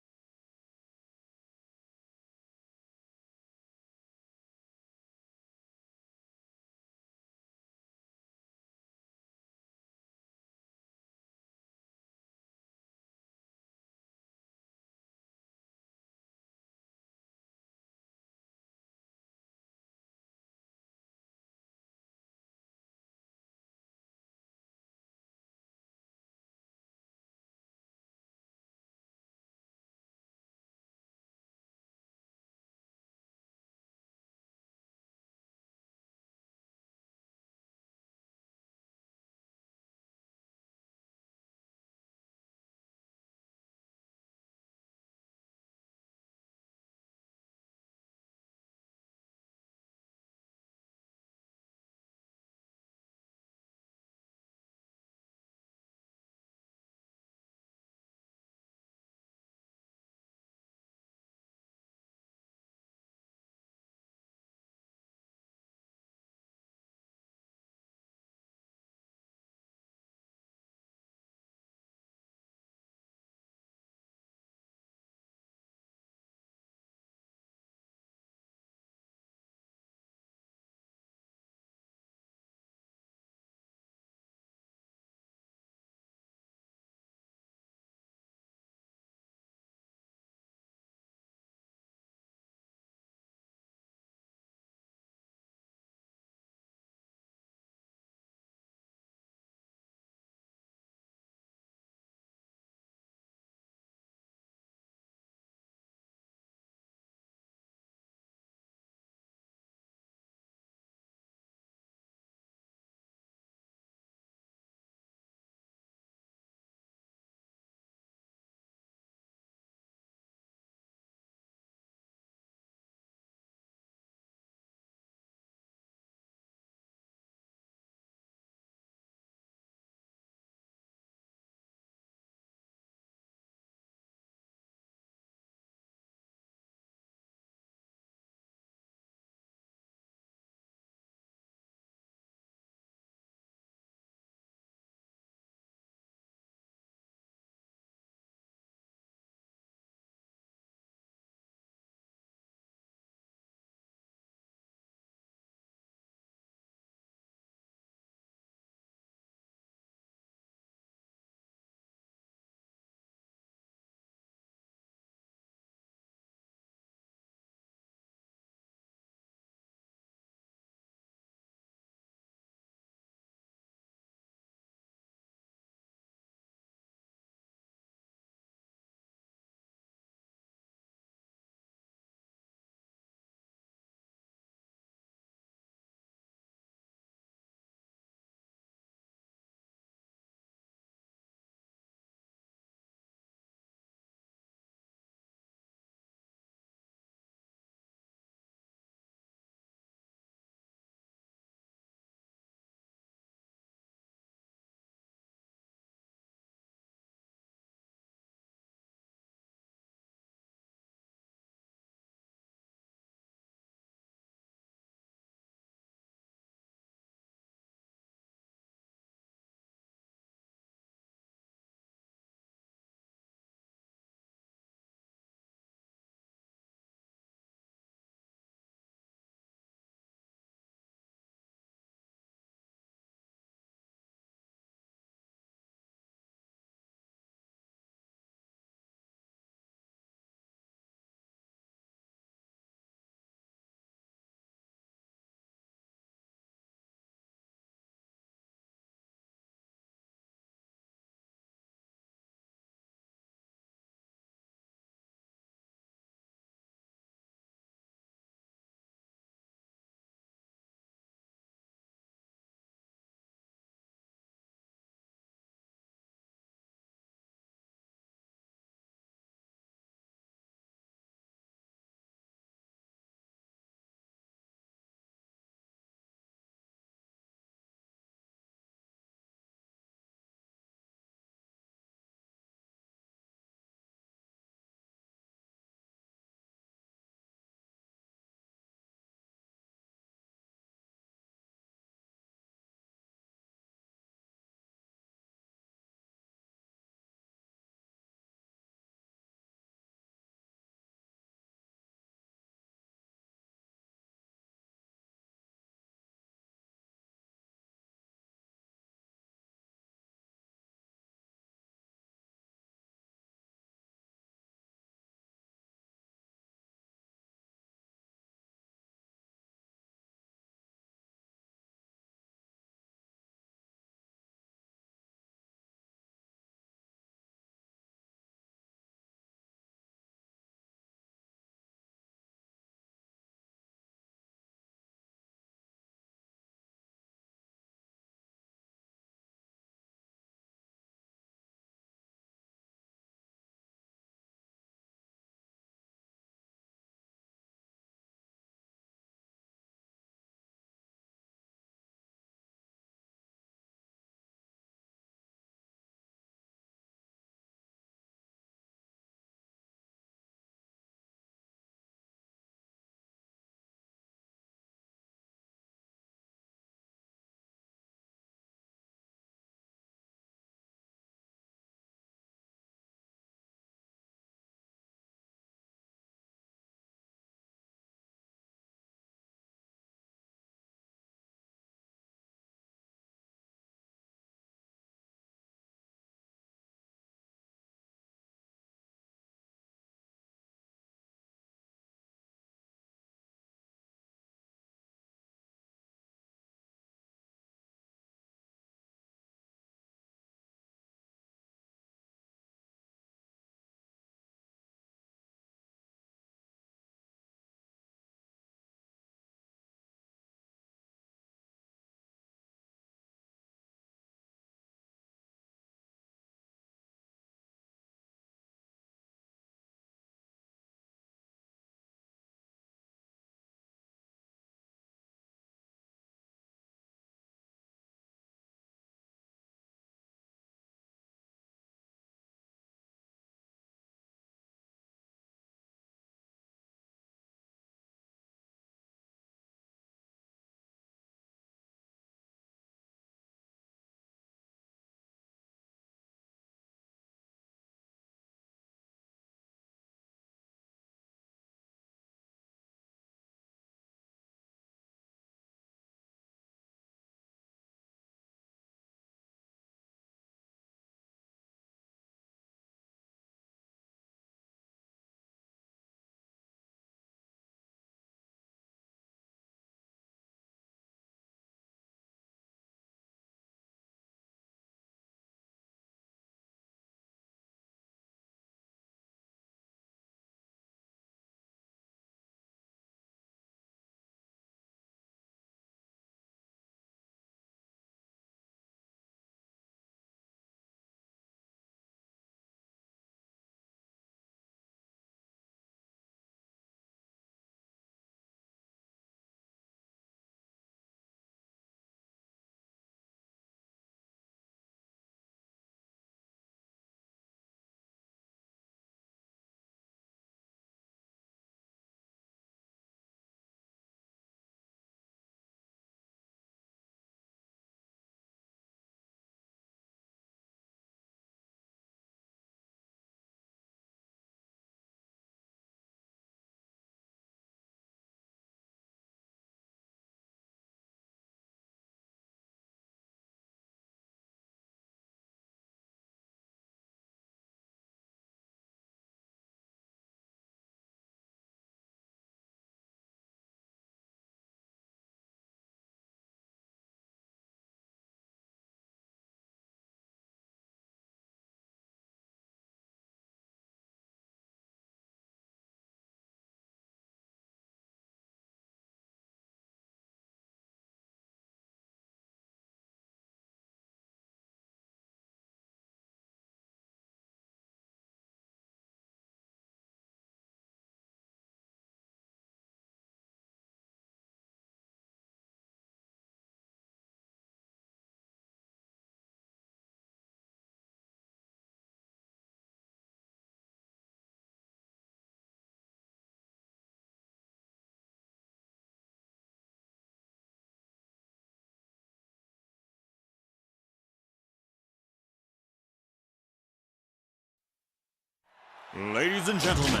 Ladies and gentlemen,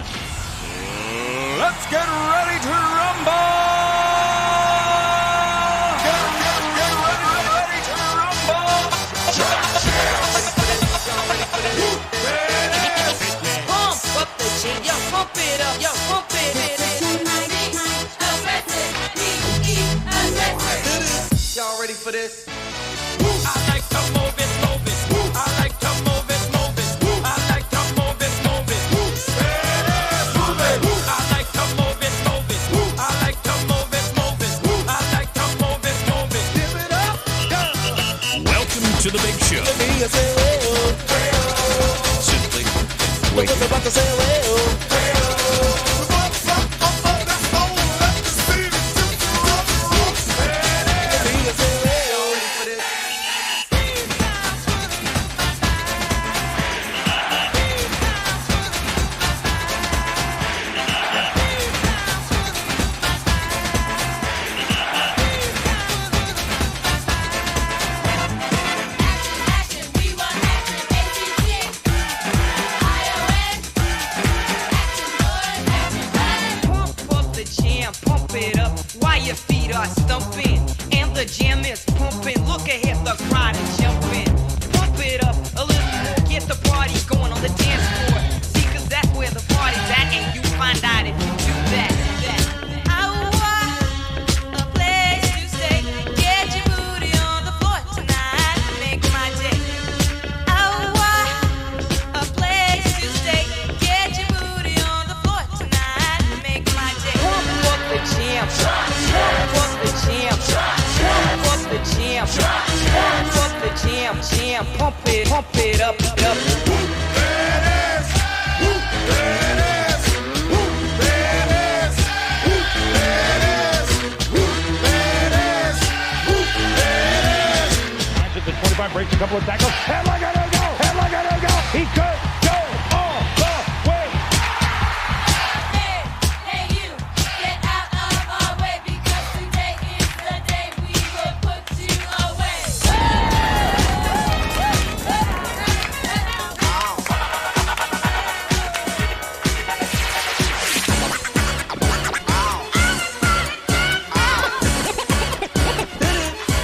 let's get ready to rumble! Ready to rumble! Pump up the jam, yo, pump it up, yo, pump it. Y'all ready for this? I like to move it, move it. I like to move it, move it. I like to move it, move it. Move it. I like to move it, move it. I like to move it, move it. I like to move it, move it. Give it up, go. Welcome to the big show. Simply wait. Pump up the jam, pump it up while your feet are stumping. And the jam is pumping. Look ahead, the crowd is jumping. Pump it up a little more, get the party going on the dance floor. See, 'cause that's where the party's at, and you find out if you do that. I want a place to stay. Get your booty on the floor tonight, make my day. I want a place to stay. Get your booty on the floor tonight, make my day. Pump up the jam, pump up the jam, pump up the jam, pump up the jam, pump it up, up. At the 25, breaks a couple of tackles. And look at him go! And look at him go! He could go all the way. Hey, hey you, get out of our way because today is the day we will put you away.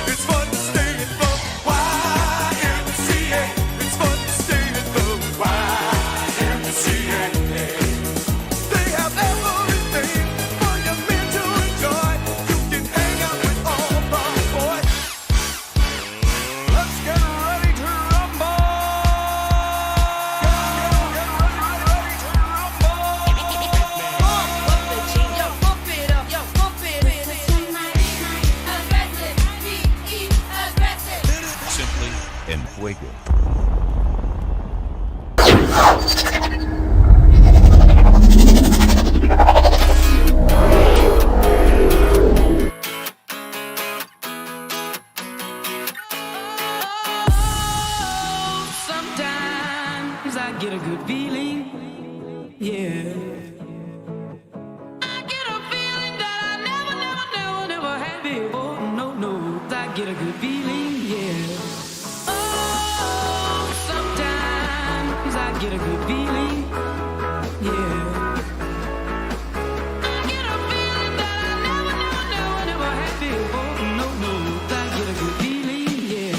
It's fun to stay in the YMCA. It's fun to stay in the YMCA. They have everything for your men to enjoy. You can hang out with all the boys. Let's get ready to rumble. Get ready to rumble. Pump up the jam, yo, pump it up, yo, pump it. Aggressive, be aggressive. Simply and fuego. Sometimes I get a good feeling, yeah. I get a feeling that I never had before. No, I get a good feeling, yeah. Oh, sometimes I get a good feeling, yeah. I get a feeling that I never had before. No, I get a good feeling, yeah.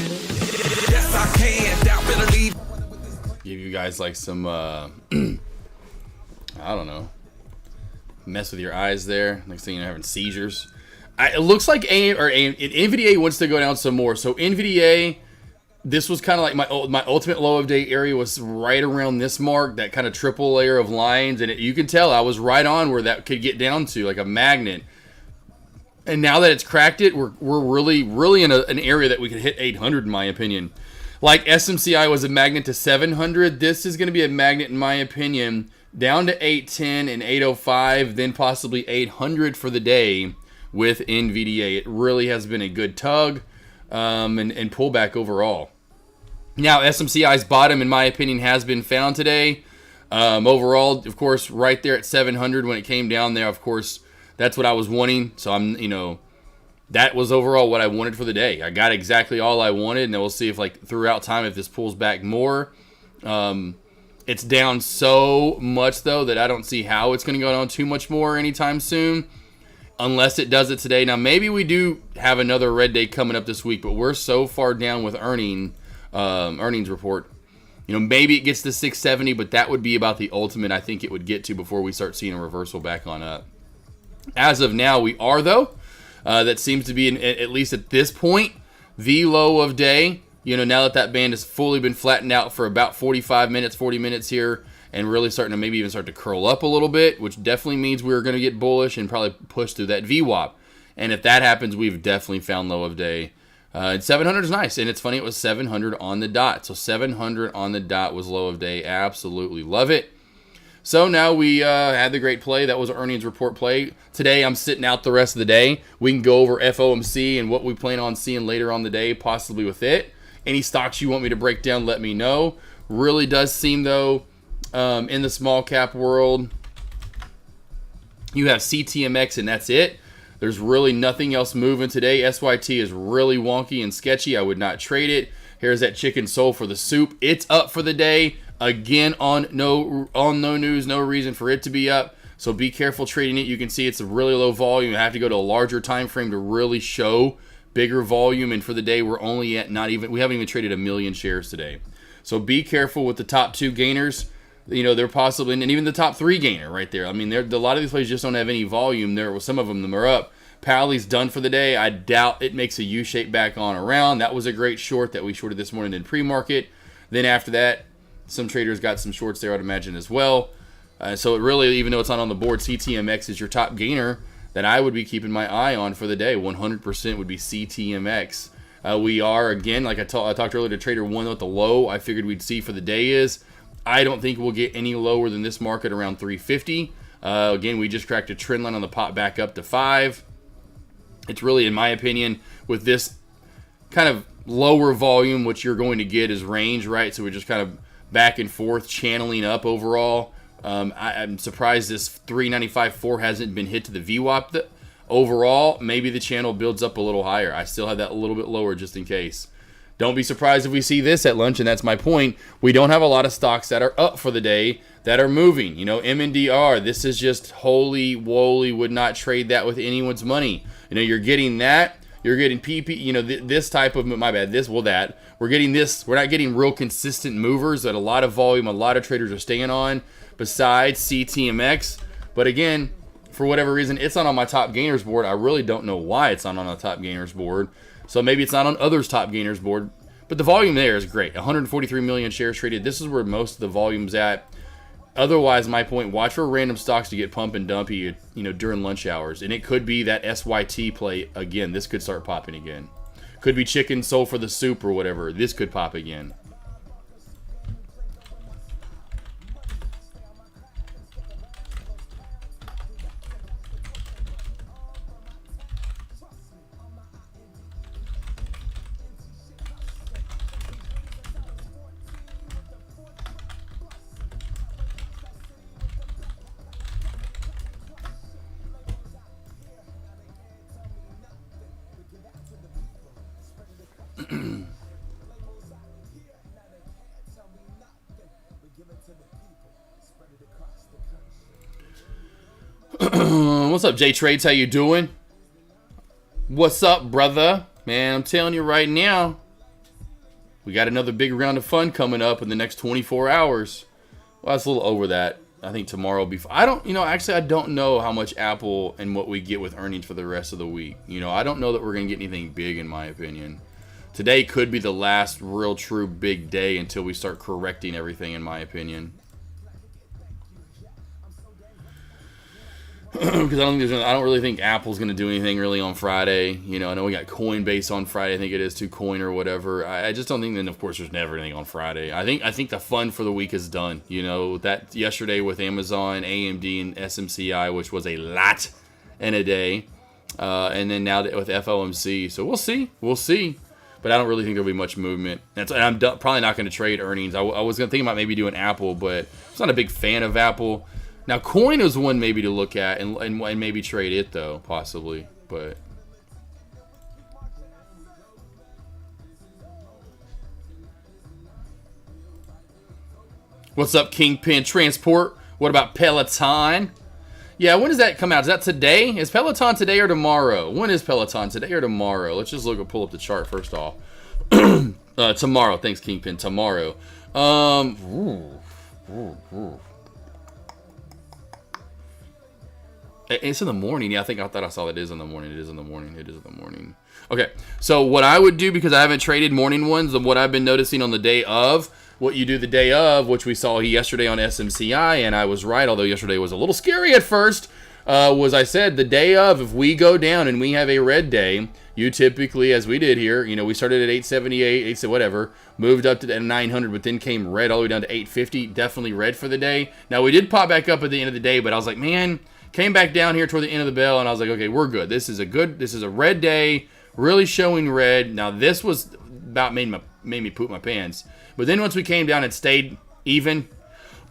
Yes, I can. Doubt better leave. Give you guys like some, I don't know, mess with your eyes there. Next thing you're having seizures. It looks like NVDA wants to go down some more. So NVDA, this was kind of like my ultimate low of day area was right around this mark, that kind of triple layer of lines, and you can tell I was right on where that could get down to, like a magnet. And now that it's cracked it, we're really in an area that we could hit 800 in my opinion. Like SMCI was a magnet to 700, this is going to be a magnet in my opinion down to 810 and 805, then possibly 800 for the day with NVDA. It really has been a good tug and pullback overall. Now SMCI's bottom in my opinion has been found today. Overall, of course, right there at 700 when it came down there, of course, that's what I was wanting. So that was overall what I wanted for the day. I got exactly all I wanted, and then we'll see if, like, throughout time, if this pulls back more. It's down so much, though, that I don't see how it's going to go down too much more anytime soon, unless it does it today. Now, maybe we do have another red day coming up this week, but we're so far down with earnings report. You know, maybe it gets to 670, but that would be about the ultimate I think it would get to before we start seeing a reversal back on up. As of now, we are, though. That seems to be, at least at this point, the low of day. You know, now that that band has fully been flattened out for about 45 minutes, 40 minutes here, and really starting to maybe even start to curl up a little bit, which definitely means we're going to get bullish and probably push through that VWAP. And if that happens, we've definitely found low of day. And 700 is nice, and it's funny, it was 700 on the dot. So 700 on the dot was low of day. Absolutely love it. So now we had the great play. That was our earnings report play. Today I'm sitting out the rest of the day. We can go over FOMC and what we plan on seeing later on the day, possibly with it. Any stocks you want me to break down, let me know. Really does seem, though, in the small cap world, you have CTMX and that's it. There's really nothing else moving today. SYT is really wonky and sketchy. I would not trade it. Here's that chicken soul for the soup. It's up for the day. Again, on no news, no reason for it to be up. So be careful trading it. You can see it's a really low volume. You have to go to a larger time frame to really show bigger volume, and for the day we're only at we haven't even traded 1 million shares today. So be careful with the top 2 gainers. You know, they're possibly, and even the top 3 gainer right there. I mean, a lot of these plays just don't have any volume. Some of them are up. Pally's done for the day. I doubt it makes a U-shape back on around. That was a great short that we shorted this morning in pre-market. Then after that, some traders got some shorts there, I'd imagine, as well. So it really, even though it's not on the board, CTMX is your top gainer that I would be keeping my eye on for the day. 100% would be CTMX. We are, again, like I talked earlier to Trader 1, what the low I figured we'd see for the day is. I don't think we'll get any lower than this market around 350. Again, we just cracked a trend line on the pop back up to 5. It's really, in my opinion, with this kind of lower volume, what you're going to get is range, right? So we're just kind of back and forth channeling up overall. I'm surprised this 395.4 hasn't been hit to the VWAP. Overall, maybe the channel builds up a little higher. I still have that a little bit lower just in case. Don't be surprised if we see this at lunch, and that's my point. We don't have a lot of stocks that are up for the day that are moving. You know, MNDR, this is just holy woly, would not trade that with anyone's money. You know, you're getting that. You're getting PP, you know, this type of, my bad, that. We're getting this. We're not getting real consistent movers that a lot of volume, a lot of traders are staying on besides CTMX. But again, for whatever reason, it's not on my top gainers board. I really don't know why it's not on the top gainers board. So maybe it's not on others' top gainers board. But the volume there is great. 143 million shares traded. This is where most of the volume's at. Otherwise, my point, watch for random stocks to get pump and dumpy, you know, during lunch hours. And it could be that SYT play again. This could start popping again. Could be chicken soul for the soup or whatever. This could pop again. What's up, J Trades? How you doing? What's up, brother? Man, I'm telling you right now, we got another big round of fun coming up in the next 24 hours. Well, that's a little over that. I think tomorrow will be fun. I don't know how much Apple and what we get with earnings for the rest of the week. You know, I don't know that we're going to get anything big, in my opinion. Today could be the last real true big day until we start correcting everything, in my opinion. Because I don't really think Apple's going to do anything really on Friday. You know, I know we got Coinbase on Friday. I think it is KuCoin or whatever. I just don't think. Then of course there's never anything on Friday. I think the fun for the week is done. You know, that yesterday with Amazon, AMD, and SMCI, which was a lot in a day, and then now with FOMC. So we'll see. But I don't really think there'll be much movement. And I'm probably not going to trade earnings. I was going to think about maybe doing Apple, but I'm not a big fan of Apple. Now, Coin is one maybe to look at and maybe trade it, though, possibly. But What's up, Kingpin Transport? What about Peloton? Yeah, when does that come out? Is that today? Is Peloton today or tomorrow? When is Peloton, today or tomorrow? Let's just pull up the chart first off. Tomorrow. Thanks, Kingpin. Tomorrow. It's in the morning. Yeah, I thought I saw that it is in the morning. It is in the morning. It is in the morning. Okay, so what I would do, because I haven't traded morning ones, what I've been noticing on the day of, what you do the day of, which we saw yesterday on SMCI, and I was right, although yesterday was a little scary at first, was I said the day of, if we go down and we have a red day, you typically, as we did here, we started at 878, whatever, moved up to 900, but then came red all the way down to 850, definitely red for the day. Now, we did pop back up at the end of the day, but I was like, man, came back down here toward the end of the bell, and I was like, okay, we're good. This is a red day, really showing red. Now, this was about made me poop my pants. But then once we came down and stayed even,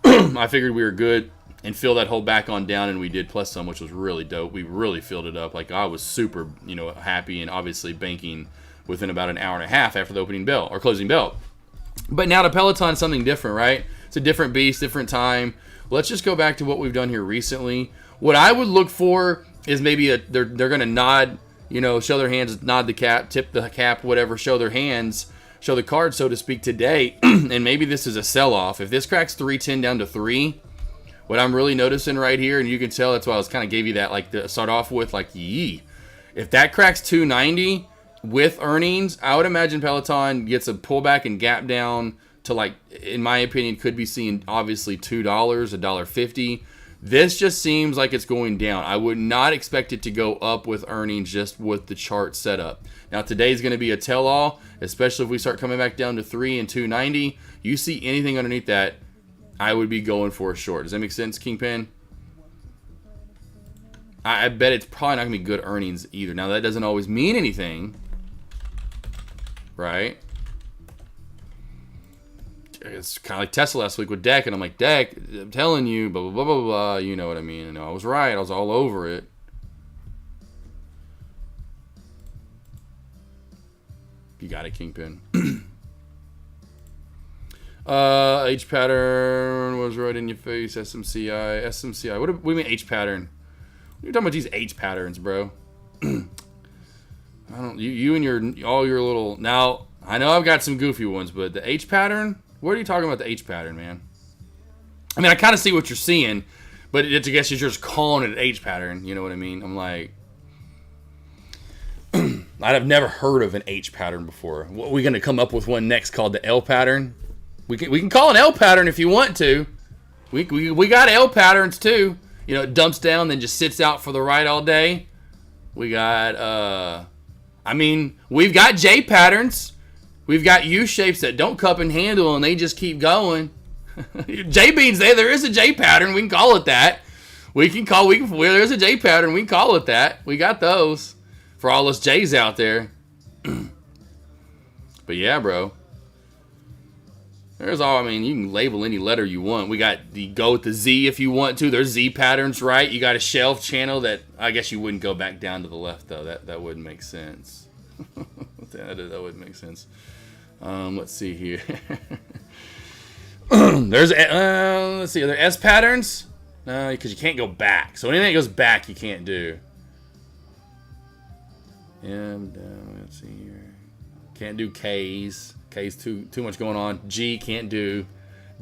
I figured we were good and fill that hole back on down, and we did plus some, which was really dope. We really filled it up. Like, I was super, happy, and obviously banking within about an hour and a half after the opening bell or closing bell. But now the Peloton is something different, right? It's a different beast, different time. Let's just go back to what we've done here recently. What I would look for is maybe they're going to nod, show their hands, nod the cap, tip the cap, whatever, show their hands, show the card, so to speak, today. And maybe this is a sell-off. If this cracks 310 down to 3, what I'm really noticing right here, and you can tell, that's why I was kind of gave you that, like, to start off with, like, yee. If that cracks 290 with earnings, I would imagine Peloton gets a pullback and gap down to, like, in my opinion, could be seeing, obviously, $2, $1.50. This just seems like it's going down. I would not expect it to go up with earnings just with the chart setup. Now, today's going to be a tell-all, especially if we start coming back down to 3 and 290. You see anything underneath that, I would be going for a short. Does that make sense, Kingpin? I bet it's probably not going to be good earnings either. Now, that doesn't always mean anything, right? It's kind of like Tesla last week with Deck, and I'm like, Deck, I'm telling you, blah, blah, blah, blah, blah. You know what I mean? And I was right. I was all over it. You got it, Kingpin. H pattern was right in your face. SMCI. What do we mean H pattern? You're talking about these H patterns, bro. I don't. You and all your little. Now I know I've got some goofy ones, but the H pattern. What are you talking about the H pattern, man? I mean, I kind of see what you're seeing, but I guess you're just calling it an H pattern. You know what I mean? I'm like, I'd have never heard of an H pattern before. What, are we going to come up with one next called the L pattern? We can call it an L pattern if you want to. We got L patterns too. It dumps down, then just sits out for the ride all day. We got, we've got J patterns. We've got U shapes that don't cup and handle, and they just keep going. J beans, there is a J pattern. We can call it that. There's a J pattern. We can call it that. We got those for all us J's out there. But yeah, bro. You can label any letter you want. We got go with the Z if you want to. There's Z patterns, right? You got a shelf channel that I guess you wouldn't go back down to the left, though. That wouldn't make sense. that wouldn't make sense. Let's see here. Let's see. Are there S patterns? No, because you can't go back. So anything that goes back, you can't do. And let's see here. Can't do K's. K's too much going on. G can't do.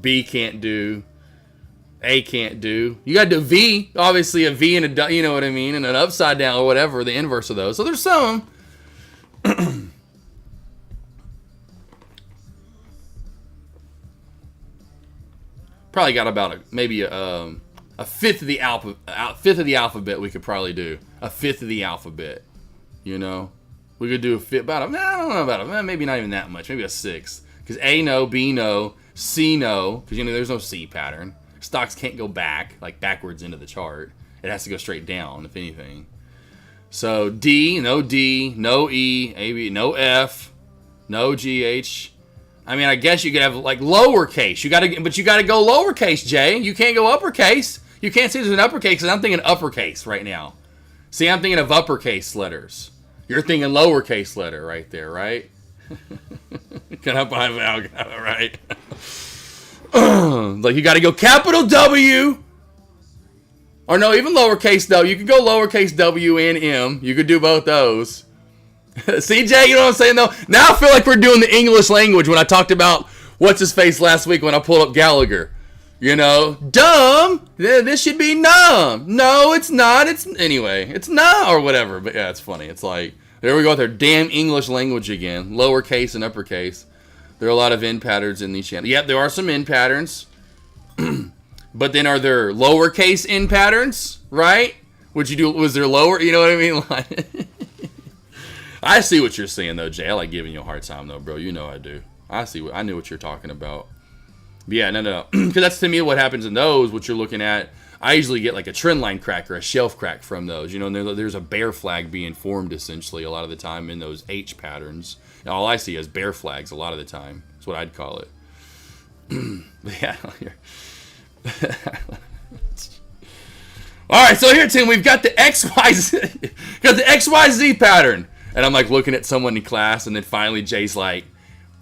B can't do. A can't do. You got to do V. Obviously a V and a, you know what I mean, and an upside down or whatever, the inverse of those. So there's some. Probably got about maybe a fifth of the alphabet we could probably do. A fifth of the alphabet. We could do a fifth, I don't know about it. Maybe not even that much. Maybe a sixth. Because A no, B no, C no. Because there's no C pattern. Stocks can't go back, like backwards into the chart. It has to go straight down, if anything. So D, no E, A, B, no F, no G, H. I guess you could have like lowercase. But you gotta go lowercase, Jay. You can't go uppercase. You can't say there's an uppercase because I'm thinking uppercase right now. See, I'm thinking of uppercase letters. You're thinking lowercase letter right there, right? Right. Like you got to go capital W. Or no, even lowercase W. You can go lowercase W and M. You could do both those. CJ, you know what I'm saying though? Now I feel like we're doing the English language when I talked about what's his face last week when I pulled up Gallagher. You know, dumb. This should be numb. No, it's not. It's not or whatever. But yeah, it's funny. It's like there we go with their damn English language again. Lowercase and uppercase. There are a lot of end patterns in these channels. Yeah, there are some end patterns. But then are there lowercase end patterns, right? Was there lower? You know what I mean? Like, I see what you're saying though, Jay. I like giving you a hard time though, bro. You know I do. I knew what you're talking about. But yeah, no. Because that's to me what happens in those, what you're looking at. I usually get like a trend line crack or a shelf crack from those. You know, and there's a bear flag being formed essentially a lot of the time in those H patterns. And all I see is bear flags a lot of the time. That's what I'd call it. But yeah, all right, so here, Tim, we've got the XYZ pattern. And I'm like looking at someone in class, and then finally Jay's like,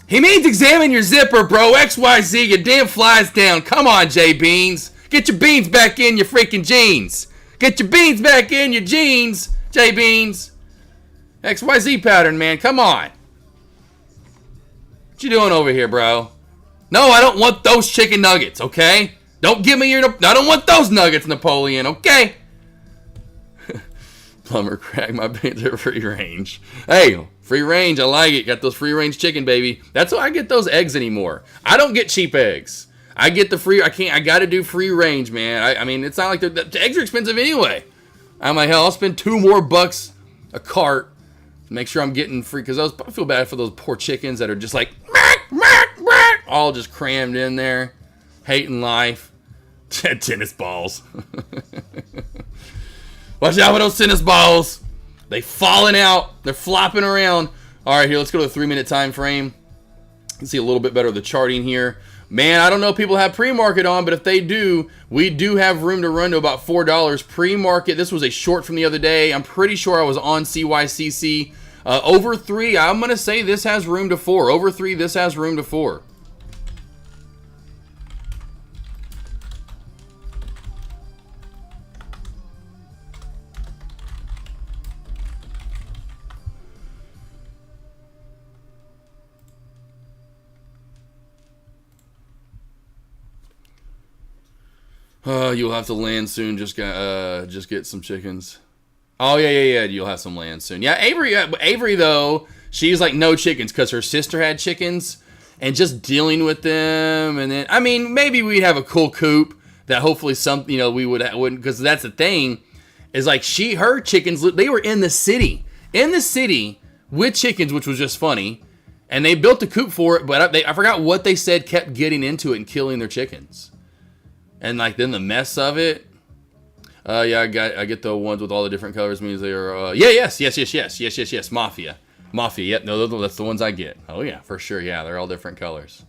he means examine your zipper, bro. XYZ, your damn flies down. Come on, Jay Beans. Get your beans back in your freaking jeans. Get your beans back in your jeans, Jay Beans. XYZ pattern, man. Come on. What you doing over here, bro? No, I don't want those chicken nuggets, okay? Don't give me I don't want those nuggets, Napoleon, okay? Plumber crack, my beans are free range. Hey, free range, I like it. Got those free range chicken, baby. That's why I get those eggs anymore. I don't get cheap eggs. I get the free, I gotta do free range, man. I mean, it's not like the eggs are expensive anyway. I'm like, hell, I'll spend $2 more a cart to make sure I'm getting free, because I feel bad for those poor chickens that are just like, all just crammed in there, hating life. Tennis balls. Watch out for those tennis balls. They falling out. They're flopping around. All right, here, let's go to the 3-minute time frame. You can see a little bit better of the charting here. Man, I don't know if people have pre-market on, but if they do, we do have room to run to about $4 pre-market. This was a short from the other day. I'm pretty sure I was on CYCC. Over 3, I'm going to say this has room to 4. Over 3, this has room to 4. You'll have to land soon. Just get some chickens. Oh yeah. You'll have some land soon. Yeah, Avery though, she's like no chickens because her sister had chickens, and just dealing with them. And then I mean, maybe we'd have a cool coop that hopefully we wouldn't, because that's the thing, is like her chickens, they were in the city with chickens, which was just funny, and they built a coop for it, but I forgot what they said kept getting into it and killing their chickens. And like then the mess of it. Yeah, I get the ones with all the different colors. Means they are. Yes. Mafia. Yep. No, that's the ones I get. Oh yeah, for sure. Yeah, they're all different colors.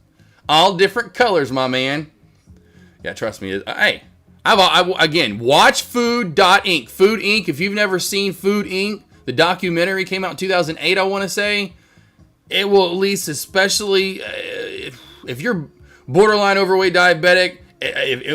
All different colors, my man. Yeah, trust me. Hey, again, watch Food Inc. Food Inc. If you've never seen Food Inc., the documentary came out in 2008. I want to say it will at least, especially if you're borderline overweight, diabetic.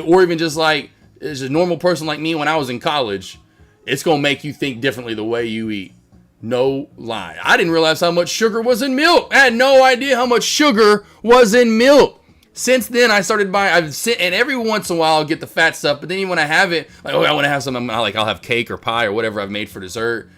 Or even just like as a normal person like me when I was in college, it's going to make you think differently the way you eat. No lie. I didn't realize how much sugar was in milk. I had no idea how much sugar was in milk. Since then, I started buying, and every once in a while I'll get the fat stuff, but then even when I have it, like, I want to have something, I'll have cake or pie or whatever I've made for dessert.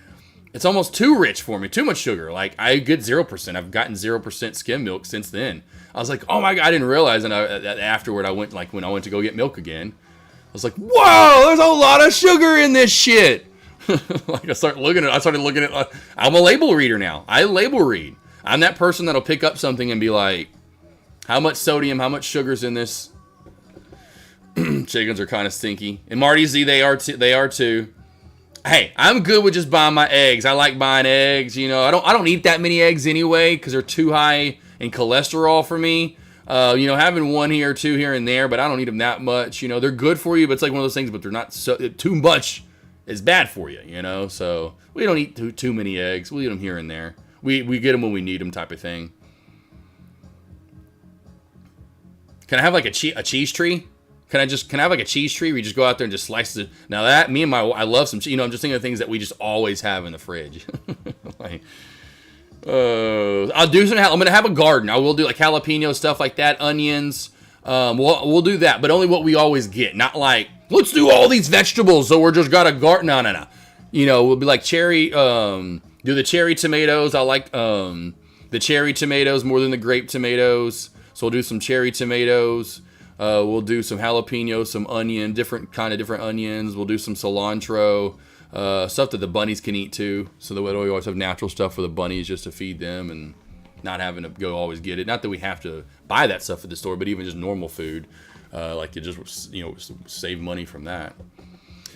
It's almost too rich for me, too much sugar. Like, I get 0%. I've gotten 0% skim milk since then. I was like, oh my God, I didn't realize. And afterward, when I went to go get milk again, I was like, whoa, there's a lot of sugar in this shit. Like I started looking at, I'm a label reader now. I label read. I'm that person that'll pick up something and be like, how much sodium, how much sugar's in this? Chickens are kind of stinky. And Marty Z, they are too. Hey, I'm good with just buying my eggs. I like buying eggs. You know, I don't eat that many eggs anyway because they're too high in cholesterol for me. Having one here or two here and there, but I don't eat them that much. You know, they're good for you, but it's like one of those things, but they're not too much is bad for you, you know? So we don't eat too many eggs. We eat them here and there. We get them when we need them type of thing. Can I have like a cheese tree? Can I have like a cheese tree where you just go out there and just slice it? Now that, I love some cheese. You know, I'm just thinking of things that we just always have in the fridge. Like, I'll do some, I'm going to have a garden. I will do like jalapeno, stuff like that, onions. We'll do that, but only what we always get. Not like, let's do all these vegetables, so we're just got a garden. No. You know, we'll be like cherry, do the cherry tomatoes. I like the cherry tomatoes more than the grape tomatoes. So we'll do some cherry tomatoes. We'll do some jalapeno, some onion, different onions. We'll do some cilantro, stuff that the bunnies can eat too. So that we always have natural stuff for the bunnies just to feed them and not having to go always get it. Not that we have to buy that stuff at the store, but even just normal food, like you just, you know, save money from that.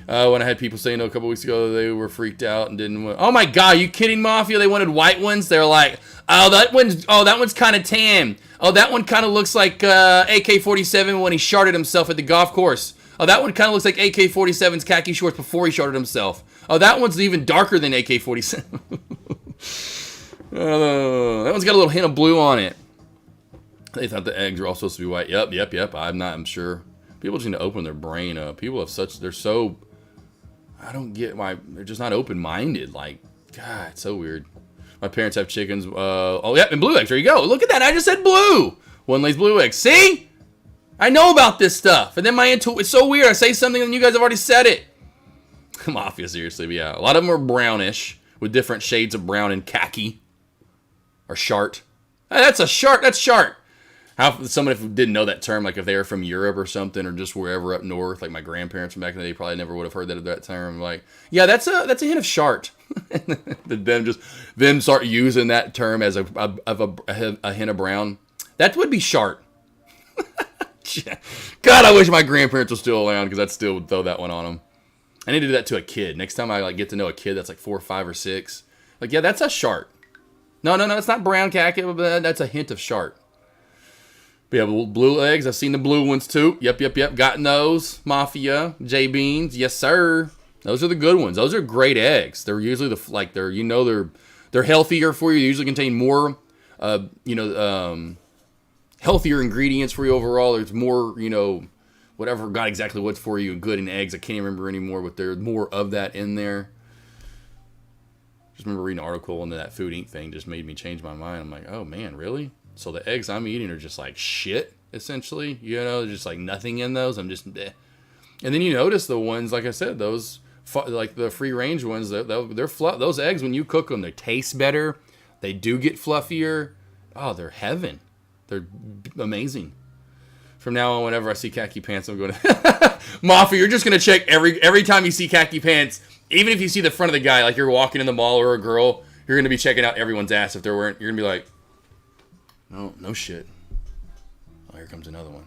When I had people saying a couple weeks ago they were freaked out and didn't want, oh my god, are you kidding, Mafia? They wanted white ones. They're like, that one's kind of tan. Oh, that one kind of looks like AK47 when he sharted himself at the golf course. Oh, that one kind of looks like AK47's khaki shorts before he sharted himself. Oh, that one's even darker than AK47. That one's got a little hint of blue on it. They thought the eggs were all supposed to be white. Yep. I'm sure. People just need to open their brain up. People have they're so, I don't get why, they're just not open-minded. Like, God, it's so weird. My parents have chickens. And blue eggs. There you go. Look at that. I just said blue. One lays blue eggs. See? I know about this stuff. And then it's so weird. I say something and you guys have already said it. Mafia, seriously. But yeah, a lot of them are brownish with different shades of brown and khaki. Or shart. Hey, that's a shart. That's shart. How someone if didn't know that term, like if they were from Europe or something, or just wherever up north, like my grandparents from back in the day, probably never would have heard that term. Like, yeah, that's a hint of shart. them start using that term as a hint of brown. That would be shart. God, I wish my grandparents were still around because I'd still throw that one on them. I need to do that to a kid. Next time I like get to know a kid that's like 4, 5, or 6, like, yeah, that's a shart. No, it's not brown khaki, but that's a hint of shart. We have blue eggs. I've seen the blue ones too. Yep. Gotten those. Mafia, J Beans. Yes, sir. Those are the good ones. Those are great eggs. They're usually they're healthier for you. They usually contain more, healthier ingredients for you overall. There's more, whatever got exactly what's for you good in eggs. I can't remember anymore, but there's more of that in there. Just remember reading an article and that Food Inc. thing just made me change my mind. I'm like, oh man, really? So the eggs I'm eating are just like shit, essentially. There's just like nothing in those. I'm just, eh. And then you notice the ones, like I said, those like the free range ones, they're those eggs when you cook them, they taste better. They do get fluffier. Oh, they're heaven. They're amazing. From now on, whenever I see khaki pants, I'm going to Mafia. You're just gonna check every time you see khaki pants, even if you see the front of the guy, like you're walking in the mall or a girl, you're gonna be checking out everyone's ass if they're wearing. You're gonna be like. No shit. Oh, here comes another one.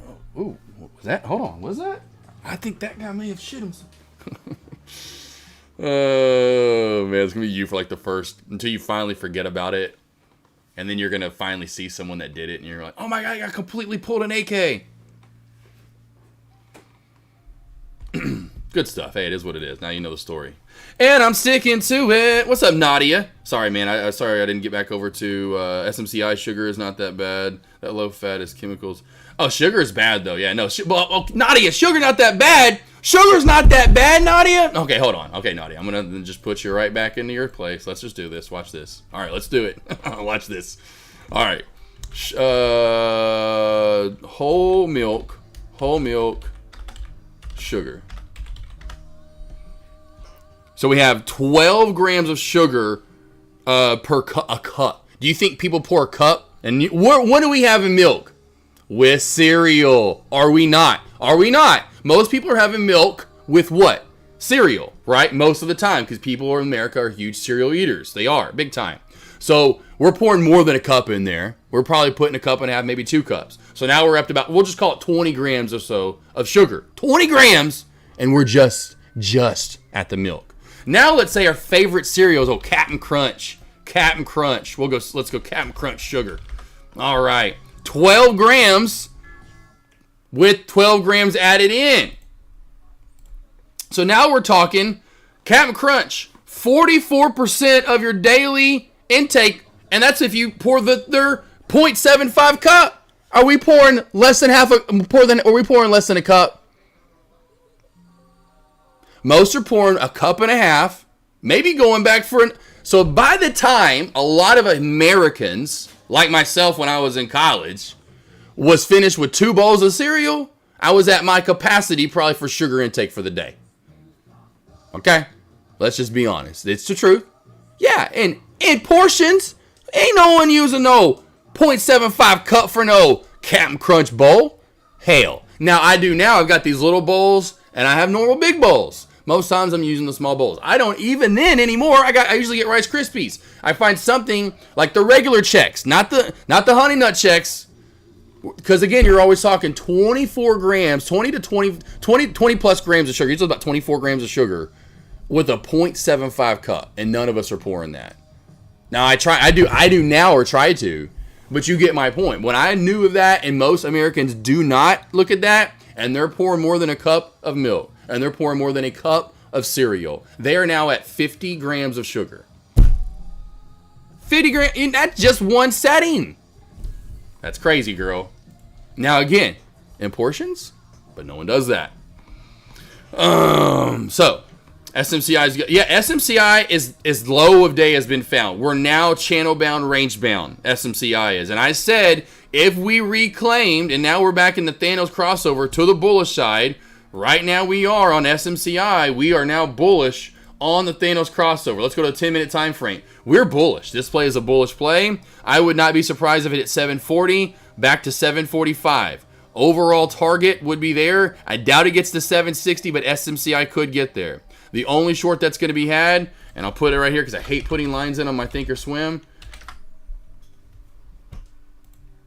Oh, ooh, what was that? Hold on, what was that? I think that guy may have shit himself. Oh, man, it's going to be you for like the first, until you finally forget about it. And then you're going to finally see someone that did it, and you're like, oh my god, I completely pulled an AK. Good stuff. Hey, it is what it is. Now you know the story. And I'm sticking to it. What's up, Nadia? Sorry, man. Sorry I didn't get back over to SMCI. Sugar is not that bad. That low fat is chemicals. Oh, sugar is bad, though. Yeah, no. Nadia, sugar not that bad. Sugar's not that bad, Nadia. Okay, hold on. Okay, Nadia, I'm going to just put you right back into your place. Let's just do this. Watch this. All right, let's do it. Watch this. All right. Whole milk, sugar. So we have 12 grams of sugar per cup. Do you think people pour a cup? And what do we have in milk? With cereal. Are we not? Most people are having milk with what? Cereal, right? Most of the time, because people in America are huge cereal eaters. They are, big time. So we're pouring more than a cup in there. We're probably putting a cup and a half, maybe 2 cups. So now we're up to about, we'll just call it 20 grams or so of sugar. 20 grams, and we're just at the milk. Now let's say our favorite cereals, Cap'n Crunch. Let's go Cap'n Crunch sugar. All right. 12 grams with 12 grams added in. So now we're talking Cap'n Crunch. 44% of your daily intake, and that's if you pour their 0.75 cup. Are we pouring less than are we pouring less than a cup? Most are pouring a cup and a half, maybe going back so by the time a lot of Americans, like myself when I was in college, was finished with 2 bowls of cereal, I was at my capacity probably for sugar intake for the day. Okay? Let's just be honest. It's the truth. Yeah, and in portions, ain't no one using no 0.75 cup for no Captain Crunch bowl. Hell. Now, I've got these little bowls, and I have normal big bowls. Most times I'm using the small bowls. I don't even then anymore. I usually get Rice Krispies. I find something like the regular checks, not the Honey Nut checks. Because again, you're always talking 24 grams, 20 plus grams of sugar. It's about 24 grams of sugar with a 0.75 cup, and none of us are pouring that. Now I do now or try to, but you get my point. When I knew of that, and most Americans do not look at that, and they're pouring more than a cup of milk, and they're pouring more than a cup of cereal. They are now at 50 grams of sugar. 50 grams, that's just one setting. That's crazy, girl. Now again, in portions, but no one does that. So SMCI is low of day has been found. We're now channel bound, range bound. SMCI is, and I said if we reclaimed, and now we're back in the Thanos crossover to the bullish side. Right now we are on SMCI. We are now bullish on the Thanos crossover. Let's go to a 10-minute time frame. We're bullish. This play is a bullish play. I would not be surprised if it hit 740 back to 745. Overall target would be there. I doubt it gets to 760, but SMCI could get there. The only short that's going to be had, and I'll put it right here because I hate putting lines in on my Thinkorswim.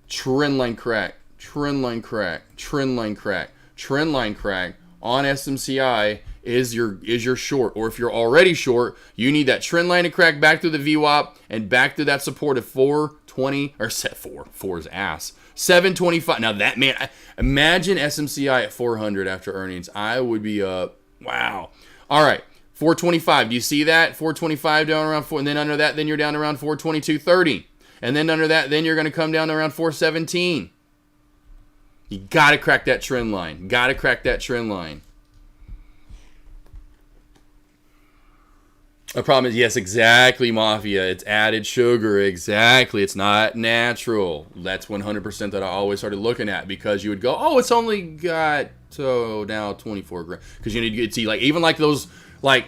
Trend line crack. Trend line crack. Trend line crack. Trend line crack on SMCI is your short. Or if you're already short, you need that trend line to crack back through the VWAP and back through that support of 420 or set 4's ass 725. Now that, man, imagine SMCI at 400 after earnings. I would be up. Wow. All right, 425. Do you see that? 425 down around 4, and then under that, then you're down around 422.30, and then under that, then you're going to come down to around 417. You got to crack that trend line. Got to crack that trend line. The problem is, yes, exactly, Mafia. It's added sugar. Exactly. It's not natural. That's 100% that I always started looking at, because you would go, oh, it's only got, so now 24 grams. Because you need to see, like, even like those, like,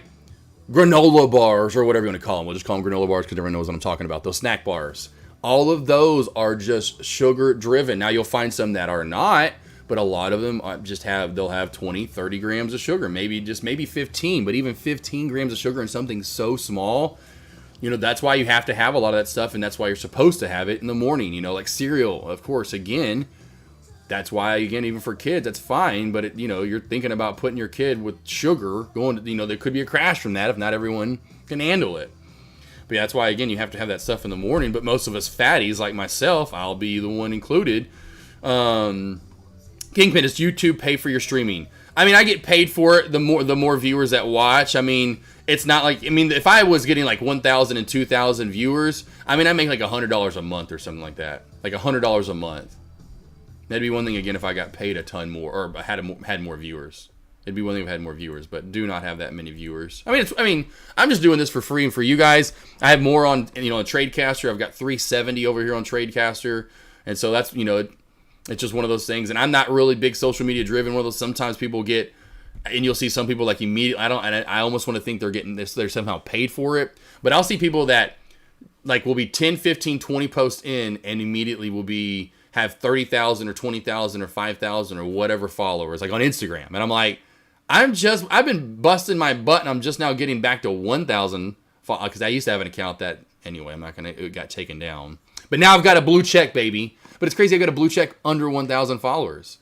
granola bars or whatever you want to call them. We'll just call them granola bars because everyone knows what I'm talking about. Those snack bars. All of those are just sugar driven. Now you'll find some that are not, but a lot of them they'll have 20, 30 grams of sugar, maybe 15, but even 15 grams of sugar in something so small, that's why you have to have a lot of that stuff, and that's why you're supposed to have it in the morning, like cereal, of course, again, that's why, again, even for kids, that's fine, but you're thinking about putting your kid with sugar, there could be a crash from that if not everyone can handle it. But yeah, that's why, again, you have to have that stuff in the morning. But most of us fatties, like myself, I'll be the one included. Kingpin, does YouTube pay for your streaming? I mean, I get paid for it the more viewers that watch. I mean, it's not like, if I was getting like 1,000 and 2,000 viewers, I make like $100 a month or something like that. Like $100 a month. That'd be one thing, again, if I got paid a ton more or had more viewers. It'd be one thing if I had more viewers, but do not have that many viewers. I'm just doing this for free and for you guys. I have more on, on Tradecaster. I've got 370 over here on Tradecaster. And so that's, it's just one of those things. And I'm not really big social media driven. One of those, sometimes people get, and you'll see some people like immediately, I almost want to think they're getting this, they're somehow paid for it. But I'll see people that like will be 10, 15, 20 posts in and immediately will have 30,000 or 20,000 or 5,000 or whatever followers, like on Instagram. And I'm like, I've been busting my butt, and I'm just now getting back to 1,000, because I used to have an account that, anyway, it got taken down. But now I've got a blue check, baby. But it's crazy, I got a blue check under 1,000 followers.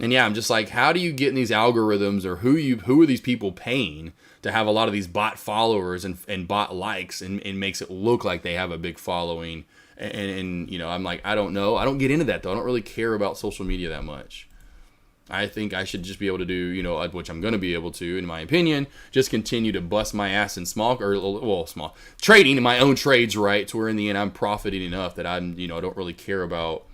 And yeah, I'm just like, how do you get in these algorithms, or who are these people paying to have a lot of these bot followers and bot likes, and makes it look like they have a big following? And I'm like, I don't know. I don't get into that, though. I don't really care about social media that much. I think I should just be able to do, which I'm going to be able to, in my opinion, just continue to bust my ass in small trading in my own trades, right? To where in the end I'm profiting enough that I'm, I don't really care about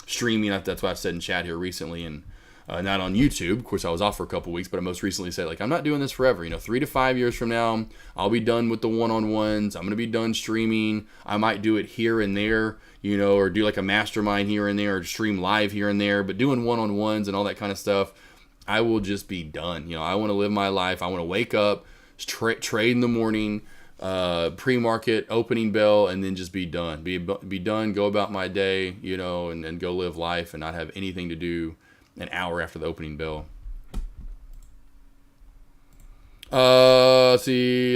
streaming. That's what I've said in chat here recently, and not on YouTube. Of course, I was off for a couple weeks, but I most recently said, like, I'm not doing this forever. 3 to 5 years from now, I'll be done with the one-on-ones. I'm going to be done streaming. I might do it here and there, or do like a mastermind here and there, or stream live here and there, but doing one-on-ones and all that kind of stuff, I will just be done. I want to live my life. I want to wake up, trade in the morning, pre-market, opening bell, and then just be done. Be done, go about my day, and go live life and not have anything to do an hour after the opening bell. Let's see.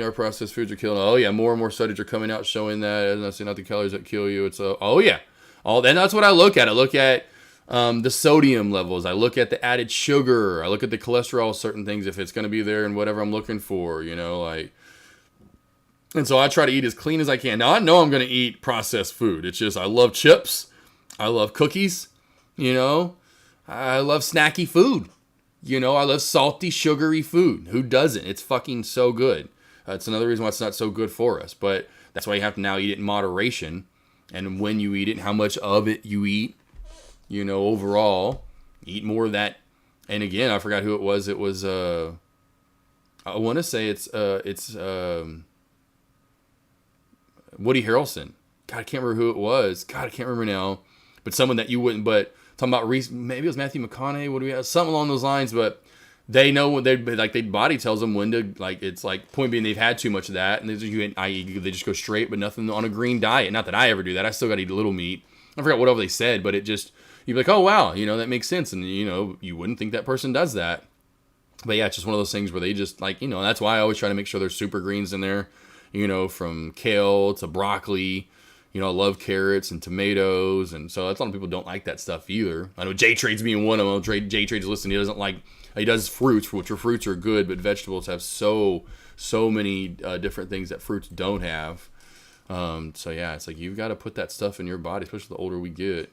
Our processed foods are killing. Oh yeah, more and more studies are coming out showing that. And that's not the calories that kill you. It's oh yeah, and that's what I look at. I look at the sodium levels. I look at the added sugar. I look at the cholesterol. Certain things, if it's going to be there and whatever I'm looking for, And so I try to eat as clean as I can. Now I know I'm going to eat processed food. It's just I love chips. I love cookies. I love snacky food. I love salty, sugary food. Who doesn't? It's fucking so good. That's another reason why it's not so good for us. But that's why you have to now eat it in moderation. And when you eat it, how much of it you eat, overall. Eat more of that. And again, I forgot who it was. It was, I want to say it's Woody Harrelson. God, I can't remember who it was. God, I can't remember now. But someone that you wouldn't, but talking about maybe it was Matthew McConaughey. What do we have? Something along those lines. But they know when their body tells them when to, it's like, point being they've had too much of that, and they just go straight, but nothing on a green diet. Not that I ever do that. I still got to eat a little meat. I forgot whatever they said, but it just, you'd be like, oh wow, that makes sense, and you wouldn't think that person does that. But yeah, it's just one of those things where they just that's why I always try to make sure there's super greens in there, from kale to broccoli. I love carrots and tomatoes, and so that's a lot of people don't like that stuff either. I know J Trade's being one of them. J Trade's listening. He does fruits, which fruits are good, but vegetables have so many different things that fruits don't have. So yeah, it's like you've got to put that stuff in your body, especially the older we get.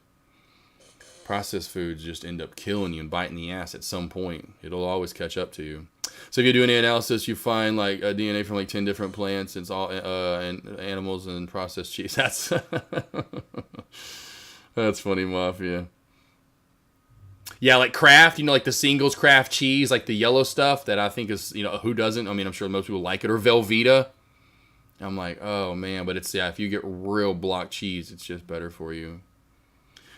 Processed foods just end up killing you and biting the ass at some point. It'll always catch up to you. So if you do any analysis, you find like DNA from like 10 different plants. It's all and animals and processed cheese. That's funny, Mafia. Yeah, like Kraft, like the singles Kraft cheese, like the yellow stuff that I think is, who doesn't? I mean, I'm sure most people like it. Or Velveeta. I'm like, oh man, but it's, if you get real block cheese, it's just better for you.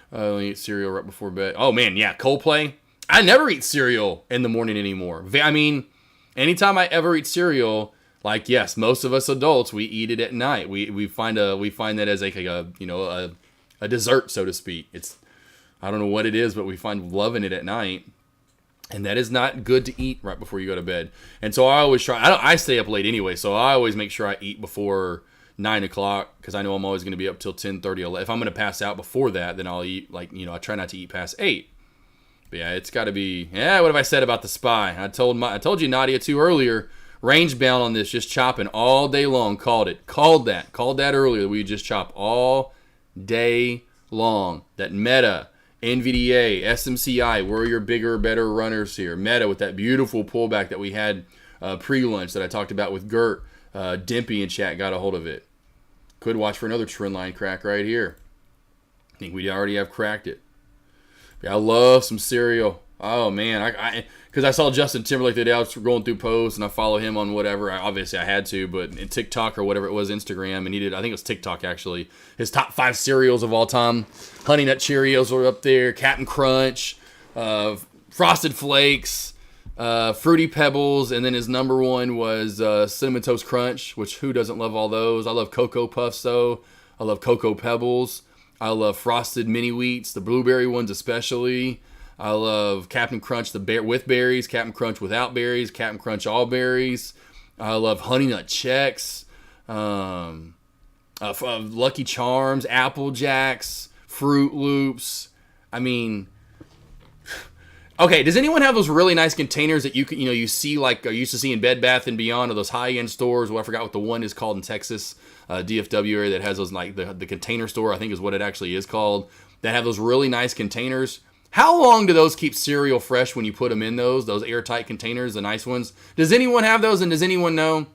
I only eat cereal right before bed. Oh man, yeah, Coldplay. I never eat cereal in the morning anymore. I mean, anytime I ever eat cereal, like yes, most of us adults, we eat it at night. We find that as like a dessert, so to speak. It's, I don't know what it is, but we find loving it at night. And that is not good to eat right before you go to bed. And so I always try, I stay up late anyway, so I always make sure I eat before 9 o'clock, because I know I'm always going to be up till 10:30, 11. If I'm going to pass out before that, then I'll eat, I try not to eat past 8. But yeah, it's got to be, what have I said about the Spy? I told you, Nadia, too, earlier, range bound on this, just chopping all day long. Called that earlier. We just chop all day long. That Meta, NVDA, SMCI, we're your bigger, better runners here. Meta with that beautiful pullback that we had pre-lunch that I talked about with Gert. Dimpy in chat got a hold of it. Could watch for another trend line crack right here. I think we already have cracked it. Yeah, I love some cereal. Oh man, because I saw Justin Timberlake today. I was going through posts and I follow him on whatever. Obviously I had to, but in TikTok or whatever it was, Instagram, and he did. I think it was TikTok actually. His top 5 cereals of all time: Honey Nut Cheerios were up there, Captain Crunch, Frosted Flakes, Fruity Pebbles, and then his number 1 was Cinnamon Toast Crunch. Which who doesn't love all those? I love Cocoa Puffs though. I love Cocoa Pebbles. I love Frosted Mini Wheats, the blueberry ones especially. I love Captain Crunch with berries, Captain Crunch without berries, Captain Crunch all berries. I love Honey Nut Chex, Lucky Charms, Apple Jacks, Fruit Loops. I mean, okay, does anyone have those really nice containers that you see like I used to see in Bed Bath & Beyond or those high-end stores? Well, I forgot what the one is called in Texas, DFW area, that has those, like the container store, I think is what it actually is called, that have those really nice containers. How long do those keep cereal fresh when you put them in those airtight containers, the nice ones? Does anyone have those, and does anyone know?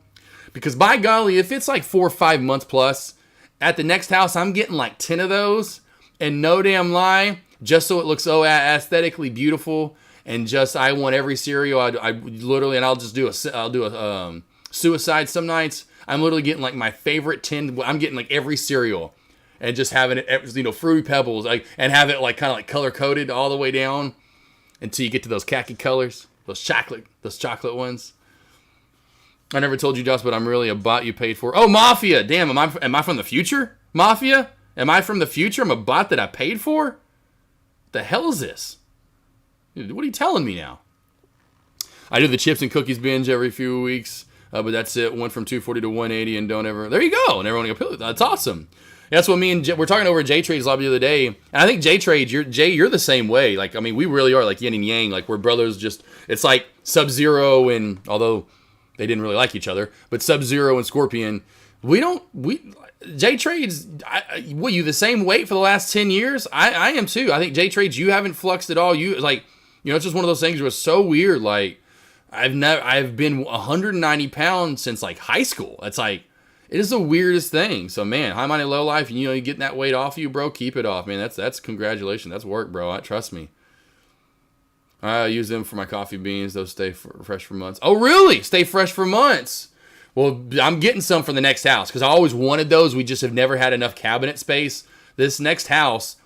Because by golly, if it's like 4 or 5 months plus, at the next house, I'm getting like 10 of those, and no damn lie, just so it looks so aesthetically beautiful, and just I want every cereal. I literally, and I'll do a suicide some nights. I'm literally getting like my favorite 10. I'm getting like every cereal, and just having it, Fruity Pebbles, like, and have it like kind of like color coded all the way down until you get to those khaki colors, those chocolate ones. I never told you, Josh, but I'm really a bot you paid for. Oh, Mafia! Damn, am I from the future? Mafia? Am I from the future? I'm a bot that I paid for? The hell is this? Dude, what are you telling me now? I do the chips and cookies binge every few weeks, but that's it. Went from 240 to 180, and don't ever. There you go. And everyone go. That's awesome. That's what me and we're talking over at J Trade's lobby the other day, and I think J Trade, you're the same way. Like, I mean, we really are like yin and yang. Like, we're brothers. Just it's like Sub-Zero, and although they didn't really like each other, but Sub-Zero and Scorpion, J Trades, you the same weight for the last 10 years? I am too. I think J Trades, you haven't fluxed at all. It's just one of those things where it's so weird. Like, I've been 190 pounds since like high school. It's like, it is the weirdest thing. So man, high minded low life, you getting that weight off you, bro, keep it off, man. That's congratulations. That's work, bro. Trust me. I use them for my coffee beans. Those stay fresh for months. Oh, really? Stay fresh for months. Well, I'm getting some for the next house because I always wanted those. We just have never had enough cabinet space. This next house,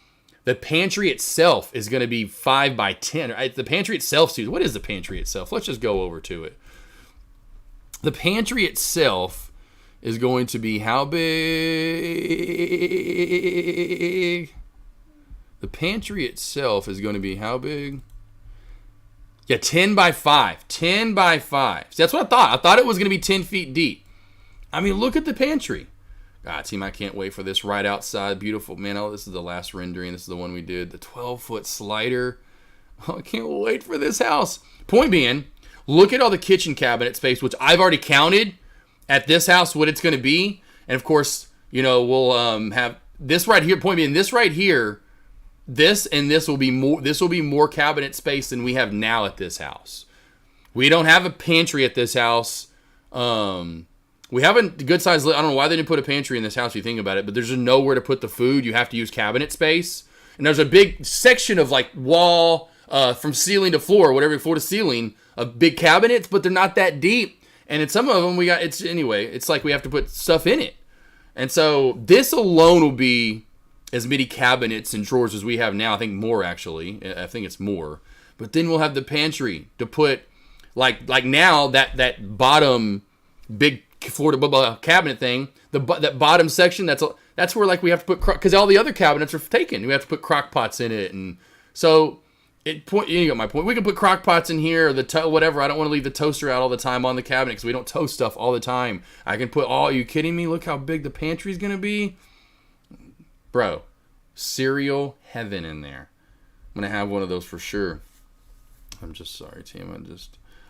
the pantry itself is going to be 5 by 10. The pantry itself, Susan, what is the pantry itself? Let's just go over to it. The pantry itself is going to be how big? The pantry itself is going to be how big? Yeah, 10 by 5. 10 by 5. See, that's what I thought. I thought it was going to be 10 feet deep. I mean, look at the pantry. God, team, I can't wait for this right outside. Beautiful. Man, this is the last rendering. This is the one we did. The 12-foot slider. Oh, I can't wait for this house. Point being, look at all the kitchen cabinet space, which I've already counted at this house what it's going to be. And, of course, we'll have this right here. Point being, this right here, this will be more cabinet space than we have now at this house. We don't have a pantry at this house. We have a good size. I don't know why they didn't put a pantry in this house if you think about it, but there's just nowhere to put the food. You have to use cabinet space. And there's a big section of like wall from ceiling to floor, whatever, floor to ceiling, of big cabinets, but they're not that deep. And in some of them it's like we have to put stuff in it. And so this alone will be as many cabinets and drawers as we have now. I think more, actually. I think it's more. But then we'll have the pantry to put, like now, that bottom big floor to cabinet thing, that bottom section, that's where like we have to put, because all the other cabinets are taken. We have to put crock pots in it. And so, you got my point. We can put crock pots in here, or whatever. I don't want to leave the toaster out all the time on the cabinet because we don't toast stuff all the time. I can put are you kidding me? Look how big the pantry's going to be. Bro, cereal heaven in there. I'm going to have one of those for sure. I'm just sorry, team.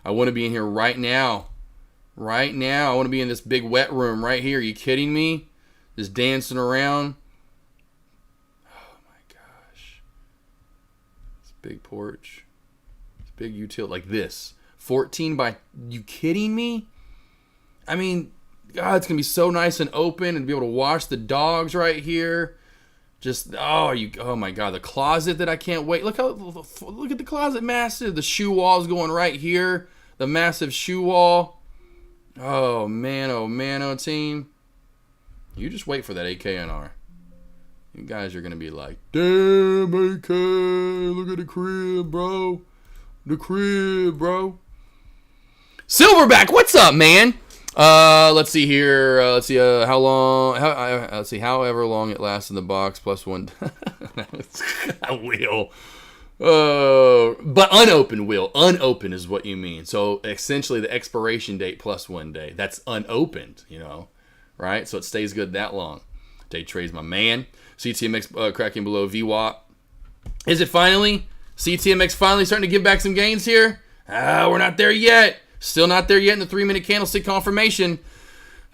I want to be in here right now. Right now. I want to be in this big wet room right here. Are you kidding me? Just dancing around. Oh my gosh. This big porch. This big utility like this. 14 by... You kidding me? I mean, God, it's going to be so nice and open and be able to wash the dogs right here. Just, oh my God, the closet that I can't wait. Look at the closet, massive. The shoe wall's going right here. The massive shoe wall. Oh man, team. You just wait for that AKNR. You guys are going to be like, damn, AK, look at the crib, bro. The crib, bro. Silverback, what's up, man? Let's see here. Let's see how long. Let's see however long it lasts in the box plus one. I will. But unopened will. Unopened is what you mean. So essentially the expiration date plus 1 day. That's unopened, right? So it stays good that long. Day trades my man. CTMX cracking below VWAP. Is it finally? CTMX finally starting to give back some gains here? We're not there yet. Still not there yet in the 3-minute candlestick confirmation.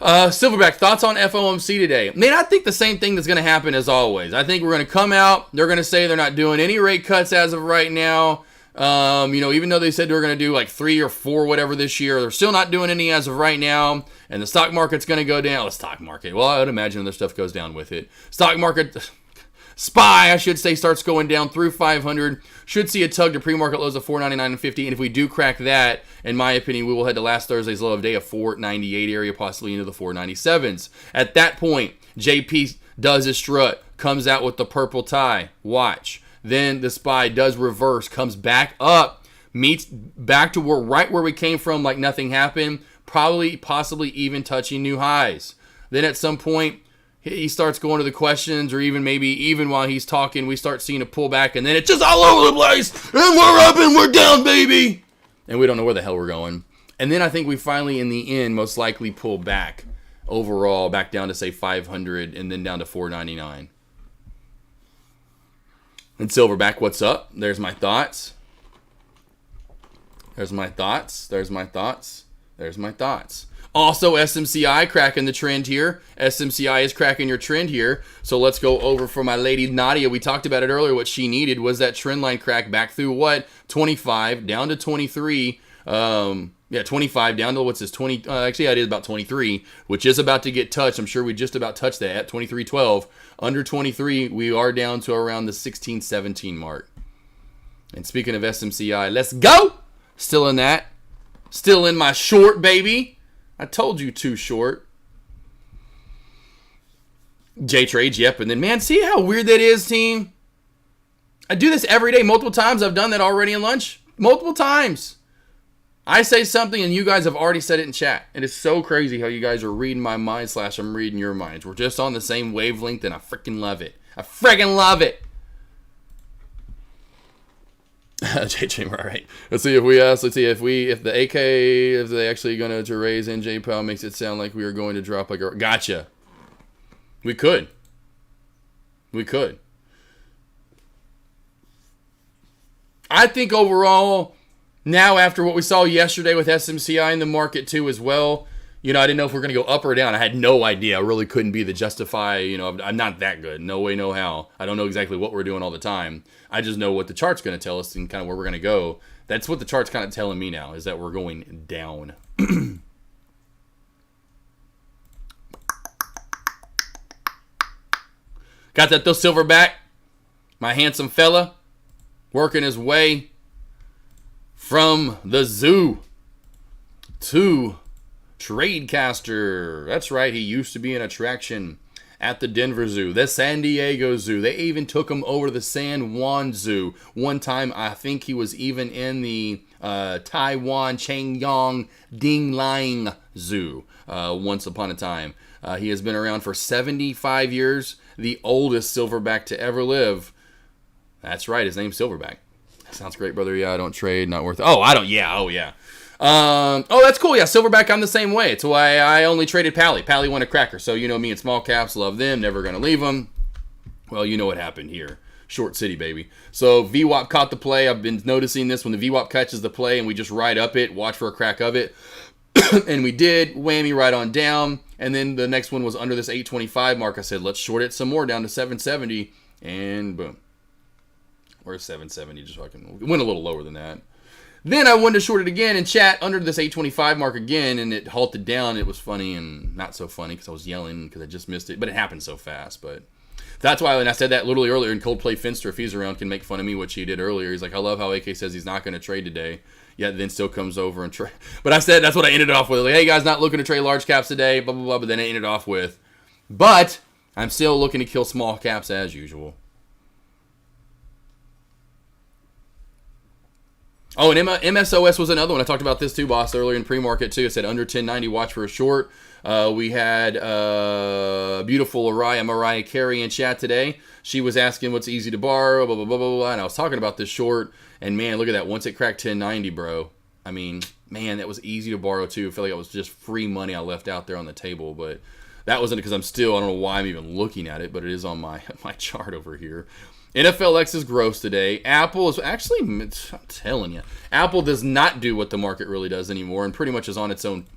Silverback, thoughts on FOMC today? Man, I think the same thing that's going to happen as always. I think we're going to come out. They're going to say they're not doing any rate cuts as of right now. Even though they said they were going to do like 3 or 4 whatever this year, they're still not doing any as of right now. And the stock market's going to go down. The stock market. Well, I would imagine other stuff goes down with it. Stock market. SPY, I should say, starts going down through 500. Should see a tug to pre-market lows of 499.50. And if we do crack that, in my opinion, we will head to last Thursday's low of day of 498 area, possibly into the 497s. At that point, JP does his strut, comes out with the purple tie. Watch. Then the SPY does reverse, comes back up, meets back to right where we came from like nothing happened, probably, possibly even touching new highs. Then at some point, he starts going to the questions, or even while he's talking, we start seeing a pullback, and then it's just all over the place, and we're up and we're down, baby! And we don't know where the hell we're going. And then I think we finally, in the end, most likely pull back overall, back down to, say, 500, and then down to 499. And Silverback, what's up? There's my thoughts. There's my thoughts. There's my thoughts. There's my thoughts. Also, SMCI cracking the trend here. SMCI is cracking your trend here. So let's go over for my lady Nadia. We talked about it earlier. What she needed was that trend line crack back through what? 25 down to 23. 25 down to what's this? 20. Actually, it is about 23, which is about to get touched. I'm sure we just about touched that at 23.12. Under 23, we are down to around the 16-17 mark. And speaking of SMCI, let's go. Still in that. Still in my short, baby. I told you too short. J-Trades, yep. And then, man, see how weird that is, team? I do this every day, multiple times. I've done that already in lunch. Multiple times. I say something and you guys have already said it in chat. It is so crazy how you guys are reading my mind / I'm reading your minds. We're just on the same wavelength and I freaking love it. I freaking love it. JJ, all right. Let's see if they actually going to raise NJ Powell makes it sound like we are going to drop like a, gotcha. We could. I think overall, now after what we saw yesterday with SMCI in the market too as well, I didn't know if we're going to go up or down. I had no idea. I really couldn't be the justify, I'm not that good. No way, no how. I don't know exactly what we're doing all the time. I just know what the chart's going to tell us and kind of where we're going to go. That's what the chart's kind of telling me now, is that we're going down. Got that though, Silverback. My handsome fella. Working his way from the zoo to Tradecaster. That's right, he used to be an attraction at the Denver Zoo, the San Diego Zoo. They even took him over to the San Juan Zoo. One time, I think he was even in the Taiwan Changyang Dinglang Zoo once upon a time. He has been around for 75 years, the oldest silverback to ever live. That's right, his name's Silverback. Sounds great, brother. Yeah, I don't trade, not worth it. Oh, I don't, yeah, oh, yeah. That's cool. Yeah, Silverback, I'm the same way. It's why I only traded Pally. Pally won a cracker. So, me and small caps, love them. Never going to leave them. Well, you know what happened here. Short City, baby. So, VWAP caught the play. I've been noticing this. When the VWAP catches the play and we just ride up it, watch for a crack of it. And we did. Whammy right on down. And then the next one was under this 825 mark. I said, let's short it some more down to 770. And boom. Where's 770? Just so I can went a little lower than that. Then I wanted to short it again and chat under this 825 mark again, and it halted down. It was funny and not so funny because I was yelling because I just missed it, but it happened so fast. But that's why, and I said that literally earlier, and Coldplay Finster, if he's around, can make fun of me, which he did earlier. He's like, I love how AK says he's not going to trade today, yet then still comes over and trade. But I said that's what I ended off with. Like, hey, guys, not looking to trade large caps today, blah, blah, blah. But then I ended off with, but I'm still looking to kill small caps as usual. Oh, and MSOS was another one. I talked about this too, boss, earlier in pre-market too. I said under 1090, watch for a short. We had beautiful Mariah Carey in chat today. She was asking what's easy to borrow, blah, blah, blah, blah, blah. And I was talking about this short. And man, look at that. Once it cracked 1090, bro. I mean, man, that was easy to borrow too. I feel like it was just free money I left out there on the table. But that wasn't because I don't know why I'm even looking at it, but it is on my chart over here. NFLX is gross today. Apple is actually, I'm telling you, Apple does not do what the market really does anymore and pretty much is on its own,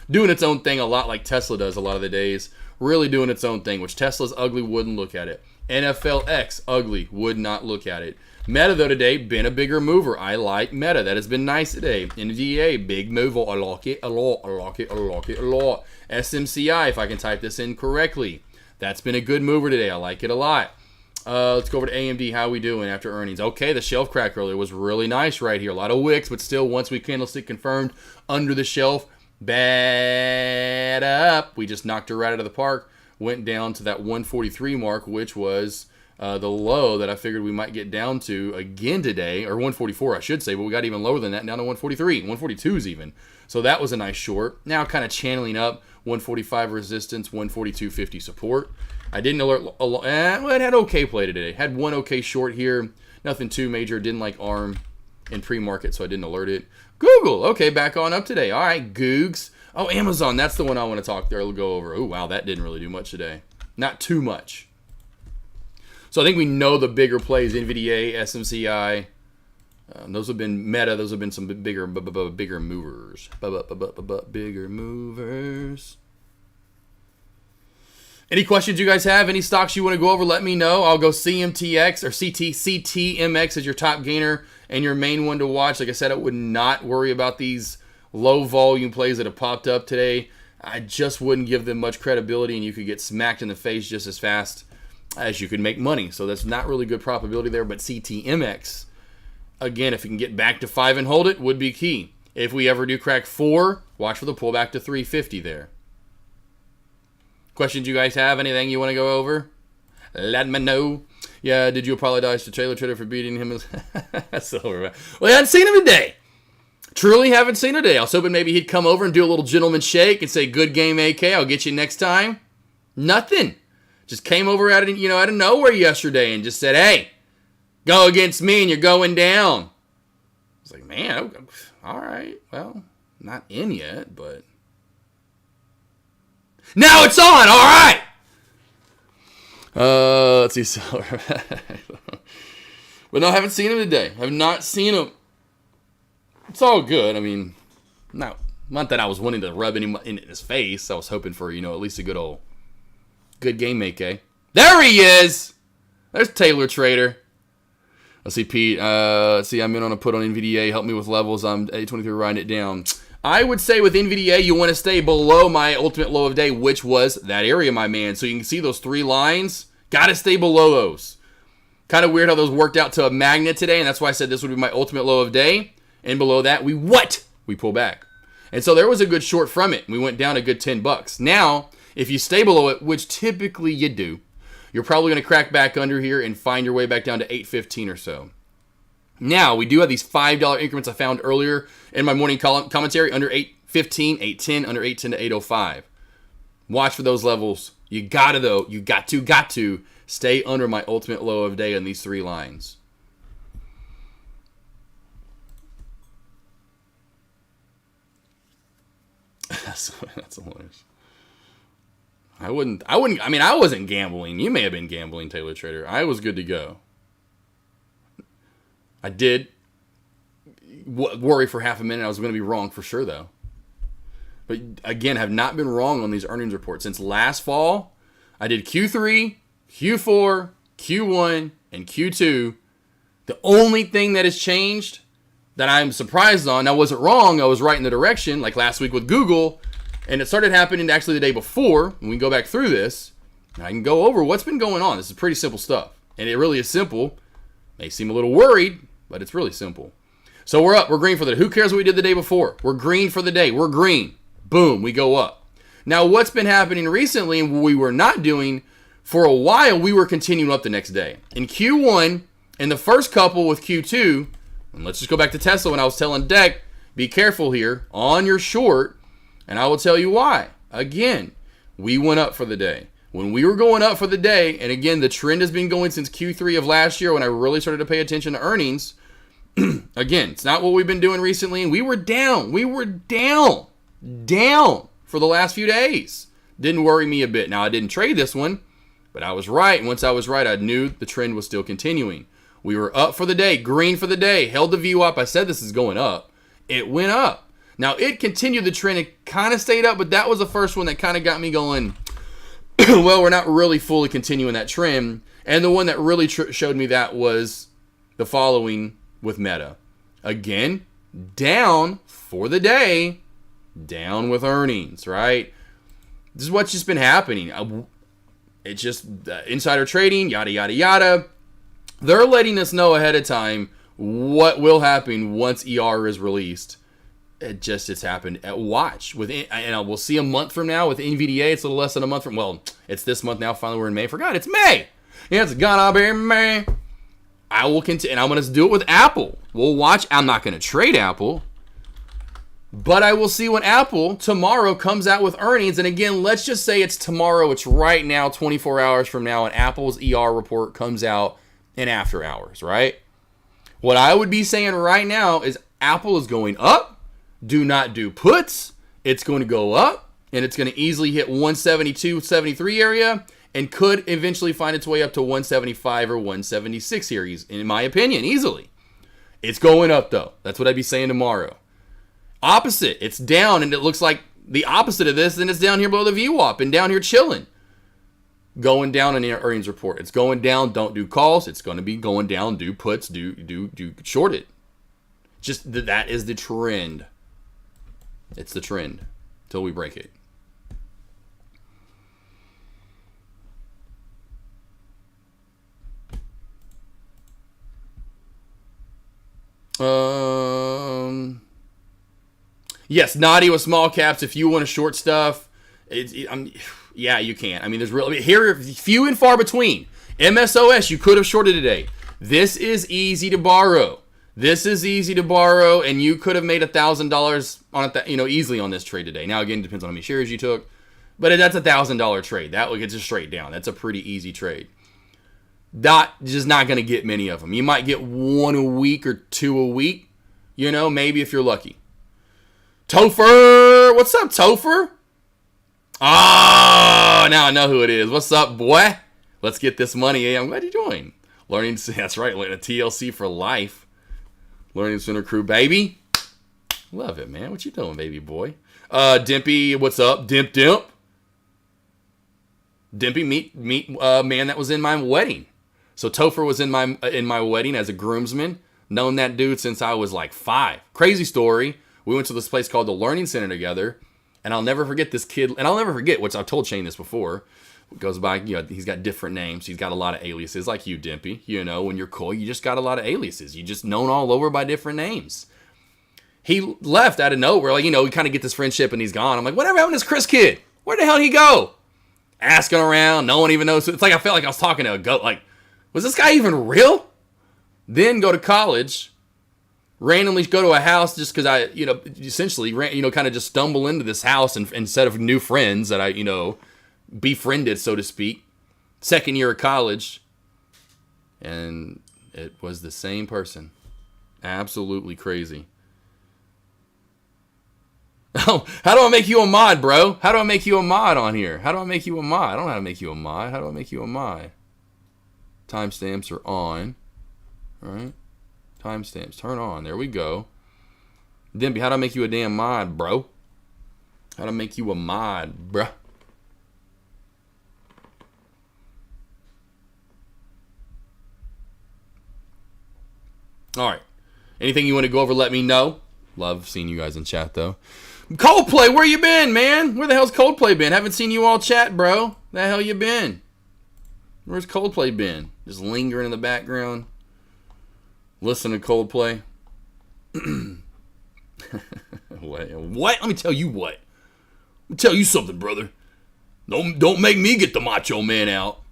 doing its own thing a lot like Tesla does a lot of the days. Really doing its own thing, which Tesla's ugly, wouldn't look at it. NFLX, ugly, would not look at it. Meta, though, today, been a bigger mover. I like Meta. That has been nice today. NVDA, big mover. I like it a lot. I like it a lot. SMCI, if I can type this in correctly. That's been a good mover today. I like it a lot. Let's go over to AMD. How we doing after earnings? Okay, the shelf crack earlier was really nice right here. A lot of wicks, but still, once we candlestick confirmed under the shelf, bad up. We just knocked her right out of the park. Went down to that 143 mark, which was the low that I figured we might get down to again today, or 144, I should say, but we got even lower than that, down to 143, 142s even. So that was a nice short. Now kind of channeling up, 145 resistance, 142.50 support. I didn't alert, well, it had okay play today. Had one okay short here, nothing too major. Didn't like ARM in pre-market, so I didn't alert it. Google, okay, back on up today. All right, Googs. Oh, Amazon, that's the one I want to talk there. We'll go over. Oh, wow, that didn't really do much today. Not too much. So I think we know the bigger plays, NVDA, SMCI. Those have been Meta. Those have been some bigger movers. Bigger movers. Any questions you guys have? Any stocks you want to go over? Let me know. I'll go CMTX or CTMX as your top gainer and your main one to watch. Like I said, I would not worry about these low volume plays that have popped up today. I just wouldn't give them much credibility, and you could get smacked in the face just as fast as you could make money. So that's not really good probability there. But CTMX, again, if you can get back to 5 and hold it, would be key. If we ever do crack 4, watch for the pullback to 350 there. Questions you guys have? Anything you want to go over? Let me know. Yeah, did you apologize to Taylor Trader for beating him? Silver. Well, I hadn't seen him today. Truly haven't seen him today. I was hoping maybe he'd come over and do a little gentleman shake and say, good game, AK. I'll get you next time. Nothing. Just came over out of nowhere yesterday and just said, hey, go against me and you're going down. I was like, man, all right. Well, not in yet, but now it's on. All right. Let's see. But no, I haven't seen him today. I've not seen him. It's all good. I mean, not that I was wanting to rub him in his face. I was hoping for, at least a good game, AK. There he is. There's Taylor Trader. Let's see, Pete. Let's see, I'm in on a put on NVDA. Help me with levels. I'm A23 writing it down. I would say with NVDA, you want to stay below my ultimate low of day, which was that area, my man. So you can see those 3 lines. Got to stay below those. Kind of weird how those worked out to a magnet today, and that's why I said this would be my ultimate low of day. And below that, we pull back. And so there was a good short from it. We went down a good $10. Now, if you stay below it, which typically you do, you're probably going to crack back under here and find your way back down to $8.15 or so. Now, we do have these $5 increments I found earlier in my morning commentary under $8.15, $8.10, under $8.10 to $8.05. Watch for those levels. You got to stay under my ultimate low of day on these 3 lines. That's hilarious. I wasn't gambling. You may have been gambling, Taylor Trader. I was good to go. I did worry for half a minute. I was going to be wrong for sure, though. But again, have not been wrong on these earnings reports. Since last fall, I did Q3, Q4, Q1, and Q2. The only thing that has changed that I'm surprised on, I wasn't wrong, I was right in the direction, like last week with Google, and it started happening actually the day before, and we can go back through this, and I can go over what's been going on. This is pretty simple stuff, and it really is simple. May seem a little worried, but it's really simple. So we're up, we're green for the day. Who cares what we did the day before? We're green for the day, we're green. Boom, we go up. Now what's been happening recently, and we were not doing, for a while, we were continuing up the next day. In Q1, and the first couple with Q2, and let's just go back to Tesla when I was telling Deck, be careful here on your short, and I will tell you why. Again, we went up for the day. When we were going up for the day, and again, the trend has been going since Q3 of last year when I really started to pay attention to earnings. Again, it's not what we've been doing recently, and we were down for the last few days. Didn't worry me a bit. Now, I didn't trade this one, but I was right, and once I was right, I knew the trend was still continuing. We were up for the day, green for the day, held the view up. I said this is going up. It went up. Now, it continued the trend. It kind of stayed up, but that was the first one that kind of got me going, well, we're not really fully continuing that trend. And the one that really showed me that was the following with Meta. Again, down for the day, down with earnings, right? This is what's just been happening. It's just insider trading, yada, yada, yada. They're letting us know ahead of time what will happen once ER is released. It's happened. Watch. We'll see a month from now with NVDA. It's a little less than a month from, well, it's this month now. Finally, we're in May. Forgot, it's May. It's gonna be May. I will continue, and I'm going to do it with Apple. We'll watch. I'm not going to trade Apple. But I will see when Apple tomorrow comes out with earnings. And again, let's just say it's tomorrow. It's right now, 24 hours from now, and Apple's ER report comes out in after hours, right? What I would be saying right now is Apple is going up. Do not do puts. It's going to go up, and it's going to easily hit 172, 73 area, and could eventually find its way up to 175 or 176 here, in my opinion, easily. It's going up, though. That's what I'd be saying tomorrow. Opposite, it's down, and it looks like the opposite of this, then it's down here below the VWAP and down here chilling. Going down in the earnings report. It's going down, don't do calls. It's going to be going down, do puts, do short it. Just that is the trend. It's the trend till we break it. Yes, naughty with small caps. If you want to short stuff, yeah, you can. I mean, there's really here few and far between. MSOS, you could have shorted today. This is easy to borrow. And you could have made $1,000 on it, easily on this trade today. Now, again, it depends on how many shares you took, but that's $1,000 trade. That will get just straight down. That's a pretty easy trade. Just not going to get many of them. You might get one a week or two a week, maybe if you're lucky. Topher, what's up, Topher? Oh, now I know who it is. What's up, boy? Let's get this money. Hey, I'm glad you joined. Learning, that's right, a TLC for life. Learning Center crew, baby. Love it, man. What you doing, baby boy? Dimpy, what's up? Dimp. Dimpy, meet man that was in my wedding. So Topher was in my wedding as a groomsman. Known that dude since I was like 5. Crazy story. We went to this place called the Learning Center together, and I'll never forget this kid. And I'll never forget, which I've told Shane this before. It goes by, he's got different names. He's got a lot of aliases, like you, Dimpy. When you're cool, you just got a lot of aliases. You just known all over by different names. He left out of nowhere. Like, we kind of get this friendship, and he's gone. I'm like, whatever happened to this Chris kid? Where the hell did he go? Asking around, no one even knows. It's like I felt like I was talking to a goat. Like, was this guy even real? Then go to college. Randomly go to a house just because I, essentially, kind of just stumble into this house and instead of new friends that I, befriended, so to speak. Second year of college. And it was the same person. Absolutely crazy. Oh, how do I make you a mod, bro? How do I make you a mod on here? How do I make you a mod? I don't know how to make you a mod. How do I make you a mod? Timestamps are on. All right. Timestamps, turn on. There we go. Dimpy, how do I make you a damn mod, bro? How do I make you a mod, bruh? All right. Anything you want to go over, let me know. Love seeing you guys in chat, though. Coldplay, where you been, man? Where the hell's Coldplay been? Haven't seen you all chat, bro. The hell you been? Where's Coldplay been? Just lingering in the background. Listen to Coldplay. What? Let me tell you what. Let me tell you something, brother. Don't make me get the Macho Man out.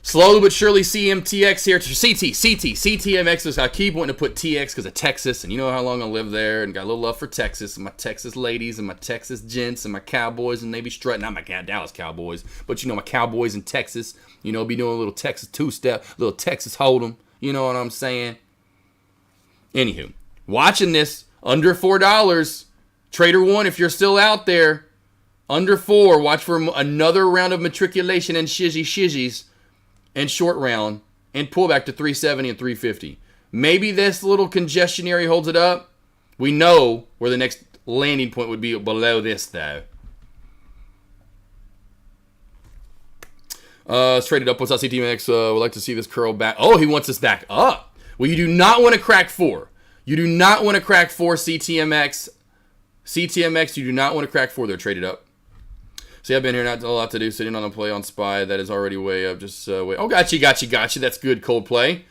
Slowly but surely, CMTX here. CTMX. I keep wanting to put TX because of Texas, and you know how long I live there, and got a little love for Texas, and my Texas ladies, and my Texas gents, and my Cowboys, and they be strutting. Not my Dallas Cowboys, but my Cowboys in Texas. Be doing a little Texas two-step, little Texas hold'em. You know what I'm saying? Anywho, watching this under $4. Trader One, if you're still out there, under 4. Watch for another round of matriculation and shizzies. And short round, and pull back to 370 and 350. Maybe this little congestion area holds it up. We know where the next landing point would be below this, though. Let's trade it up. What's up, CTMX? Would like to see this curl back. Oh, he wants us back up. Well, you do not want to crack 4. You do not want to crack 4, CTMX. CTMX, you do not want to crack 4. They're traded up. See, I've been here, not a lot to do, sitting on a play on Spy that is already way up. Just wait. Oh, gotcha. That's good, Coldplay.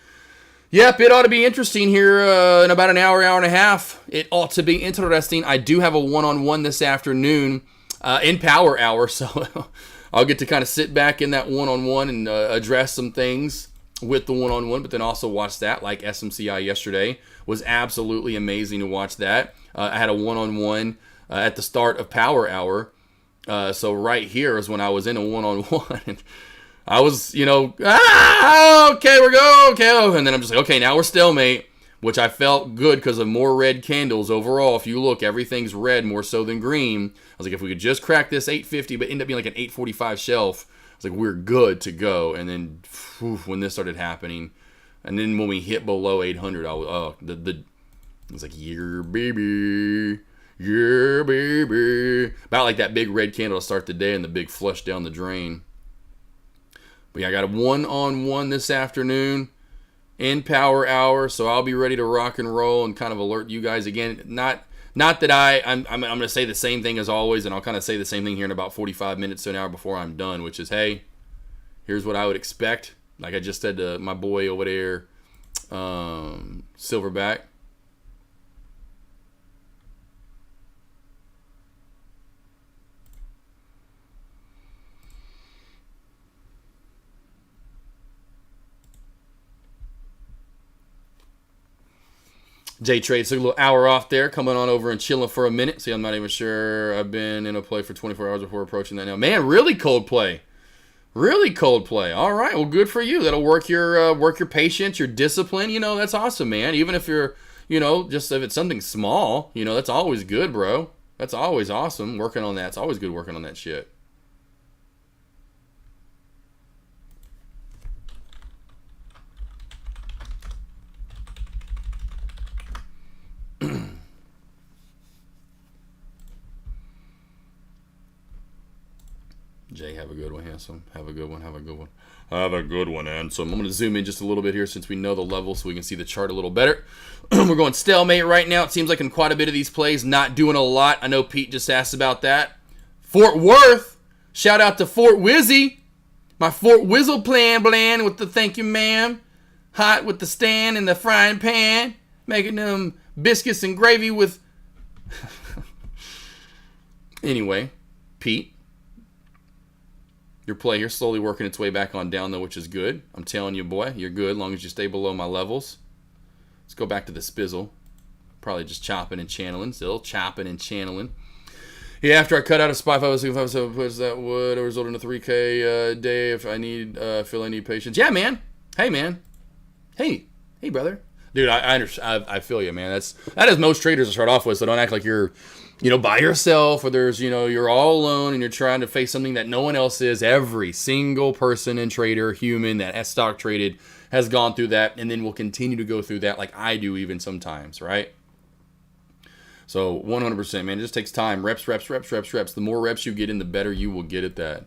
Yep, it ought to be interesting here in about an hour and a half. It ought to be interesting. I do have a one-on-one this afternoon in Power Hour, so I'll get to kind of sit back in that one-on-one and address some things with the one-on-one, but then also watch that, like SMCI yesterday. Was absolutely amazing to watch that. I had a one-on-one at the start of Power Hour. So right here is when I was in a one-on-one. And I was, okay, we're going, okay. And then I'm just like, okay, now we're stalemate, which I felt good because of more red candles overall. If you look, everything's red more so than green. I was like, if we could just crack this 850, but end up being like an 845 shelf, I was like, we're good to go. And then when this started happening, and then when we hit below 800, I was, it was like, yeah, baby. Yeah, baby. About like that big red candle to start the day and the big flush down the drain. But yeah, I got a one-on-one this afternoon in Power Hour, so I'll be ready to rock and roll and kind of alert you guys again. Not that I'm going to say the same thing as always, and I'll kind of say the same thing here in about 45 minutes to an hour before I'm done, which is, hey, here's what I would expect. Like I just said to my boy over there, Silverback. J-Trade took a little hour off there, coming on over and chilling for a minute. See, I'm not even sure. I've been in a play for 24 hours before approaching that now. Man, really cold play. Really cold play. All right, well, good for you. That'll work your patience, your discipline. That's awesome, man. Even if you're, just if it's something small, that's always good, bro. That's always awesome, working on that. It's always good working on that shit. Jay, have a good one, handsome. Have a good one. Have a good one. Have a good one, handsome. I'm going to zoom in just a little bit here since we know the level so we can see the chart a little better. We're going stalemate right now. It seems like in quite a bit of these plays, not doing a lot. I know Pete just asked about that. Fort Worth. Shout out to Fort Wizzy. My Fort Wizzle plan bland with the thank you, ma'am. Hot with the stand and the frying pan. Making them biscuits and gravy with... Anyway, Pete. Your play here slowly working its way back on down, though, which is good. I'm telling you, boy, you're good as long as you stay below my levels. Let's go back to the spizzle. Probably just chopping and channeling. Still chopping and channeling. Yeah, after I cut out a spy 507, puts that would result in a 3K a day if I feel I need patience. Yeah, man. Hey, man. Hey, brother. Dude, I feel you, man. That is most traders to start off with, so don't act like you're... by yourself, or there's, you're all alone and you're trying to face something that no one else is. Every single person and trader, human that has stock traded has gone through that and then will continue to go through that like I do even sometimes, right? So 100%, man, it just takes time. Reps. The more reps you get in, the better you will get at that.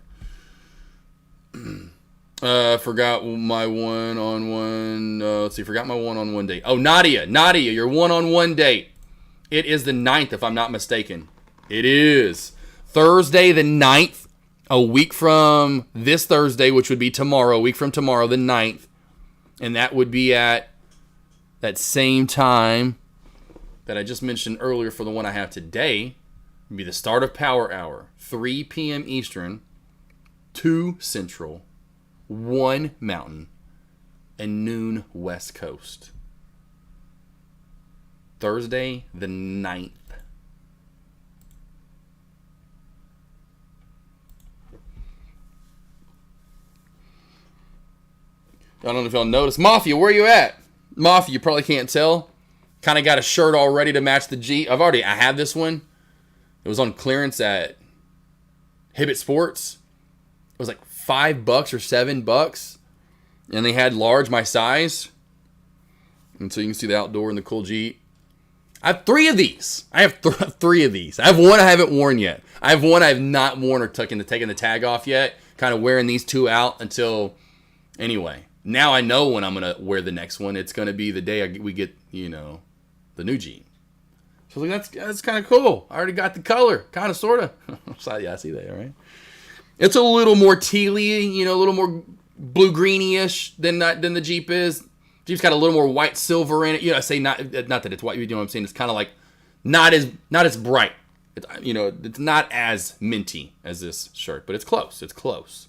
Forgot my one-on-one. Forgot my one-on-one date. Oh, Nadia, your one-on-one date. It is the 9th, if I'm not mistaken. It is Thursday the 9th, a week from this Thursday, which would be tomorrow, a week from tomorrow, the 9th. And that would be at that same time that I just mentioned earlier for the one I have today. It would be the start of Power Hour, 3 p.m. Eastern, 2 Central, 1 Mountain, and noon West Coast. Thursday the 9th. I don't know if y'all noticed. Mafia, where you at? Mafia, you probably can't tell. Kind of got a shirt all ready to match the G. I have this one. It was on clearance at Hibbett Sports. It was like $5 or $7. And they had large, my size. And so you can see the outdoor and the cool G. I have 3 of these. I have 3 of these. I have one I haven't worn yet. I have one I have not worn or taken the tag off yet. Kind of wearing these 2 out until... Anyway, now I know when I'm going to wear the next one. It's going to be the day we get, the new G. So that's kind of cool. I already got the color. Kind of, sort of. Yeah, I see that, right? It's a little more tealy, you know, a little more blue-greeny-ish than the Jeep is. Jeep's got a little more white silver in it. You know, I say not that it's white. You know what I'm saying? It's kind of like not as bright. You know, it's not as minty as this shirt, but it's close. It's close.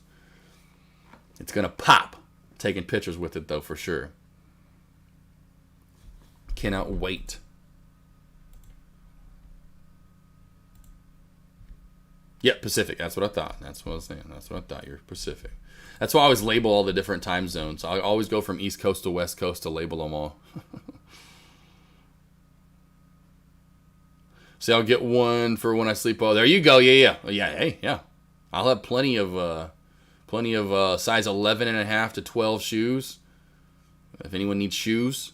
It's gonna pop. Taking pictures with it though, for sure. Cannot wait. Yeah, Pacific. That's what I thought. That's what I was saying. That's what I thought. You're Pacific. That's why I always label all the different time zones. I always go from East Coast to West Coast to label them all. See, I'll get one for when I sleep. Oh, there you go. Yeah. Hey, yeah. I'll have plenty of size 11.5 to 12 shoes. If anyone needs shoes,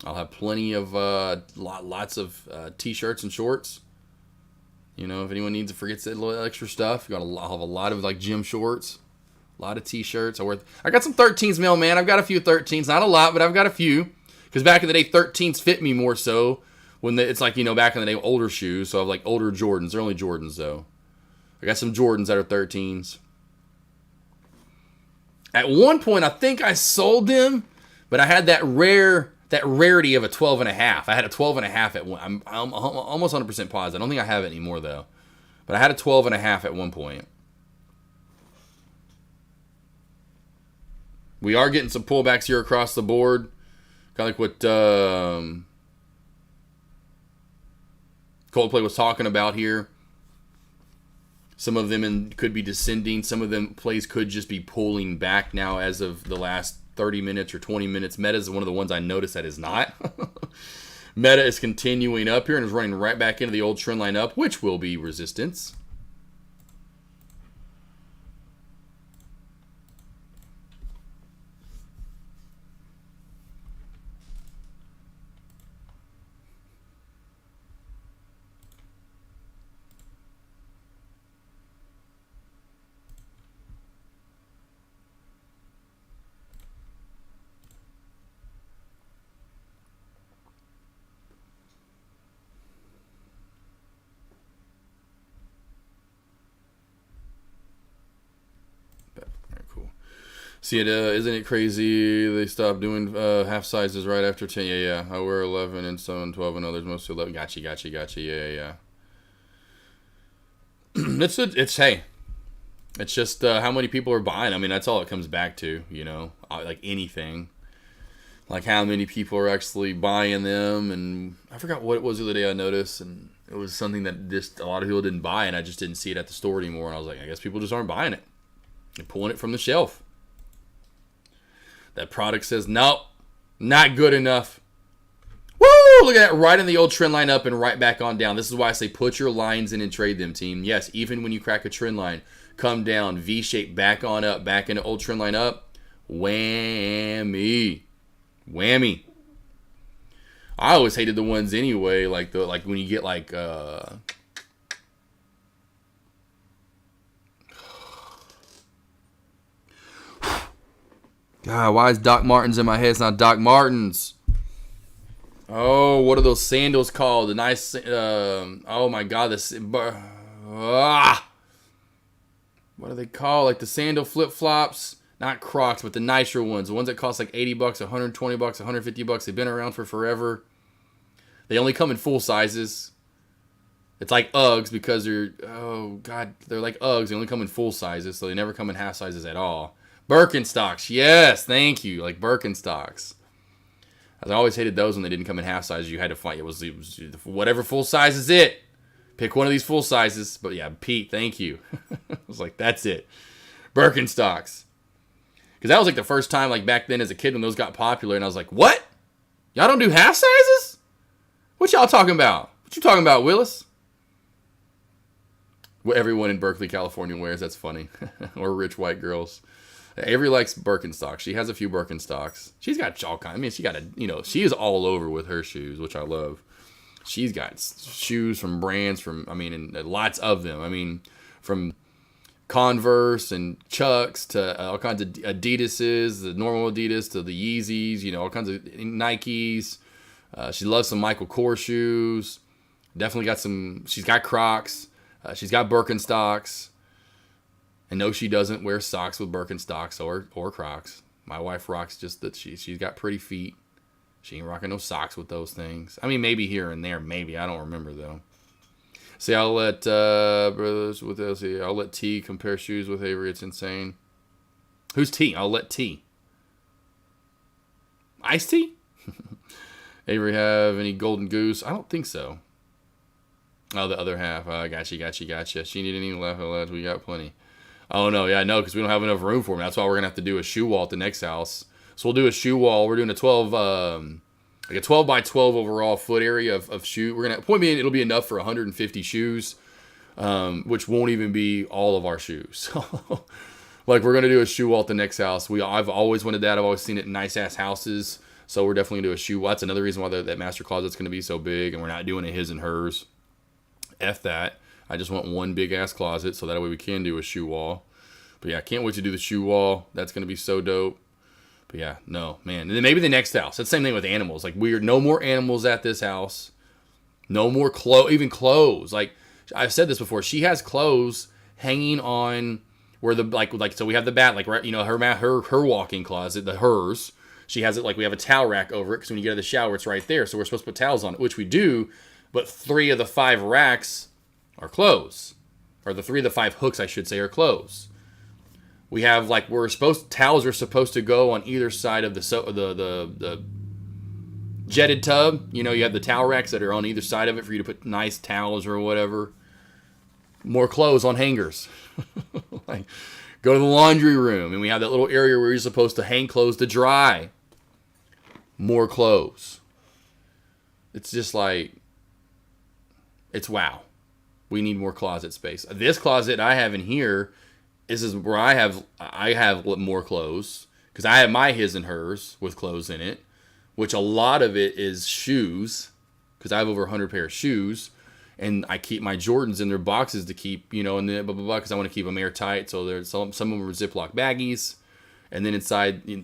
I'll have plenty of lots of t-shirts and shorts. You know, if anyone needs to forget that little extra stuff, I'll have a lot of like gym shorts, a lot of t-shirts. I got some 13s, man. I've got a few 13s, not a lot, but I've got a few. Because back in the day, 13s fit me more so. It's like, you know, back in the day, older shoes. So I have like older Jordans. They're only Jordans though. I got some Jordans that are 13s. At one point, I think I sold them, but I had that rarity of a 12.5. I had a 12.5 at one. I'm almost 100% positive. I don't think I have it anymore though, but I had a 12.5 at one point. We are getting some pullbacks here across the board, kind of like what Coldplay was talking about here. Some of them could be descending. Some of them plays could just be pulling back now as of the last 30 minutes or 20 minutes. Meta is one of the ones I noticed that is not. Meta is continuing up here and is running right back into the old trend line up, which will be resistance. See, isn't it crazy? They stopped doing half sizes right after 10. Yeah. I wear 11 and some 12 and others mostly 11. Gotcha. Yeah. Hey, it's just how many people are buying. I mean, that's all it comes back to, you know, like anything. Like how many people are actually buying them. And I forgot what it was the other day I noticed. And it was something that just a lot of people didn't buy. And I just didn't see it at the store anymore. And I was like, I guess people just aren't buying it. They're pulling it from the shelf. That product says, nope, not good enough. Woo! Look at that, right in the old trend line up and right back on down. This is why I say put your lines in and trade them, team. Yes, even when you crack a trend line, come down, V-shape, back on up, back into old trend line up. Whammy. I always hated the ones anyway, like when you get like God, why is Doc Martens in my head? It's not Doc Martens. Oh, what are those sandals called? The nice, oh my God, what are they called? Like the sandal flip-flops? Not Crocs, but the nicer ones. The ones that cost like $80, $120, $150. They've been around for forever. They only come in full sizes. It's like Uggs because they're like Uggs. They only come in full sizes, so they never come in half sizes at all. Birkenstocks, yes, thank you. Like Birkenstocks. I always hated those when they didn't come in half sizes. You had to fight. It was whatever full size is it. Pick one of these full sizes. But yeah, Pete, thank you. I was like, that's it. Birkenstocks. Because that was like the first time, like back then as a kid when those got popular, and I was like, what? Y'all don't do half sizes? What y'all talking about? What you talking about, Willis? What everyone in Berkeley, California wears. That's funny. Or rich white girls. Avery likes Birkenstocks. She has a few Birkenstocks. She's got all kinds. I mean, she is all over with her shoes, which I love. She's got shoes from brands and lots of them. I mean, from Converse and Chucks to all kinds of Adidas's, the normal Adidas to the Yeezys, you know, all kinds of Nikes. She loves some Michael Kors shoes. Definitely got some. She's got Crocs. She's got Birkenstocks. And no, she doesn't wear socks with Birkenstocks or Crocs. My wife rocks just that she's got pretty feet. She ain't rocking no socks with those things. I mean, maybe here and there, maybe. I don't remember though. See, I'll let brothers with LC. I'll let T compare shoes with Avery. It's insane. Who's T? I'll let T. Ice T? Avery have any golden goose? I don't think so. Oh, the other half. Gotcha. She need any left? We got plenty. Oh no, yeah, no, because we don't have enough room for them. That's why we're gonna have to do a shoe wall at the next house. So we'll do a shoe wall. We're doing a 12, like a 12 by 12 overall foot area of shoe. We're gonna point me in. It'll be enough for 150 shoes, which won't even be all of our shoes. Like we're gonna do a shoe wall at the next house. I've always wanted that. I've always seen it in nice ass houses. So we're definitely gonna do a shoe wall. That's another reason why that master closet's gonna be so big, and we're not doing a his and hers. F that. I just want one big ass closet, so that way we can do a shoe wall. But yeah, I can't wait to do the shoe wall. That's gonna be so dope. But yeah, no, man. And then maybe the next house. That's the same thing with animals. Like no more animals at this house. No more even clothes. Like I've said this before. She has clothes hanging on where the like so we have the bat, like right, you know, her walk-in closet, hers. She has it like we have a towel rack over it because when you get out of the shower, it's right there. So we're supposed to put towels on it, which we do. But 3 of the 5 racks are clothes, or the 3 of the 5 hooks, I should say, are clothes. We have like towels are supposed to go on either side of the jetted tub. You know, you have the towel racks that are on either side of it for you to put nice towels or whatever. More clothes on hangers. Like go to the laundry room, and we have that little area where you're supposed to hang clothes to dry. More clothes. It's just like, it's wow. We need more closet space. This closet I have in here is where I have more clothes because I have my his and hers with clothes in it, which a lot of it is shoes because I have over 100 pair of shoes, and I keep my Jordans in their boxes to keep, you know, and then blah blah blah because I want to keep them airtight. So there's some of them are Ziploc baggies, and then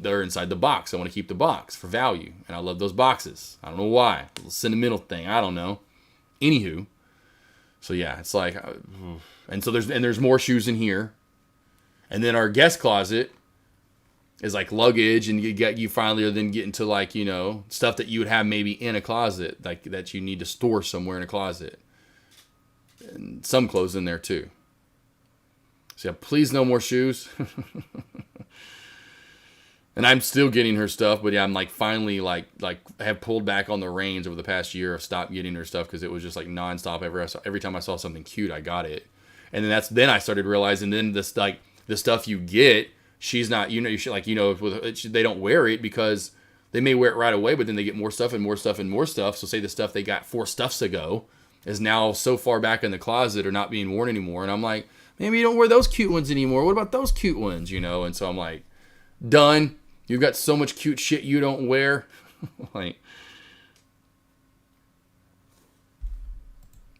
they're inside the box. I want to keep the box for value, and I love those boxes. I don't know why, a little sentimental thing. I don't know. Anywho. So yeah, it's like, and so there's more shoes in here, and then our guest closet is like luggage, and you finally are then getting to like, you know, stuff that you would have maybe in a closet, like that you need to store somewhere in a closet, and some clothes in there too. So yeah, please no more shoes. And I'm still getting her stuff, but yeah, I'm like finally like have pulled back on the reins over the past year. I've stopped getting her stuff because it was just like nonstop. Every time I saw something cute, I got it. And then I started realizing then this like the stuff you get, she's not, you know, you should like, you know, they don't wear it because they may wear it right away, but then they get more stuff and more stuff and more stuff. So say the stuff they got 4 stuffs ago is now so far back in the closet or not being worn anymore. And I'm like, maybe you don't wear those cute ones anymore. What about those cute ones, you know? And so I'm like, done. You've got so much cute shit you don't wear. Like,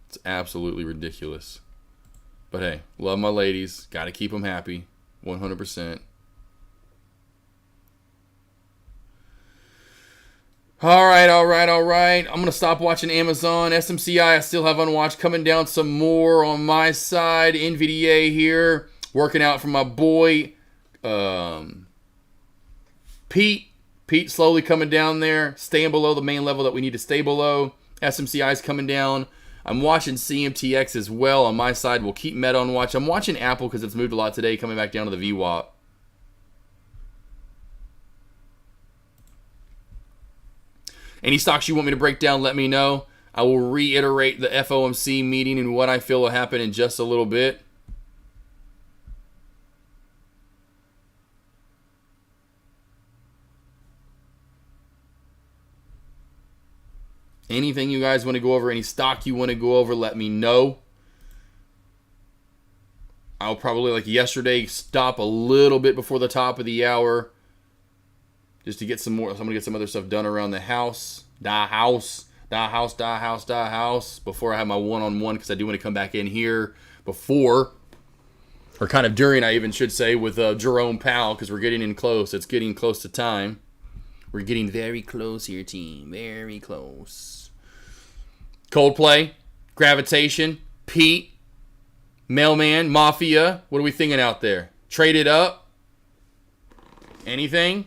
it's absolutely ridiculous. But hey, love my ladies. Got to keep them happy. 100%. All right. I'm going to stop watching Amazon. SMCI, I still have unwatched. Coming down some more on my side. NVDA here. Working out for my boy. Pete slowly coming down there, staying below the main level that we need to stay below. SMCI is coming down. I'm watching CMTX as well on my side. We'll keep Meta on watch. I'm watching Apple because it's moved a lot today, coming back down to the VWAP. Any stocks you want me to break down, let me know. I will reiterate the FOMC meeting and what I feel will happen in just a little bit. Anything you guys want to go over, any stock you want to go over, let me know. I'll probably, like yesterday, stop a little bit before the top of the hour. Just to get some more, I'm going to get some other stuff done around the house. Before I have my one-on-one, because I do want to come back in here before, or kind of during, I even should say, with Jerome Powell, because we're getting in close. It's getting close to time. We're getting very close here, team. Very close. Coldplay, Gravitation, Pete, Mailman, Mafia, what are we thinking out there? Trade it up? Anything?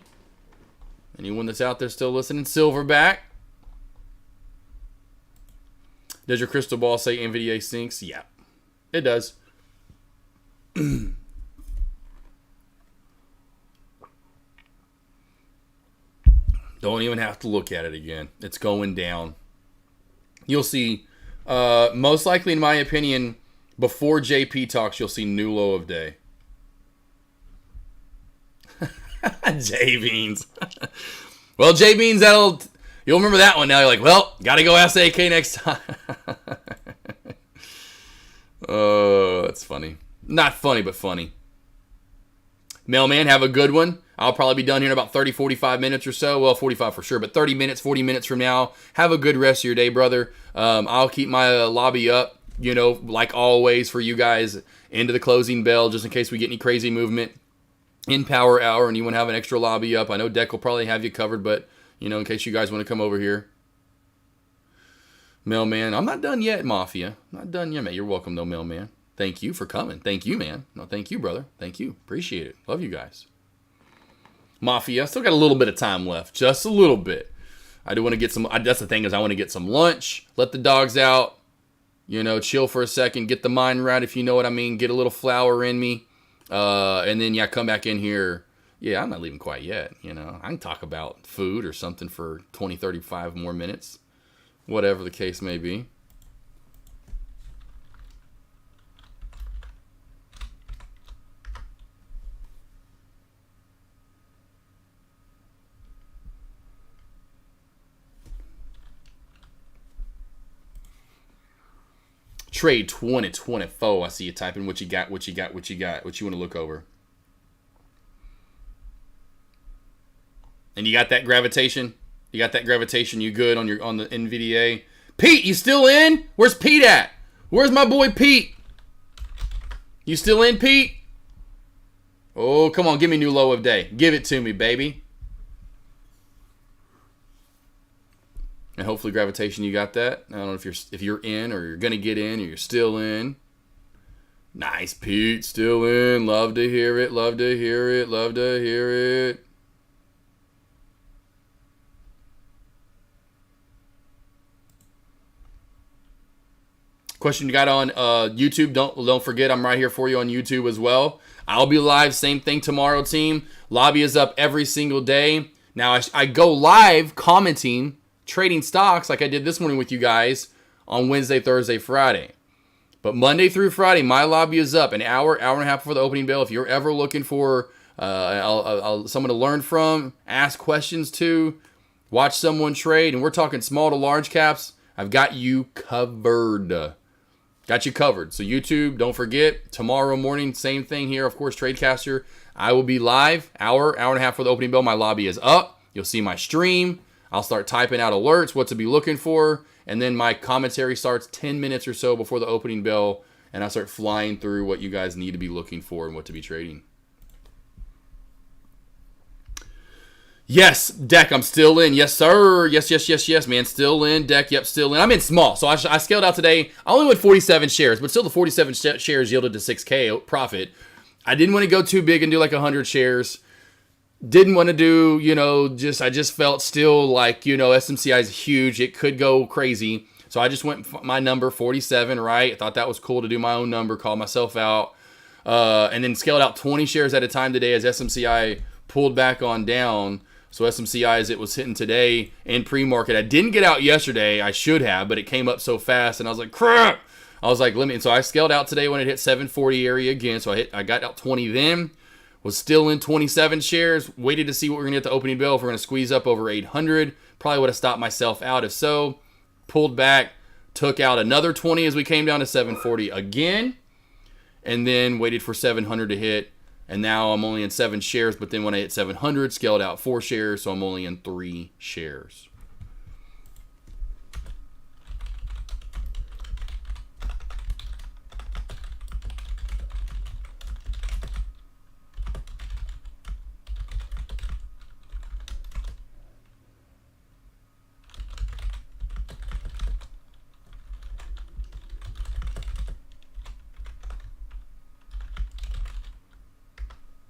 Anyone that's out there still listening? Silverback? Does your crystal ball say NVDA sinks? Yeah, it does. Don't even have to look at it again. It's going down. You'll see, most likely, in my opinion, before JP talks, you'll see new low of day. J-Beans. Well, J-Beans, you'll remember that one now. You're like, well, gotta go ask AK next time. Oh, that's funny. Not funny, but funny. Mailman, have a good one. I'll probably be done here in about 30, 45 minutes or so. Well, 45 for sure, but 30 minutes, 40 minutes from now. Have a good rest of your day, brother. I'll keep my lobby up, like always for you guys into the closing bell, just in case we get any crazy movement in Power Hour and you want to have an extra lobby up. I know Deck will probably have you covered, but, in case you guys want to come over here. Mailman, I'm not done yet, Mafia. Not done yet, man. You're welcome, though, Mailman. Thank you for coming. Thank you, man. No, thank you, brother. Thank you. Appreciate it. Love you guys. Mafia, still got a little bit of time left. Just a little bit. I do want to get some, that's the thing, is I want to get some lunch, let the dogs out, chill for a second, get the mind right, if you know what I mean, get a little flour in me, and then, come back in here. Yeah, I'm not leaving quite yet, I can talk about food or something for 20, 35 more minutes, whatever the case may be. Trade 2024. I see you typing what you got, what you want to look over. And you got that gravitation? You got that gravitation? You good on the NVDA? Pete, you still in? Where's Pete at? Where's my boy Pete? You still in, Pete? Oh, come on, give me new low of day. Give it to me, baby. And hopefully gravitation, you got that. I don't know if you're in or you're gonna get in or you're still in. Nice, Pete, still in. Love to hear it. Love to hear it. Love to hear it. Question you got on YouTube? Don't forget, I'm right here for you on YouTube as well. I'll be live. Same thing tomorrow, team. Lobby is up every single day. Now I go live commenting, trading stocks like I did this morning with you guys on Wednesday, Thursday, Friday. But Monday through Friday, my lobby is up an hour and a half before the opening bell. If you're ever looking for someone to learn from, ask questions to, watch someone trade, and we're talking small to large caps, I've got you covered. Got you covered. So YouTube, don't forget, tomorrow morning, same thing here. Of course, Tradecaster, I will be live, hour and a half for the opening bell. My lobby is up. You'll see my stream. I'll start typing out alerts, what to be looking for, and then my commentary starts 10 minutes or so before the opening bell, and I start flying through what you guys need to be looking for and what to be trading. Yes, Deck, I'm still in. Yes, sir. Yes, man. Still in. Deck, yep, still in. I'm in small, so I scaled out today. I only went 47 shares, but still the 47 shares yielded to 6K profit. I didn't want to go too big and do like 100 shares. Didn't want to do, I just felt still like, SMCI is huge. It could go crazy. So I just went my number, 47, right? I thought that was cool to do my own number, call myself out. And then scaled out 20 shares at a time today as SMCI pulled back on down. So SMCI, as it was hitting today in pre-market, I didn't get out yesterday. I should have, but it came up so fast, and I was like, crap. I was like, so I scaled out today when it hit 740 area again. So I got out 20 then. Was still in 27 shares. Waited to see what we're going to get at the opening bell. If we're going to squeeze up over 800, probably would have stopped myself out. If so, pulled back, took out another 20 as we came down to 740 again, and then waited for 700 to hit. And now I'm only in 7 shares, but then when I hit 700, scaled out 4 shares, so I'm only in 3 shares.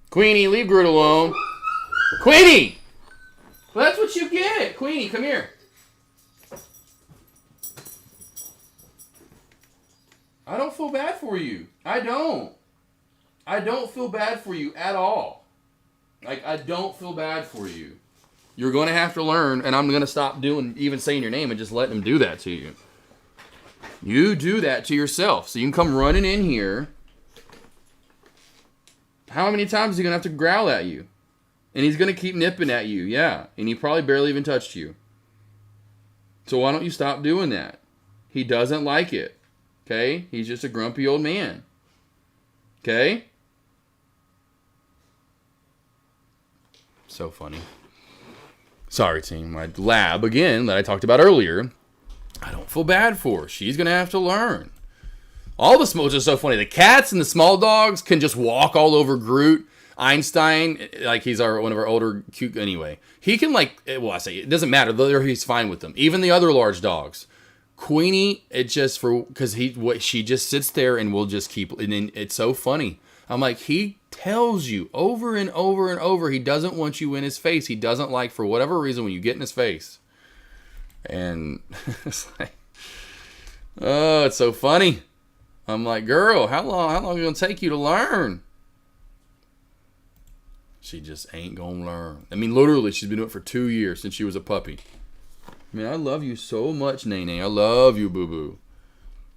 Queenie, leave Groot alone. Queenie! Well, that's what you get. Queenie, come here. I don't feel bad for you. I don't. I don't feel bad for you at all. Like, I don't feel bad for you. You're going to have to learn, and I'm going to stop doing, even saying your name and just letting them do that to you. You do that to yourself. So you can come running in here. How many times is he going to have to growl at you? And he's going to keep nipping at you, yeah. And he probably barely even touched you. So why don't you stop doing that? He doesn't like it. Okay? He's just a grumpy old man. Okay? So funny. Sorry, team. My lab, again, that I talked about earlier, I don't feel bad for her. She's going to have to learn. All the small, just so funny. The cats and the small dogs can just walk all over Groot. Einstein, like he's one of our older cute. Anyway, he can well, I say it doesn't matter. He's fine with them. Even the other large dogs. Queenie, because she just sits there and will just keep. And then it's so funny. I'm like, he tells you over and over and over he doesn't want you in his face. He doesn't like, for whatever reason, when you get in his face. And it's like, oh, it's so funny. I'm like, girl, how long is it gonna take you to learn? She just ain't gonna learn. I mean, literally, she's been doing it for 2 years since she was a puppy. I mean, I love you so much, Nene. I love you, Boo Boo.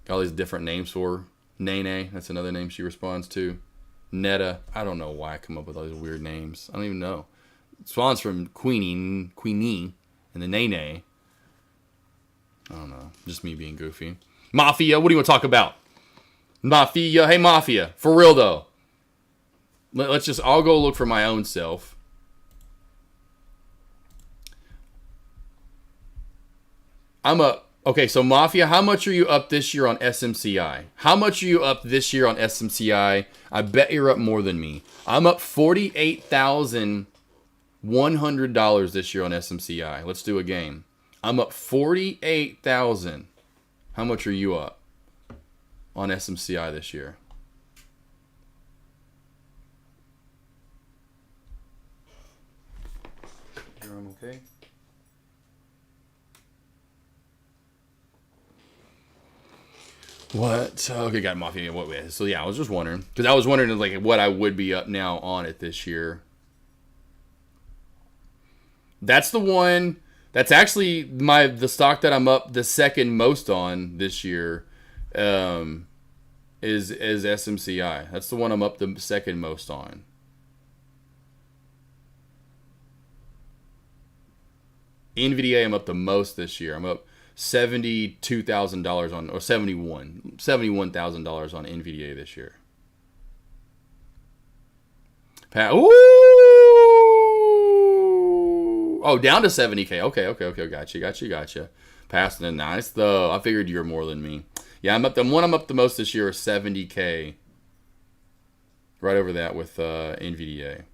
Got all these different names for her. Nene, that's another name she responds to. Netta, I don't know why I come up with all these weird names. I don't even know. It spawns from Queenie, and the Nene. I don't know. Just me being goofy. Mafia, what do you want to talk about? Mafia, hey Mafia, for real though. I'll go look for my own self. I'm up. Okay, so Mafia, how much are you up this year on SMCI? How much are you up this year on SMCI? I bet you're up more than me. I'm up $48,100 this year on SMCI. Let's do a game. I'm up $48,000. How much are you up on SMCI this year? Jerome, okay? What? Okay, got Mafia. What? So yeah, I was just wondering, because I was wondering like what I would be up now on it this year. That's the one. That's actually the stock that I'm up the second most on this year. Is SMCI. That's the one I'm up the second most on. NVDA I'm up the most this year. I'm up $72,000 on, or $71,000 on NVDA this year. Ooh! Oh, down to 70K. Okay. Gotcha. Passing it. Nice though. I figured you were more than me. Yeah, I'm up the most this year is 70K. Right over that with NVDA.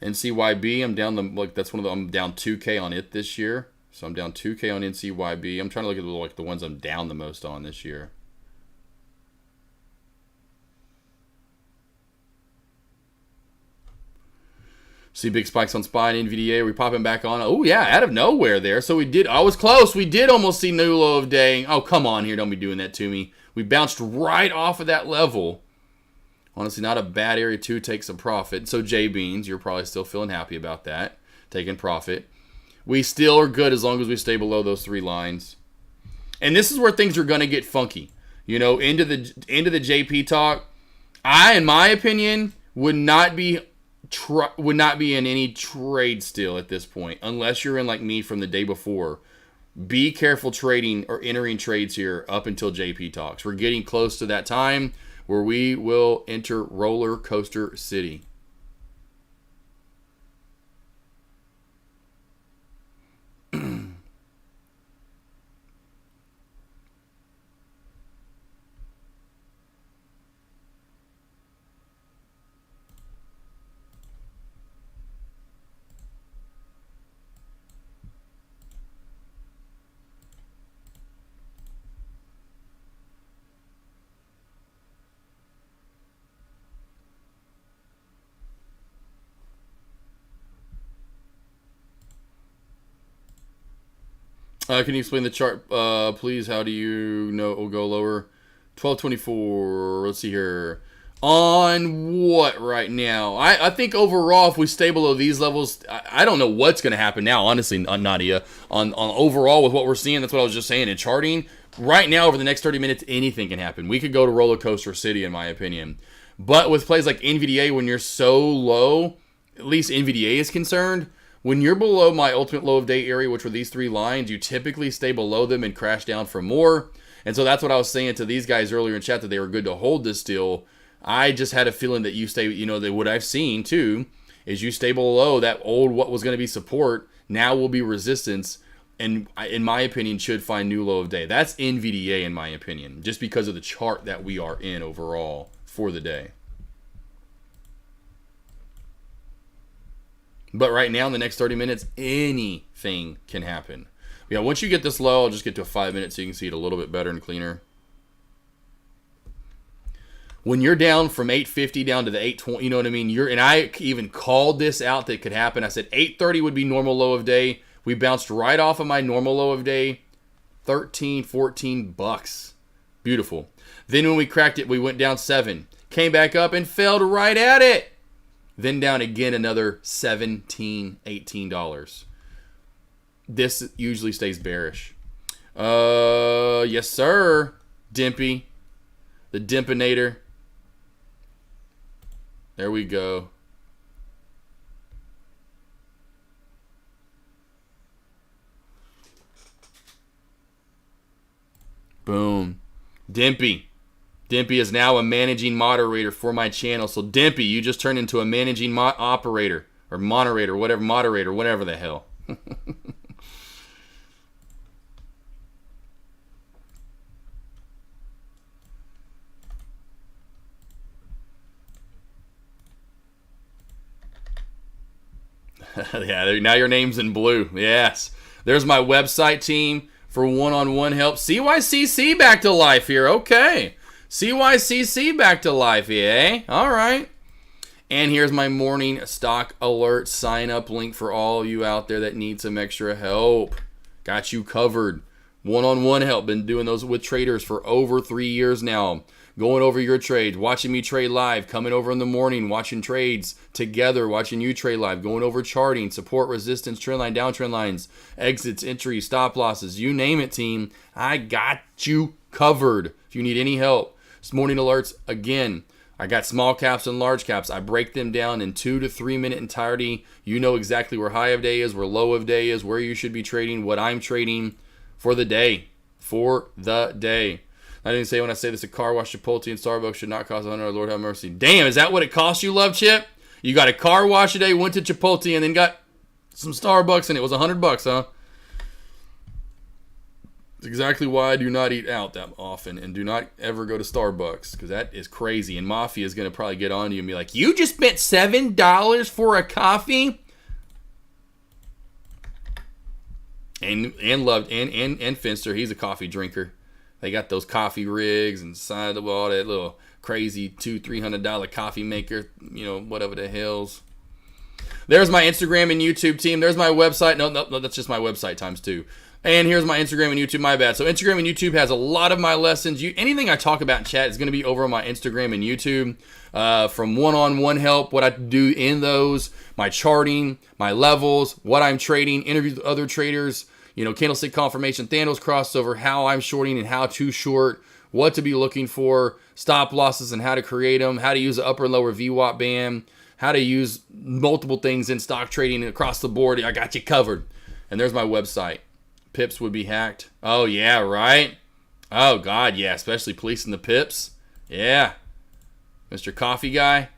NCYB, I'm down I'm down 2K on it this year. So I'm down 2K on NCYB. I'm trying to look at the ones I'm down the most on this year. See big spikes on SPY and NVDA. Are we popping back on? Oh yeah, out of nowhere there. So we did. I was close. We did almost see new low of day. Oh come on here, don't be doing that to me. We bounced right off of that level. Honestly, not a bad area to take some profit. So J-Beans, you're probably still feeling happy about that. Taking profit. We still are good as long as we stay below those 3 lines. And this is where things are going to get funky. You know, into the JP talk, I, in my opinion, would not be in any trade still at this point. Unless you're in like me from the day before. Be careful trading or entering trades here up until JP talks. We're getting close to that time where we will enter roller coaster city. Can you explain the chart, please? How do you know it will go lower? 1224. Let's see here. On what right now? I think overall, if we stay below these levels, I don't know what's going to happen now, honestly, Nadia. On overall, with what we're seeing, that's what I was just saying in charting. Right now, over the next 30 minutes, anything can happen. We could go to roller coaster city, in my opinion. But with plays like NVDA, when you're so low, at least NVDA is concerned, when you're below my ultimate low of day area, which were these 3 lines, you typically stay below them and crash down for more. And so that's what I was saying to these guys earlier in chat, that they were good to hold this still. I just had a feeling that you stay, that what I've seen too, is you stay below that old, what was going to be support, now will be resistance, and in my opinion, should find new low of day. That's NVDA in my opinion, just because of the chart that we are in overall for the day. But right now, in the next 30 minutes, anything can happen. Yeah, once you get this low, I'll just get to a 5 minute so you can see it a little bit better and cleaner. When you're down from 850 down to the 820, you know what I mean? And I even called this out that it could happen. I said 830 would be normal low of day. We bounced right off of my normal low of day, 13, 14 bucks. Beautiful. Then when we cracked it, we went down 7. Came back up and failed right at it. Then down again another $17, $18. This usually stays bearish. Yes, sir. Dimpy. The Dimpinator. There we go. Boom. Dimpy. Dimpy is now a managing moderator for my channel. So Dimpy, you just turned into a managing operator or moderator, whatever the hell. Yeah, now your name's in blue. Yes. There's my website team for one-on-one help. CYCC back to life here. Okay. CYCC back to life, yeah? All right. And here's my morning stock alert sign-up link for all you out there that need some extra help. Got you covered. One-on-one help. Been doing those with traders for over 3 years now. Going over your trades, watching me trade live, coming over in the morning, watching trades together, watching you trade live, going over charting, support, resistance, trend line, downtrend lines, exits, entries, stop losses, you name it, team. I got you covered. If you need any help, this morning alerts, again, I got small caps and large caps. I break them down in 2 to 3 minute entirety. You know exactly where high of day is, where low of day is, where you should be trading, what I'm trading for the day. For the day. I didn't say when I say this, a car wash, Chipotle, and Starbucks should not cost $100. Lord have mercy. Damn, is that what it cost you, Love Chip? You got a car wash today, went to Chipotle, and then got some Starbucks, and it was $100, huh? It's exactly why I do not eat out that often, and do not ever go to Starbucks, because that is crazy. And Mafia is going to probably get on you and be like, "You just spent $7 for a coffee?" And Finster, he's a coffee drinker. They got those coffee rigs and side of all that little crazy $200-$300 coffee maker, whatever the hell's. There's my Instagram and YouTube team. There's my website. No, that's just my website times 2. And here's my Instagram and YouTube. My bad. So Instagram and YouTube has a lot of my lessons. Anything I talk about in chat is going to be over on my Instagram and YouTube. From one-on-one help, what I do in those, my charting, my levels, what I'm trading, interviews with other traders. Candlestick confirmation, Thanos crossover, how I'm shorting and how to short, what to be looking for, stop losses and how to create them, how to use the upper and lower VWAP band, how to use multiple things in stock trading across the board. I got you covered. And there's my website. Pips would be hacked. Oh, yeah, right? Oh, God, yeah, especially policing the pips. Yeah. Mr. Coffee Guy.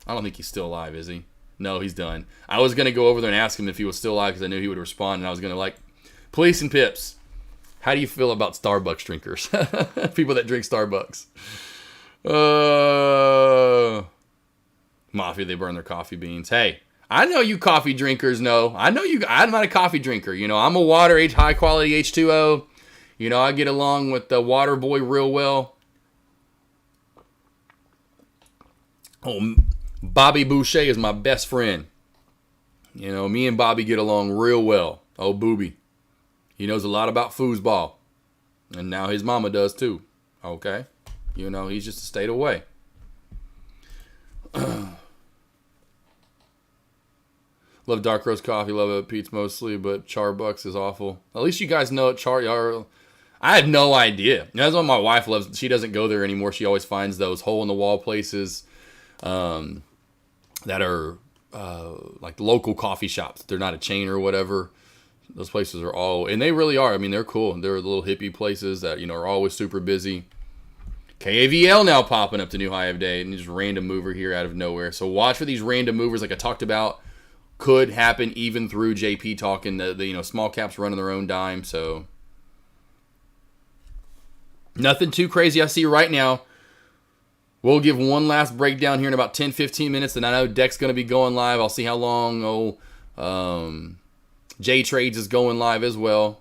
I don't think he's still alive, is he? No, he's done. I was going to go over there and ask him if he was still alive because I knew he would respond, and I was going to police and pips. How do you feel about Starbucks drinkers? People that drink Starbucks. Mafia, they burn their coffee beans. Hey, I know you coffee drinkers know. I'm not a coffee drinker. I'm a water, high quality H2O. I get along with the water boy real well. Oh, Bobby Boucher is my best friend. Me and Bobby get along real well. Oh, Booby. He knows a lot about foosball. And now his mama does too. Okay? You know, he's just a state away. Love dark roast coffee. Love it. Pete's mostly, but Charbucks is awful. At least you guys know it. I had no idea. That's what my wife loves. She doesn't go there anymore. She always finds those hole-in-the-wall places that are like local coffee shops. They're not a chain or whatever. Those places are all, and they really are. I mean, they're cool. They're little hippie places that, you know, are always super busy. KAVL now popping up to new high of day, and just random mover here out of nowhere. So watch for these random movers, like I talked about, could happen even through JP talking. The you know, small caps running their own dime. So nothing too crazy I see right now. We'll give one last breakdown here in about 10-15 minutes, and I know Deck's going to be going live. I'll see how long J Trades is going live as well.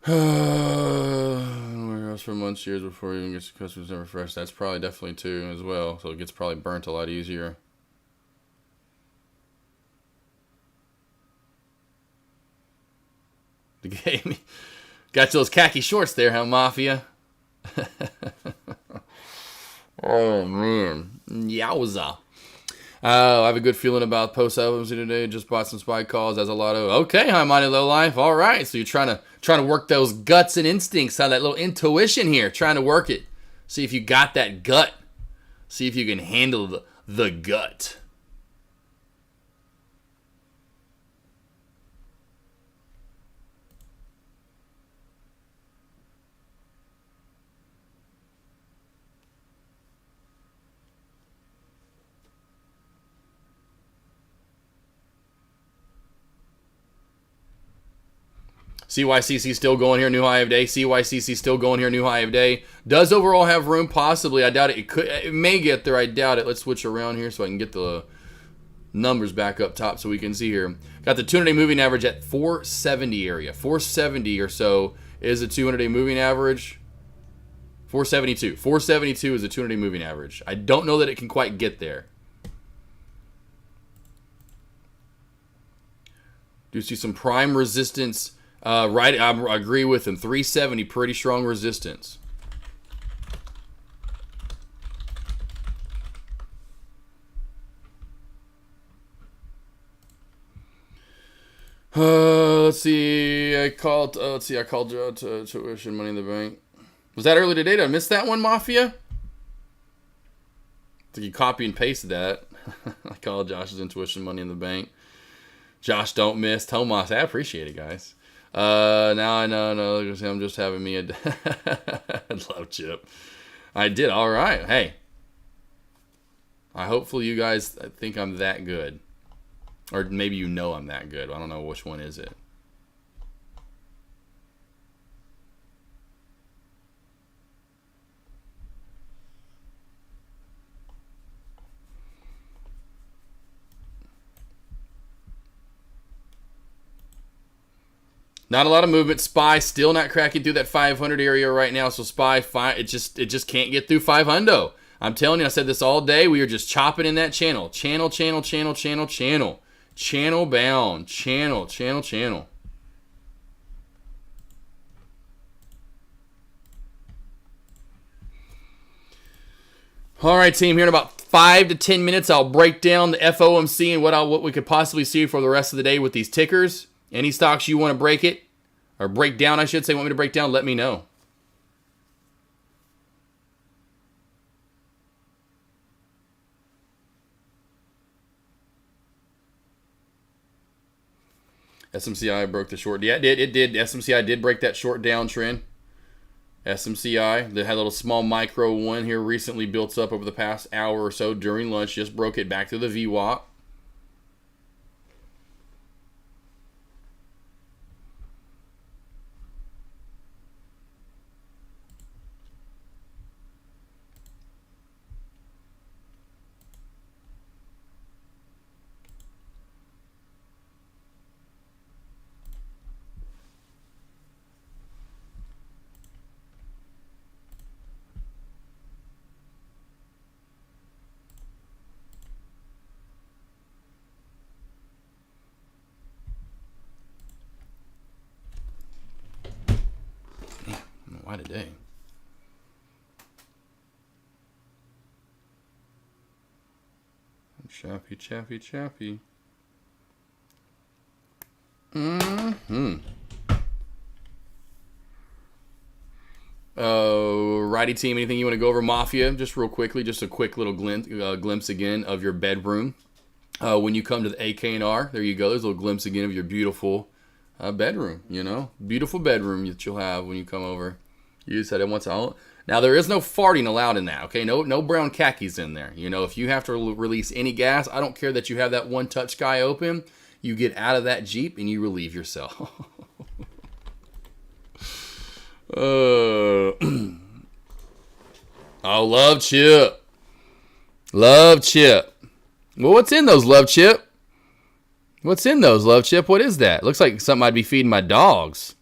Warehouse for months, years before it even gets to customers never fresh. That's probably definitely too as well. So it gets probably burnt a lot easier. The game got those khaki shorts there, huh, Mafia? Oh man, yowza. I have a good feeling about post albums today. Just bought some spy calls as a lot of. Okay, High Mighty Low Life. All right, so you're trying to work those guts and instincts, how that little intuition here, trying to work it. See if you got that gut. See if you can handle the gut. CYCC still going here, new high of day. CYCC still going here, new high of day. Does overall have room? Possibly. I doubt it. It may get there. I doubt it. Let's switch around here so I can get the numbers back up top so we can see here. Got the 200-day moving average at 470 area. 470 or so is a 200-day moving average. 472. 472 is a 200-day moving average. I don't know that it can quite get there. Do see some prime resistance. Right, I agree with him. 370, pretty strong resistance. Let's see. I called tuition money in the bank. Was that early today? Did I miss that one, Mafia? I think you copy and pasted that. I called Josh's intuition money in the bank. Josh, don't miss. Tomas, I appreciate it, guys. Now I know. I'm just having me a love chip. I did all right. Hey, hopefully you guys think I'm that good, or maybe you know I'm that good. I don't know which one is it. Not a lot of movement. SPY still not cracking through that 500 area right now. So SPY, it just can't get through 500. I'm telling you, I said this all day. We are just chopping in that channel. Channel bound. Channel. All right, team. Here in about 5 to 10 minutes, I'll break down the FOMC and what we could possibly see for the rest of the day with these tickers. Any stocks you want to break it, Or break down, I should say. Want me to break down? Let me know. SMCI broke the short. Yeah, it did. It did. SMCI did break that short downtrend. SMCI, they had a little small micro one here recently built up over the past hour or so during lunch. Just broke it back to the VWAP. Why today? Chappy, chappy, chappy. Righty team, anything you want to go over? Mafia, just real quickly, just a quick little glimpse again of your bedroom. When you come to the AK&R, there you go. There's a little glimpse again of your beautiful bedroom, you know? Beautiful bedroom that you'll have when you come over. You said it once out. Now, there is no farting allowed in that, okay? No brown khakis in there. You know, if you have to release any gas, I don't care that you have that one touch guy open. You get out of that Jeep and you relieve yourself. Oh, Love Chip. Love Chip. Well, what's in those, Love Chip? What's in those, Love Chip? What is that? Looks like something I'd be feeding my dogs.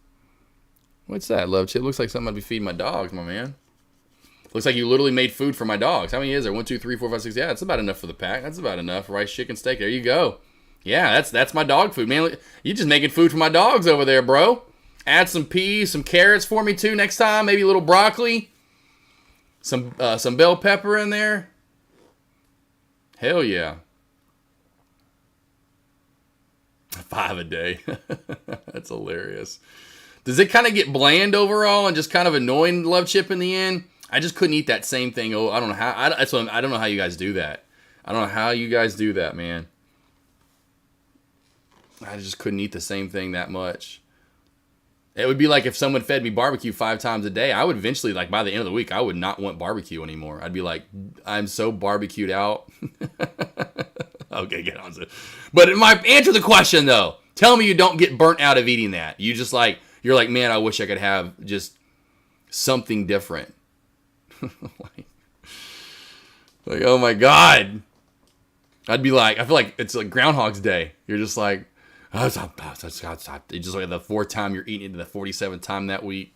What's that, Love Chip? Looks like something I'd be feeding my dogs, my man. Looks like you literally made food for my dogs. How many is there? 1, 2, 3, 4, 5, 6. Yeah, that's about enough for the pack. That's about enough. Rice, chicken, steak. There you go. Yeah, that's my dog food, man. You just making food for my dogs over there, bro. Add some peas, some carrots for me too next time. Maybe a little broccoli. Some bell pepper in there. Hell yeah. 5 a day. That's hilarious. Does it kind of get bland overall and just kind of annoying, Love Chip, in the end? I just couldn't eat that same thing. Oh, I don't know how. I don't know how you guys do that. I don't know how you guys do that, man. I just couldn't eat the same thing that much. It would be like if someone fed me barbecue 5 times a day. I would eventually, like by the end of the week, I would not want barbecue anymore. I'd be like, I'm so barbecued out. Okay, get on to it. But answer the question though. Tell me you don't get burnt out of eating that. You're like, man, I wish I could have just something different. like, oh my God. I'd be like, I feel like it's like Groundhog's Day. You're just like, oh, stop. It's just like the 4th time you're eating it, the 47th time that week.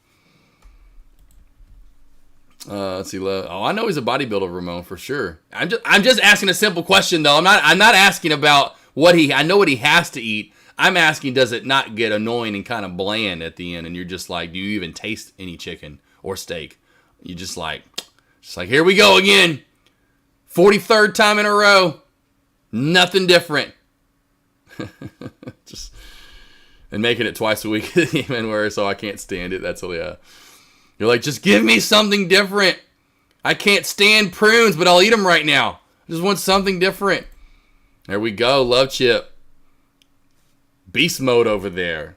Let's see. Oh, I know he's a bodybuilder, Ramon, for sure. I'm just asking a simple question though. I'm not asking about I know what he has to eat. I'm asking, does it not get annoying and kind of bland at the end? And you're just like, do you even taste any chicken or steak? You just like, here we go again. 43rd time in a row. Nothing different. And making it twice a week is even worse, so I can't stand it. That's yeah. You're like, just give me something different. I can't stand prunes, but I'll eat them right now. I just want something different. There we go, Love Chip. Beast mode over there.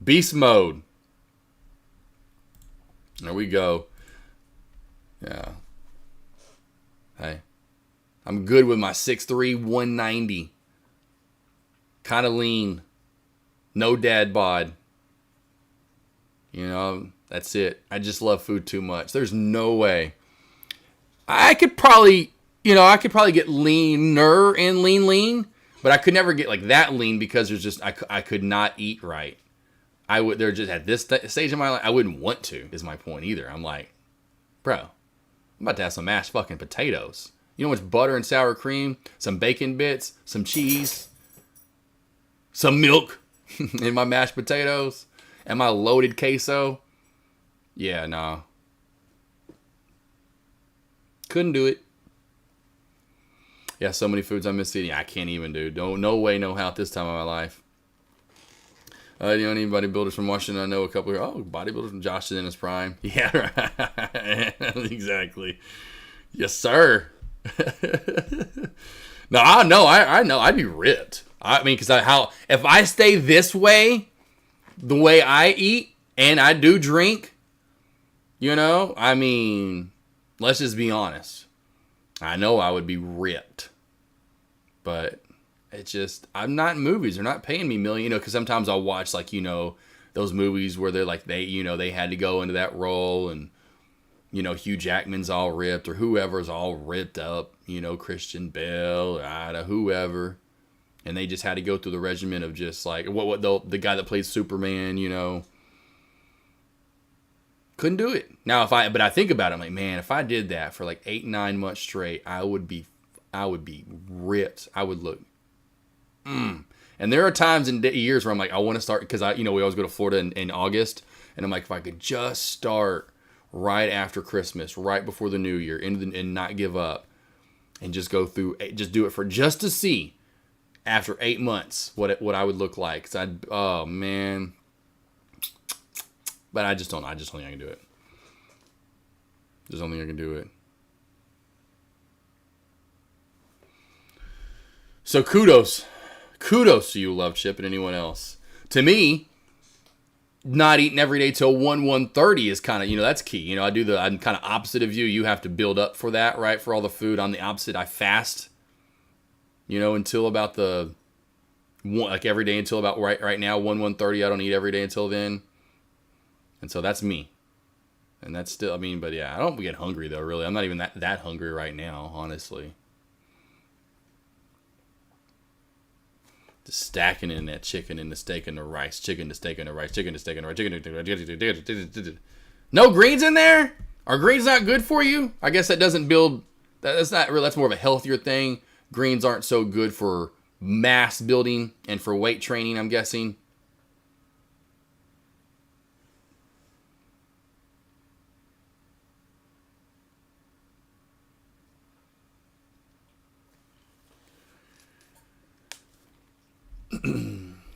Beast mode. There we go. Yeah. Hey. I'm good with my 6'3", 190. Kind of lean. No dad bod. You know, that's it. I just love food too much. There's no way. I could probably get leaner and lean. But I could never get like that lean because there's just I could not eat right. They're just at this stage of my life. I wouldn't want to. Is my point either. I'm like, bro, I'm about to have some mashed fucking potatoes. You know how much butter and sour cream, some bacon bits, some cheese, some milk in my mashed potatoes, and my loaded queso. Yeah, nah. Couldn't do it. Yeah, so many foods I miss eating. I can't even, dude. No way, no how at this time of my life. You know, any bodybuilders from Washington? I know a couple here. Oh, bodybuilders from Josh is in his prime. Yeah, right. Exactly. Yes, sir. No, I know. I know. I'd be ripped. I mean, because if I stay this way, the way I eat and I do drink, you know, I mean, let's just be honest. I know I would be ripped, but it's just, I'm not in movies. They're not paying me million, you know, because sometimes I'll watch, like, you know, those movies where they're like, you know, they had to go into that role, and, you know, Hugh Jackman's all ripped, or whoever's all ripped up, you know, Christian Bale, or whoever, and they just had to go through the regimen of just like, the guy that plays Superman, you know, couldn't do it. Now, but I think about it, I'm like, man, if I did that for like 8-9 months straight, I would be ripped. I would look. And there are times in years where I'm like, I want to start, because we always go to Florida in August, and I'm like, if I could just start right after Christmas, right before the New Year, and not give up, and just go through, just do it for just to see after 8 months what I would look like. Cause oh man, but I just don't think I can do it. Just don't think I can do it. So kudos to you, Love Chip, and anyone else. To me, not eating every day till 1:30 is kind of, that's key. You know, I'm kind of opposite of you. You have to build up for that, right? For all the food. I'm the opposite. I fast, until about every day until about right now, 1:30. I don't eat every day until then. And so that's me. And that's still, but yeah, I don't get hungry though, really. I'm not even that hungry right now, honestly. Just stacking in that chicken and the steak and the rice, chicken, the steak and the rice, chicken, the steak and the rice, chicken. No greens in there? Are greens not good for you? I guess that doesn't build. That's not real. That's more of a healthier thing. Greens aren't so good for mass building and for weight training, I'm guessing.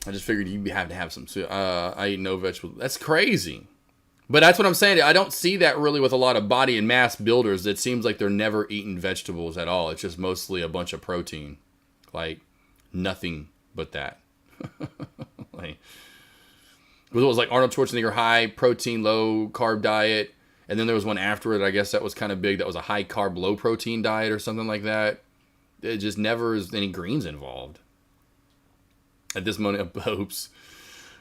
I just figured you'd have to have some. I eat no vegetables. That's crazy. But that's what I'm saying. I don't see that really with a lot of body and mass builders. It seems like they're never eating vegetables at all. It's just mostly a bunch of protein. Like, nothing but that. It was like Arnold Schwarzenegger, high protein, low carb diet. And then there was one after it, I guess that was kind of big. That was a high carb, low protein diet or something like that. It just never is any greens involved. At this moment, hoops.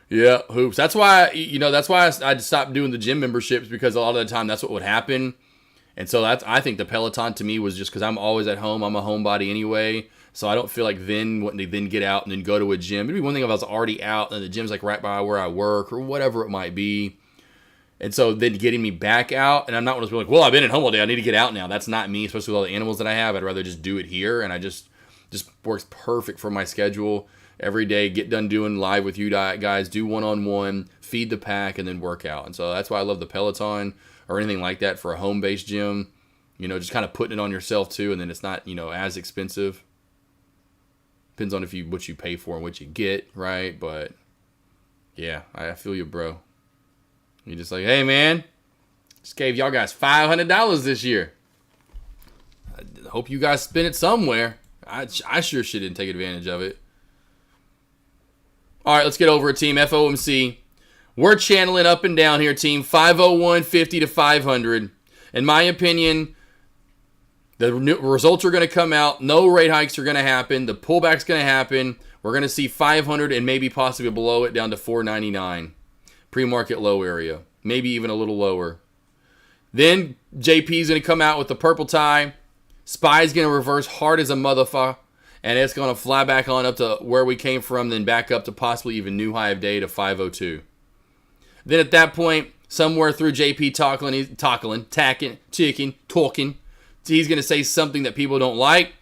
Yeah, hoops. That's why, I stopped doing the gym memberships, because a lot of the time that's what would happen. And so I think the Peloton to me was just because I'm always at home. I'm a homebody anyway. So I don't feel like then wanting to then get out and then go to a gym. It'd be one thing if I was already out and the gym's like right by where I work or whatever it might be. And so then getting me back out, and I'm not one of those people like, well, I've been at home all day, I need to get out now. That's not me, especially with all the animals that I have. I'd rather just do it here, and I just works perfect for my schedule. Every day, get done doing live with you guys, do one-on-one, feed the pack, and then work out. And so that's why I love the Peloton or anything like that for a home-based gym. Just kind of putting it on yourself too, and then it's not, as expensive. Depends on what you pay for and what you get, right? But yeah, I feel you, bro. You're just like, hey man, just gave y'all guys $500 this year. I hope you guys spend it somewhere. I sure shit didn't take advantage of it. All right, let's get over it, team. FOMC. We're channeling up and down here, team. 501.50 to 500. In my opinion, the results are going to come out. No rate hikes are going to happen. The pullback's going to happen. We're going to see 500 and maybe possibly below it down to 499. Pre-market low area. Maybe even a little lower. Then JP's going to come out with the purple tie. SPY's going to reverse hard as a motherfucker. And it's going to fly back on up to where we came from, then back up to possibly even new high of day to 502. Then at that point, somewhere through JP talking, he's going to say something that people don't like,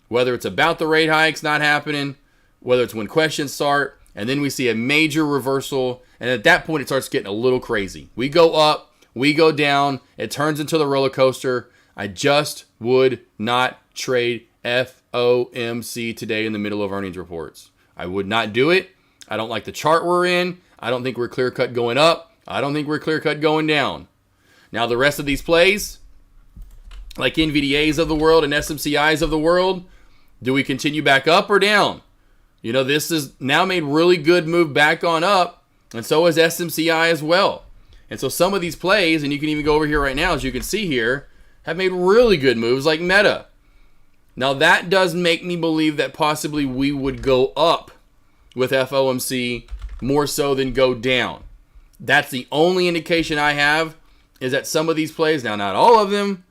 whether it's about the rate hikes not happening, whether it's when questions start, and then we see a major reversal, and at that point it starts getting a little crazy. We go up, we go down, it turns into the roller coaster. I just would not trade FOMC today in the middle of earnings reports. I would not do it. I don't like the chart we're in. I don't think we're clear-cut going up. I don't think we're clear-cut going down. Now, the rest of these plays, like NVDAs of the world and SMCIs of the world, do we continue back up or down? You know, this is now made really good move back on up, and so is SMCI as well. And so some of these plays, and you can even go over here right now, as you can see here, have made really good moves like Meta. Now, that does make me believe that possibly we would go up with FOMC more so than go down. That's the only indication I have, is that some of these plays, now not all of them,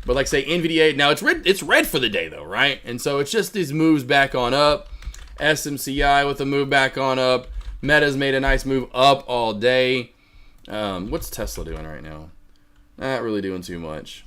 but like say NVDA, now it's red for the day though, right? And so it's just these moves back on up. SMCI with a move back on up. Meta's made a nice move up all day. What's Tesla doing right now? Not really doing too much.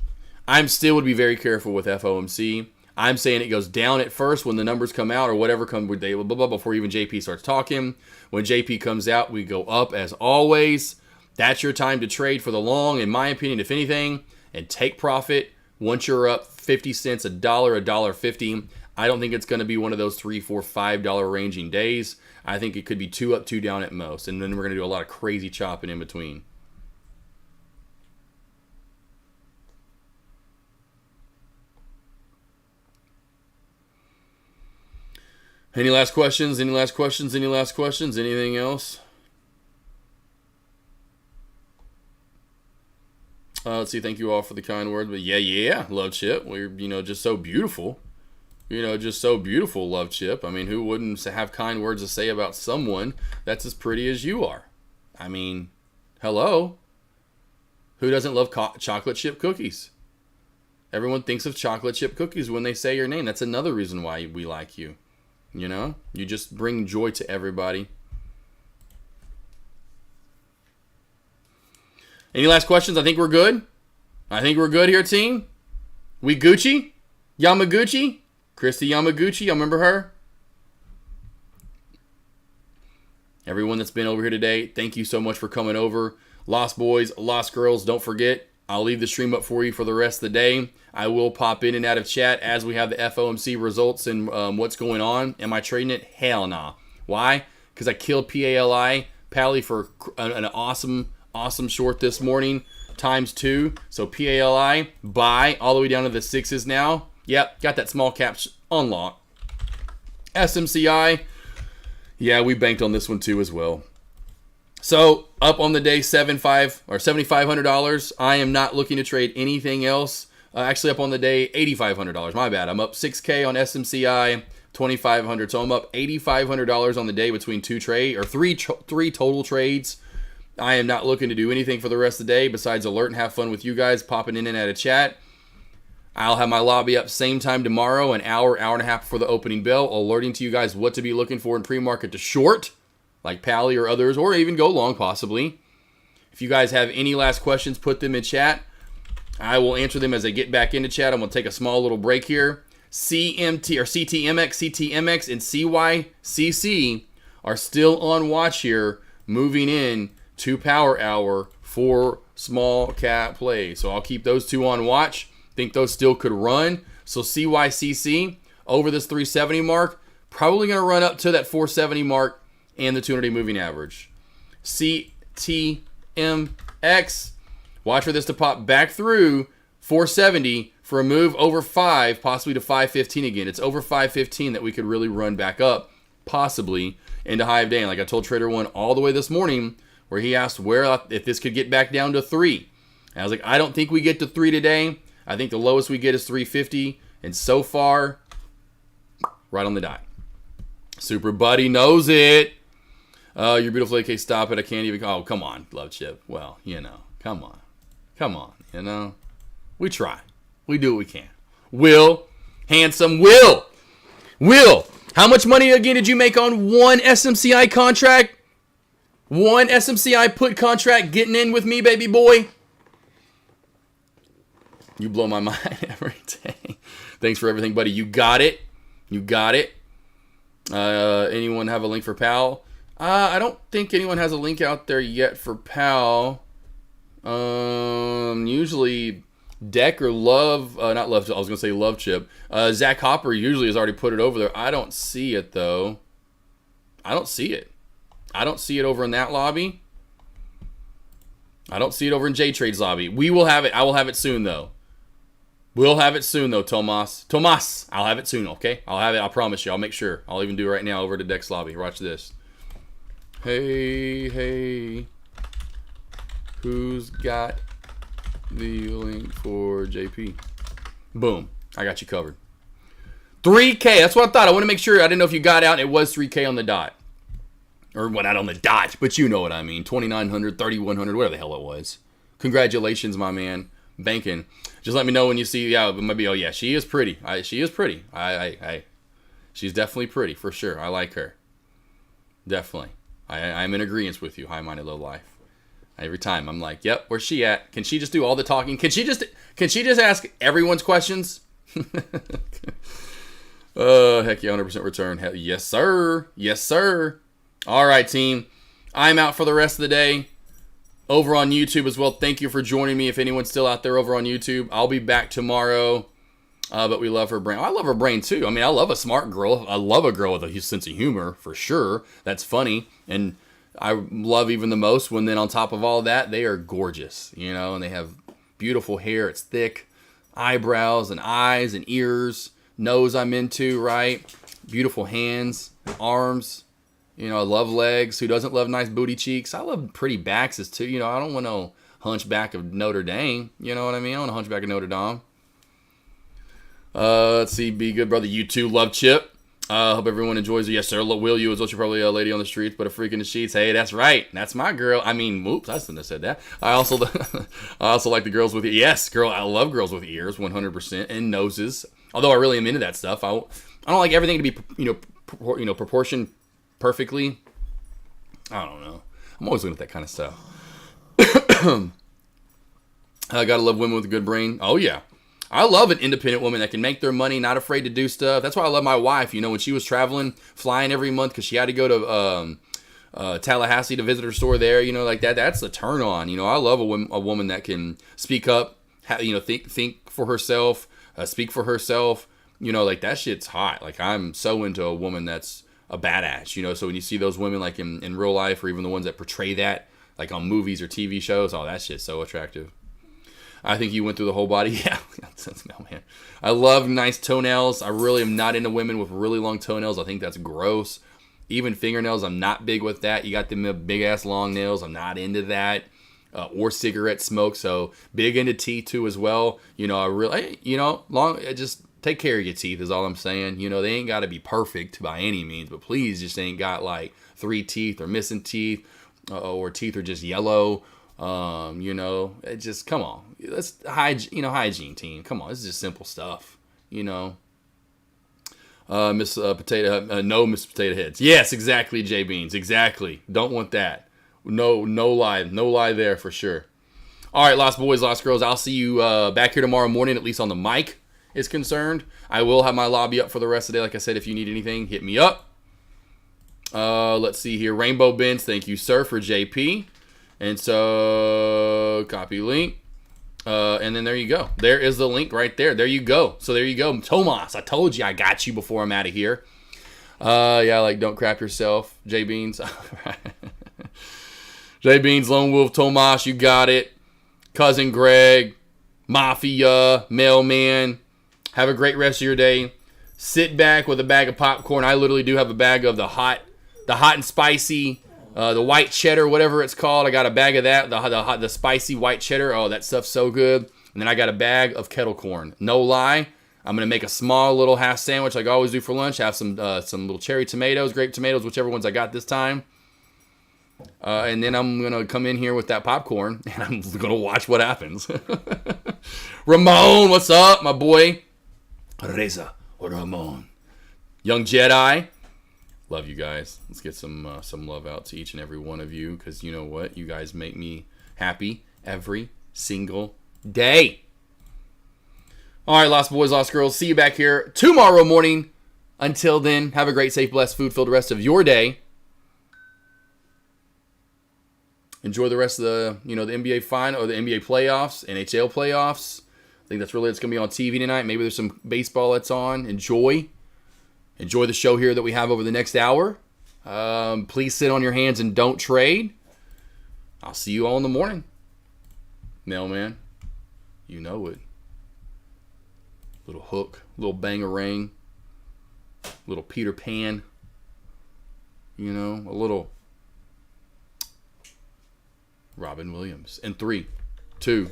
I'm still would be very careful with FOMC. I'm saying it goes down at first when the numbers come out or whatever comes with blah, blah, blah, before even JP starts talking. When JP comes out, we go up as always. That's your time to trade for the long, in my opinion, if anything, and take profit once you're up 50 cents, $1, $1.50. I don't think it's going to be one of those $3, $4, $5 ranging days. I think it could be 2 up, 2 down at most. And then we're going to do a lot of crazy chopping in between. Any last questions? Any last questions? Any last questions? Anything else? Let's see. Thank you all for the kind words. But yeah. Love Chip. We're, just so beautiful. Just so beautiful, Love Chip. I mean, who wouldn't have kind words to say about someone that's as pretty as you are? I mean, hello. Who doesn't love chocolate chip cookies? Everyone thinks of chocolate chip cookies when they say your name. That's another reason why we like you. You just bring joy to everybody. Any last questions? I think we're good. I think we're good here, team. We Gucci? Yamaguchi? Christy Yamaguchi, y'all remember her? Everyone that's been over here today, thank you so much for coming over. Lost boys, lost girls, don't forget, I'll leave the stream up for you for the rest of the day. I will pop in and out of chat as we have the FOMC results and what's going on. Am I trading it? Hell nah. Why? Because I killed Pally for an awesome short this morning, ×2. So PALI, buy, all the way down to the 6s now. Yep, got that small cap on lock. SMCI, yeah, we banked on this one too as well. So up on the day, $7,500. I am not looking to trade anything else. Actually, up on the day, $8,500. My bad. I'm up $6K on SMCI, $2,500. So I'm up $8,500 on the day between three total trades. I am not looking to do anything for the rest of the day besides alert and have fun with you guys popping in and out of chat. I'll have my lobby up same time tomorrow, an hour and a half before the opening bell, alerting to you guys what to be looking for in pre-market to short, like Pally or others, or even go long possibly. If you guys have any last questions, put them in chat. I will answer them as I get back into chat. I'm going to take a small little break here. CTMX, and CYCC are still on watch here, moving in to Power Hour for small cap plays. So I'll keep those two on watch. Think those still could run. So CYCC over this 370 mark, probably going to run up to that 470 mark and the 200-day moving average. CTMX, watch for this to pop back through 470 for a move over 5, possibly to 515 again. It's over 515 that we could really run back up, possibly into high of day. And like I told Trader One all the way this morning, where he asked if this could get back down to 3. And I was like, I don't think we get to 3 today. I think the lowest we get is 350. And so far, right on the dot. Super Buddy knows it. You're beautiful, AK. Stop it. I can't even. Oh, come on, Love Chip. Well, come on. We try. We do what we can. Will. How much money again did you make on one SMCI contract? One SMCI put contract getting in with me, baby boy. You blow my mind every day. Thanks for everything, buddy. You got it. Anyone have a link for PAL? I don't think anyone has a link out there yet for PAL. Usually Deck or Love, not Love, I was going to say Love Chip. Zach Hopper usually has already put it over there. I don't see it, though. I don't see it. I don't see it over in that lobby. I don't see it over in J-Trade's lobby. We will have it. I will have it soon, though. We'll have it soon, though, Tomas. Tomas, I'll have it soon, okay? I'll have it. I'll promise you. I'll make sure. I'll even do it right now over to Dex lobby. Watch this. Hey, hey. Who's got the link for JP? Boom. I got you covered. 3K. That's what I thought. I want to make sure. I didn't know if you got out. It was 3K on the dot. Or, well, not on the dot, but you know what I mean. 2,900, 3,100, whatever the hell it was. Congratulations, my man. Banking. Just let me know when you see. Yeah, maybe. Oh, yeah. She is pretty. She is pretty. She's definitely pretty, for sure. I like her. Definitely. I'm in agreement with you, high-minded low life. Every time I'm like, yep, where's she at? Can she just do all the talking? Can she just ask everyone's questions? Heck yeah, 100% return. Hell, yes, sir. Yes, sir. All right, team. I'm out for the rest of the day. Over on YouTube as well. Thank you for joining me. If anyone's still out there over on YouTube, I'll be back tomorrow. But we love her brain. I love her brain too. I mean, I love a smart girl. I love a girl with a sense of humor, for sure. That's funny. And I love even the most when then on top of all that, they are gorgeous, you know, and they have beautiful hair. It's thick, eyebrows and eyes and ears, nose I'm into, right? Beautiful hands, arms. You know, I love legs. Who doesn't love nice booty cheeks? I love pretty backs too. You know, I don't want no hunchback of Notre Dame. You know what I mean? I want a hunchback of Notre Dame. Let's see. Be good, brother. You too. Love Chip. Hope everyone enjoys it. Yes, sir. Will you is what you're probably a lady on the streets, but a freak in the sheets. Hey, that's right. That's my girl. I mean, oops, I shouldn't have said that. I also like the girls with ears. Yes, girl. I love girls with ears, 100%, and noses. Although I really am into that stuff. I don't like everything to be, proportioned perfectly. I don't know. I'm always looking at that kind of stuff. I gotta love women with a good brain. Oh yeah. I love an independent woman that can make their money, not afraid to do stuff. That's why I love my wife. You know, when she was traveling, flying every month because she had to go to Tallahassee to visit her store there, you know, like that. That's a turn on. You know, I love a woman that can speak up, think for herself, speak for herself. You know, like that shit's hot. Like I'm so into a woman that's a badass, you know. So when you see those women like in real life, or even the ones that portray that like on movies or TV shows, oh, that shit's so attractive. I think you went through the whole body. Yeah, no, man. I love nice toenails. I really am not into women with really long toenails. I think that's gross. Even fingernails, I'm not big with that. You got them big ass long nails. I'm not into that. Or cigarette smoke. So big into teeth too as well. You know, I really, just take care of your teeth is all I'm saying. You know, they ain't got to be perfect by any means, but please just ain't got like 3 teeth or missing teeth, or teeth are just yellow. It just, come on. That's hygiene team. Come on, this is just simple stuff. You know. Miss Potato, no Miss Potato Heads. Yes, exactly, J Beans. Exactly. Don't want that. No lie there for sure. All right, Lost Boys, Lost Girls. I'll see you back here tomorrow morning, at least on the mic is concerned. I will have my lobby up for the rest of the day. Like I said, if you need anything, hit me up. Let's see here. Rainbow Bins, thank you, sir, for JP. And so, copy link. And then there you go. There is the link right there. There you go. So there you go. Tomas, I told you I got you before I'm out of here. Yeah, like don't crap yourself. J Beans. J Beans, Lone Wolf, Tomas, you got it. Cousin Greg, Mafia, Mailman. Have a great rest of your day. Sit back with a bag of popcorn. I literally do have a bag of the hot and spicy, the white cheddar, whatever it's called. I got a bag of that, the spicy white cheddar. Oh, that stuff's so good. And then I got a bag of kettle corn. No lie, I'm gonna make a small little half sandwich like I always do for lunch. Have some little cherry tomatoes, grape tomatoes, whichever ones I got this time. And then I'm gonna come in here with that popcorn, and I'm gonna watch what happens. Ramon, what's up, my boy? Reza Ramon, Young Jedi. Love you guys. Let's get some love out to each and every one of you, because you know what? You guys make me happy every single day. All right, Lost Boys, Lost Girls. See you back here tomorrow morning. Until then, have a great, safe, blessed, food-filled rest of your day. Enjoy the rest of the NBA final or the NBA playoffs, NHL playoffs. I think that's really it's going to be on TV tonight. Maybe there's some baseball that's on. Enjoy the show here that we have over the next hour. Please sit on your hands and don't trade. I'll see you all in the morning. Mailman, you know it. Little hook, little bangarang, little Peter Pan. You know, a little Robin Williams. In 3, 2.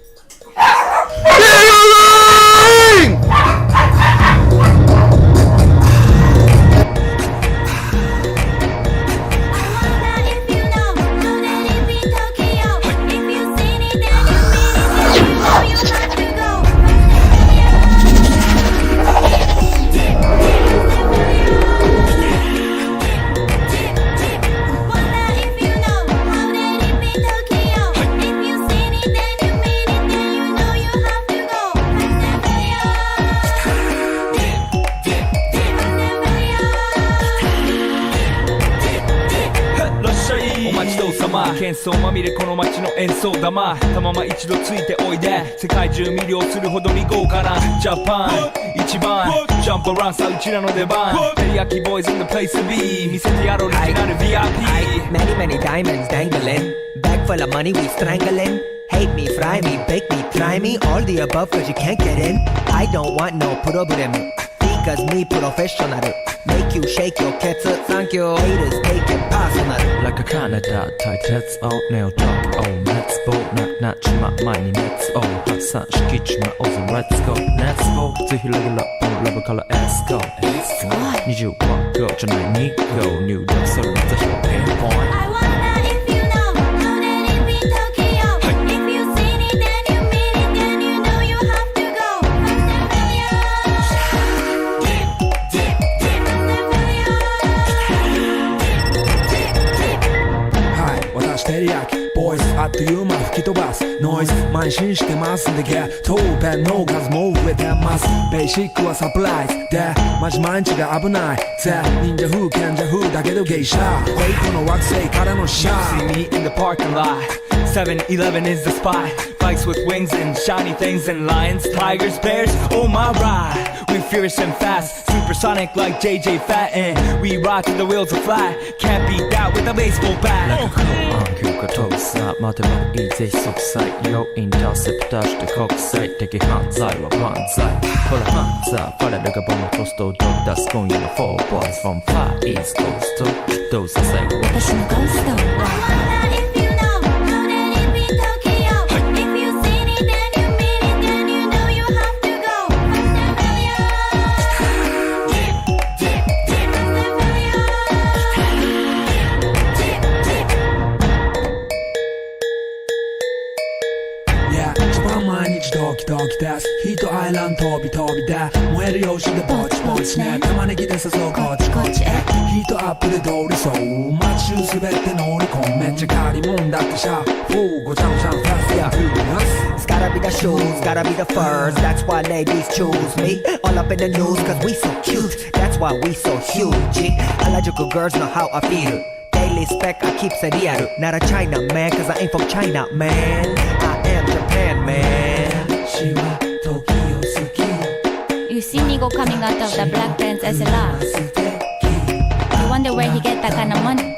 様喧騒まみれこの街の演奏玉たまま一度ついておいで世界中魅了するほどに豪華なジャパン一番ジャンプアランさうちらの出番テリヤキボーイズ in the place to be 見せてやろうオリジナル VIP Many many diamonds dangling Bag full of money we strangling Hate me, fry me, bake me, try me All the above cause you can't get in I don't want no problem Because me professional Make you shake your cats Thank you Haters take it personal Like a Canada 対鉄をネオトーク Oh let's go なくなっちまう前に熱を発散しきっちまおうぜ Let's go Let's go ぜひレギュラーこのレベルから Let's go 20は Go じゃない 2 Go 入力するのぜひを Pinpoint I wonder if you know How that it be Tokyo If you seen it then you mean it Then you know you have to goはい私テリヤキボイスあっという間吹き飛ばすノイズ慢心してますんでゲットペンの数も増えてますベーシックはサプライズでマジ毎日が危ないぜ忍者風賢者風だけど芸者ウェイクの惑星からのシャー See me in the parking lot 7-Eleven is the spot Bikes with wings and shiny things and lions, tigers, bears, oh my ride We fierce and fast, supersonic like JJ Fatten We ride till the wheels are flat Can't beat that with a baseball bat Like a cool on が飛ぶさ待てばいいぜ即歳よインターセプターして国際的犯罪は万歳ほらハンザーファレルがボムポストをドク出す今夜の4 boys from Far East Coast どうせ最後私のゴースト ドキドキですヒートアイランド飛び飛びで燃える用紙でぼちぼちね玉ねぎで誘うこっちこっちへヒートアップで通りそう街中すべて乗り込むめっちゃ借りもんだってシャーフーごちゃごちゃファスやフーナス It's gotta be the shoes, gotta be the furs That's why ladies choose me All up in the news cause we so cute That's why we so huge Harajuku girls know how I feel Daily spec I keep it real Not a China man cause I ain't from China man I am Japan man You see Nigo coming out of the black pants SLR You wonder where he get that kind of money